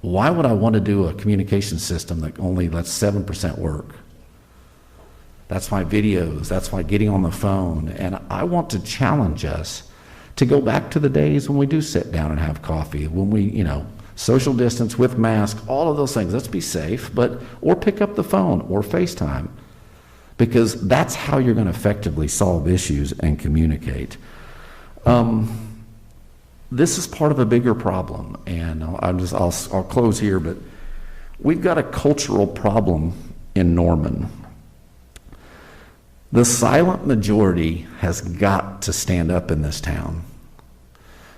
Why would I want to do a communication system that only lets 7% work? That's my videos, that's my getting on the phone, and I want to challenge us to go back to the days when we do sit down and have coffee, when we, social distance with mask, all of those things. Let's be safe, or pick up the phone or FaceTime, because that's how you're going to effectively solve issues and communicate. This is part of a bigger problem, and I'll close here, but we've got a cultural problem in Norman. The silent majority has got to stand up in this town,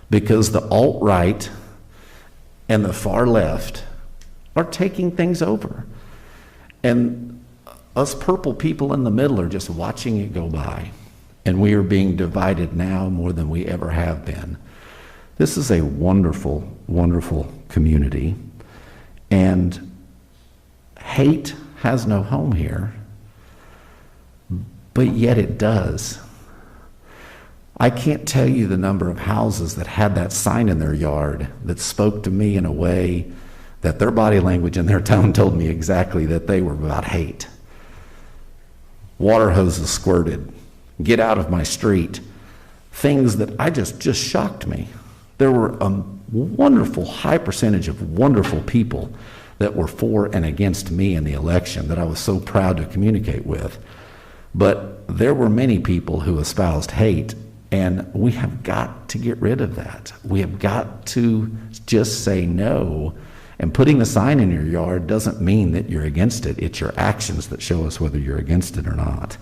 because the alt-right and the far left are taking things over. And us purple people in the middle are just watching it go by. And we are being divided now more than we ever have been. This is a wonderful, wonderful community. And hate has no home here, but yet it does. I can't tell you the number of houses that had that sign in their yard that spoke to me in a way that their body language and their tone told me exactly that they were about hate. Water hoses squirted. Get out of my street. Things that just shocked me. There were a wonderful high percentage of wonderful people that were for and against me in the election that I was so proud to communicate with. But there were many people who espoused hate, and we have got to get rid of that. We have got to just say no. And putting the sign in your yard doesn't mean that you're against it. It's your actions that show us whether you're against it or not.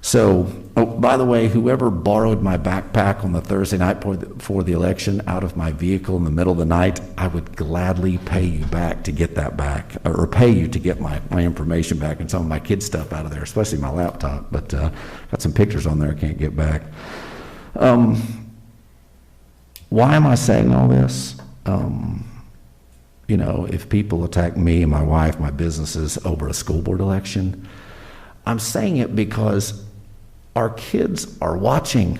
So, by the way, whoever borrowed my backpack on the Thursday night before the election out of my vehicle in the middle of the night, I would gladly pay you back to get that back, or pay you to get my information back and some of my kids' stuff out of there, especially my laptop. But got some pictures on there I can't get back. Why am I saying all this? If people attack me and my wife, my businesses over a school board election, I'm saying it because our kids are watching.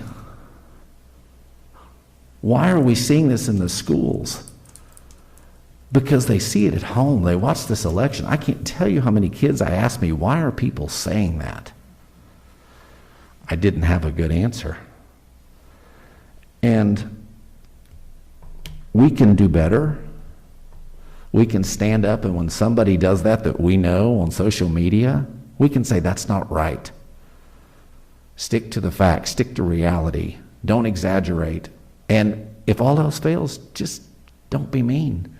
Why are we seeing this in the schools? Because they see it at home. They watch this election. I can't tell you how many kids I asked me, why are people saying that? I didn't have a good answer. And we can do better. We can stand up, and when somebody does that we know on social media, we can say that's not right. Stick to the facts, stick to reality. Don't exaggerate. And if all else fails, just don't be mean.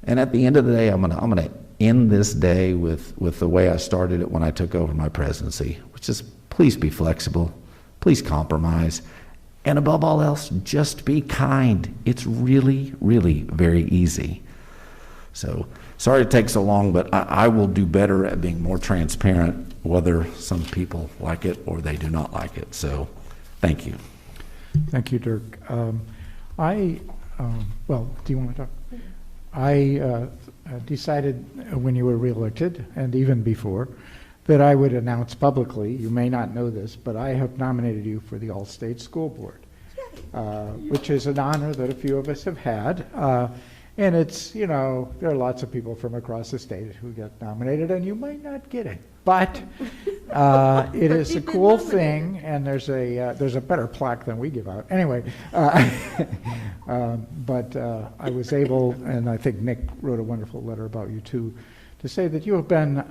And at the end of the day, I'm gonna end this day with the way I started it when I took over my presidency, which is please be flexible, please compromise, and above all else, just be kind. It's really, really very easy. So sorry it takes so long, but I will do better at being more transparent, whether some people like it or they do not like it. So thank you. Thank you, Dirk. Well, do you want to talk? I decided when you were reelected, and even before, that I would announce publicly, you may not know this, but I have nominated you for the All-State School Board, which is an honor that a few of us have had. And it's, you know, there are lots of people from across the state who get nominated, and you might not get it. But it is a cool thing, and there's a better plaque than we give out. Anyway, but I was able, and I think Nick wrote a wonderful letter about you too, to say that you have been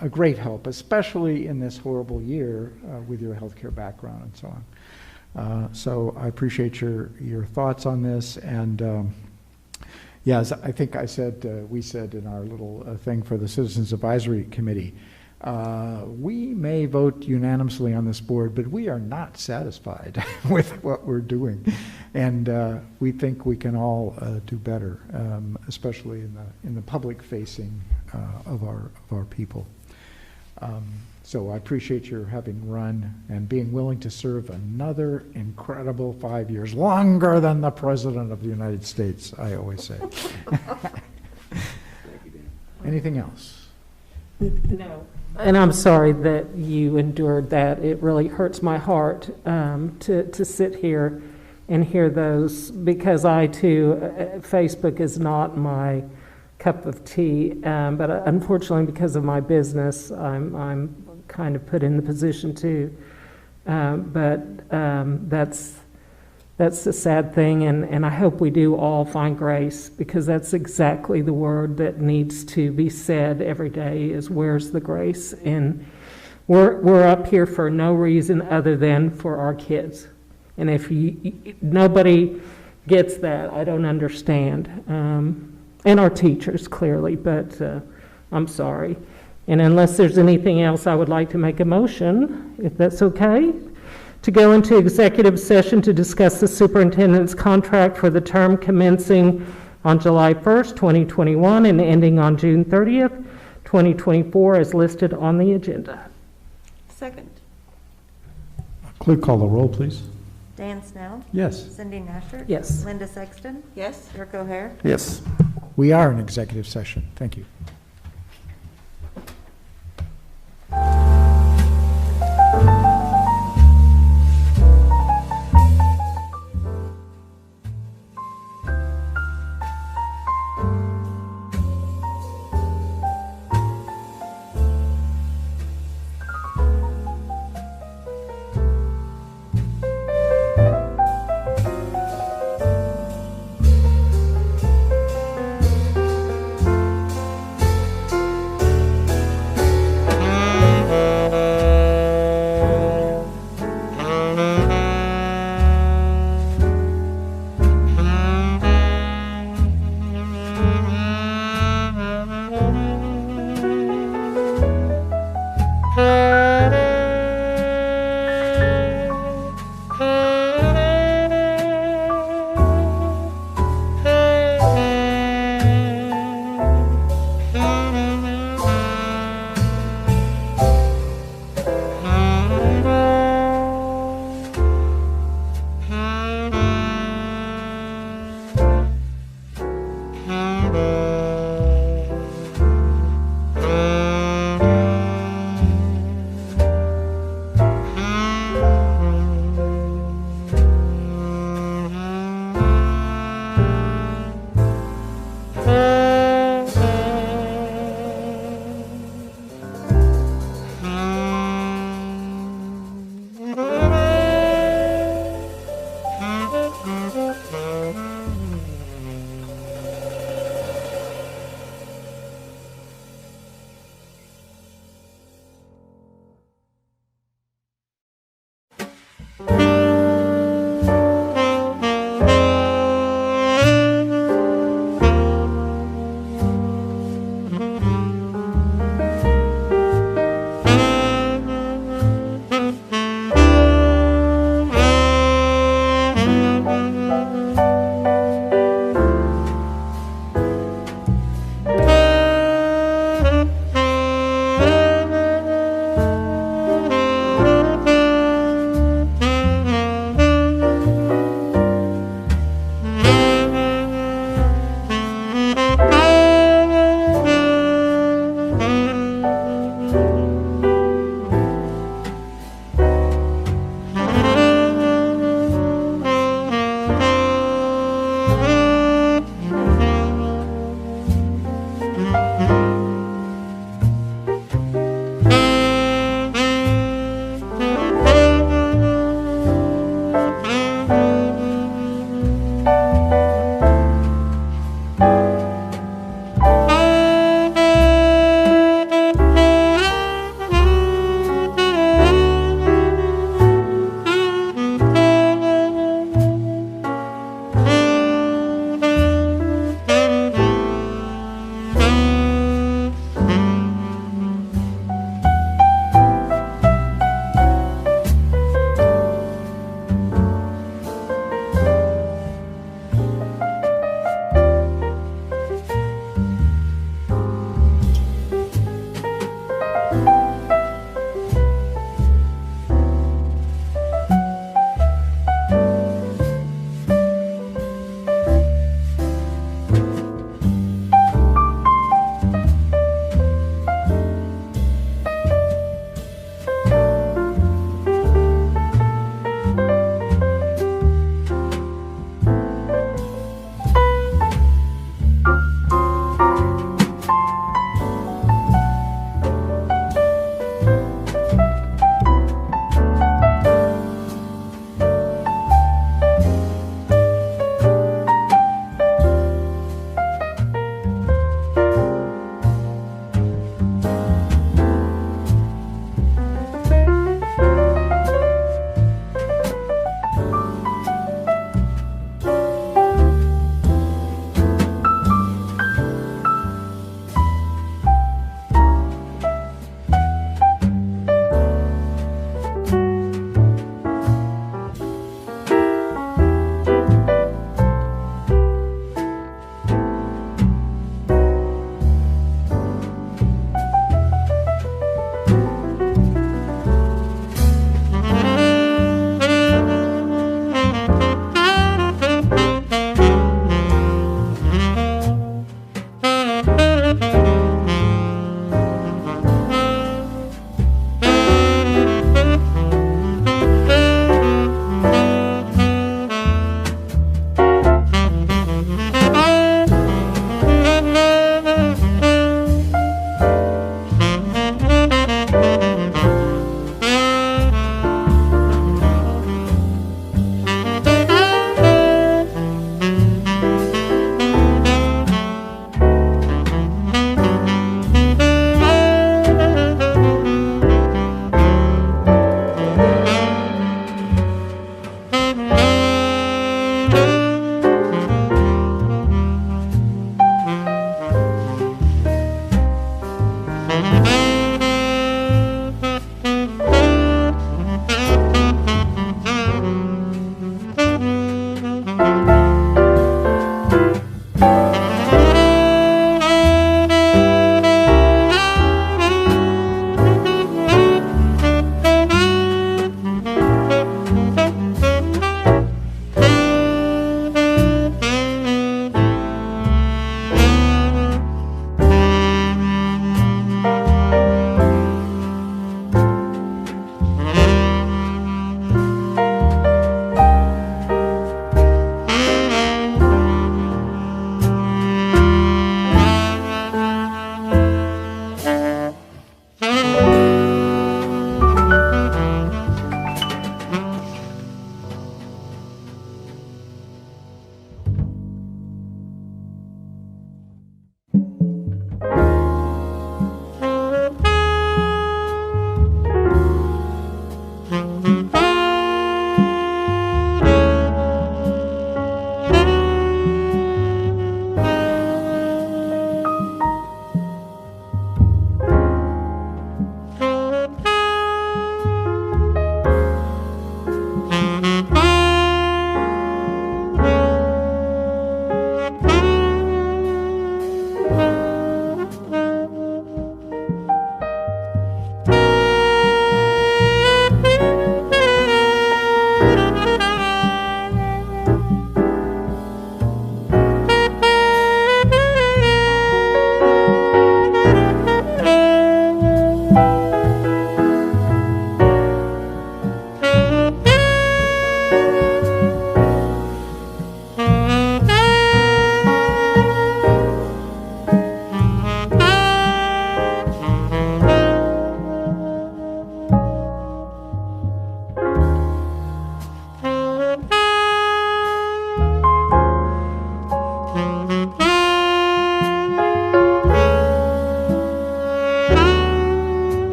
a great help, especially in this horrible year with your healthcare background and so on. So I appreciate your thoughts on this, and yes, I think I said, we said in our little thing for the Citizens Advisory Committee, we may vote unanimously on this board, but we are not satisfied with what we're doing. And we think we can all do better, especially in the public facing of our people. So I appreciate your having run and being willing to serve another incredible 5 years, longer than the President of the United States, I always say. Anything else? No. And I'm sorry that you endured that. It really hurts my heart to sit here and hear those, because I too, Facebook is not my cup of tea, but unfortunately because of my business, I'm kind of put in the position too. But that's the sad thing, and I hope we do all find grace, because that's exactly the word that needs to be said every day, is where's the grace? And we're up here for no reason other than for our kids. And if nobody gets that, I don't understand. And our teachers, clearly, but I'm sorry. And unless there's anything else, I would like to make a motion, if that's okay, to go into executive session to discuss the superintendent's contract for the term commencing on July 1st, 2021, and ending on June 30th, 2024, as listed on the agenda. Second. Clerk, call the roll, please. Dan Snell. Yes. Cindy Nasher. Yes. Linda Sexton. Yes? Dirk O'Hare. Yes. We are in executive session. Thank you.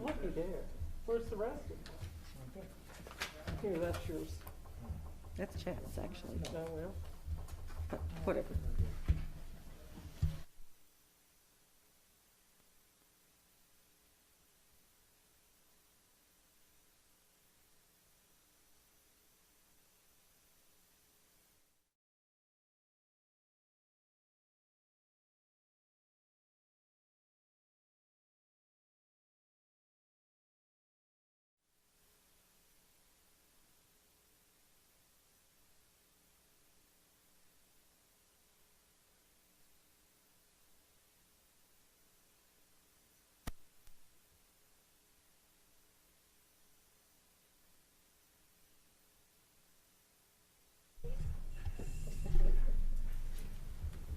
Lucky there. Where's the rest of them? Here, that's yours. That's Chad's, actually. Oh, well. But whatever.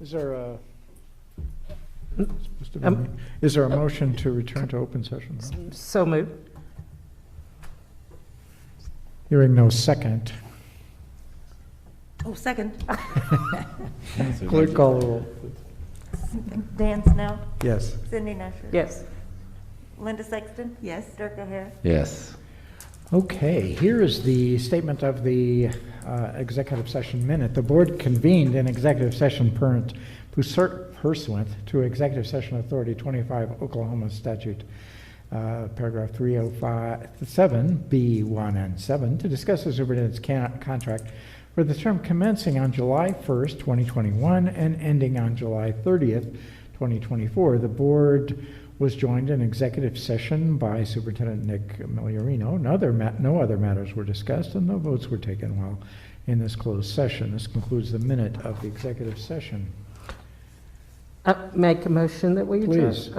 Is there a, is there a motion to return to open session? So moved. Hearing no second. Oh, second. Clerk call the roll. Dan Snell, Yes. Cindy Nasher. Yes. Linda Sexton. Yes. Dirk O'Hara. Yes. Okay, here is the statement of the executive session minute. The board convened in executive session pursuant to Executive Session Authority 25 Oklahoma Statute, paragraph 305, B1 and 7, to discuss the superintendent's contract for the term commencing on July 1st, 2021 and ending on July 30th, 2024. The board was joined in executive session by Superintendent Nick Migliorino. No other matters were discussed, and no votes were taken while in this closed session. This concludes the minute of the executive session. Make a motion that we adjourn. Please.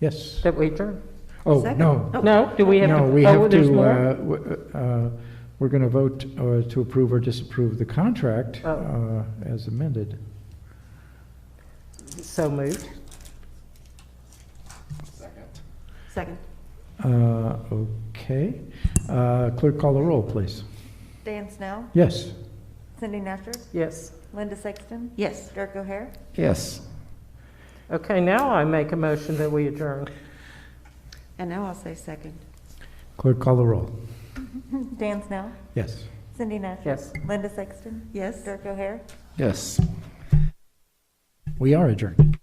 Yes. That we adjourn. Oh, Second. no. Oh. No, do we have to? No, we oh, have there's to, more? we're going to vote to approve or disapprove the contract Oh. as amended. So moved. Second. Okay. Clerk, call the roll, please. Dan Snell, Yes. Cindy Nasher, Yes. Linda Sexton. Yes. Dirk O'Hara. Yes. Okay, now I make a motion that we adjourn. And now I'll say second. Clerk, call the roll. Dan Snell, Yes. Cindy Nasher. Yes. Linda Sexton. Yes. Dirk O'Hara. Yes. We are adjourned.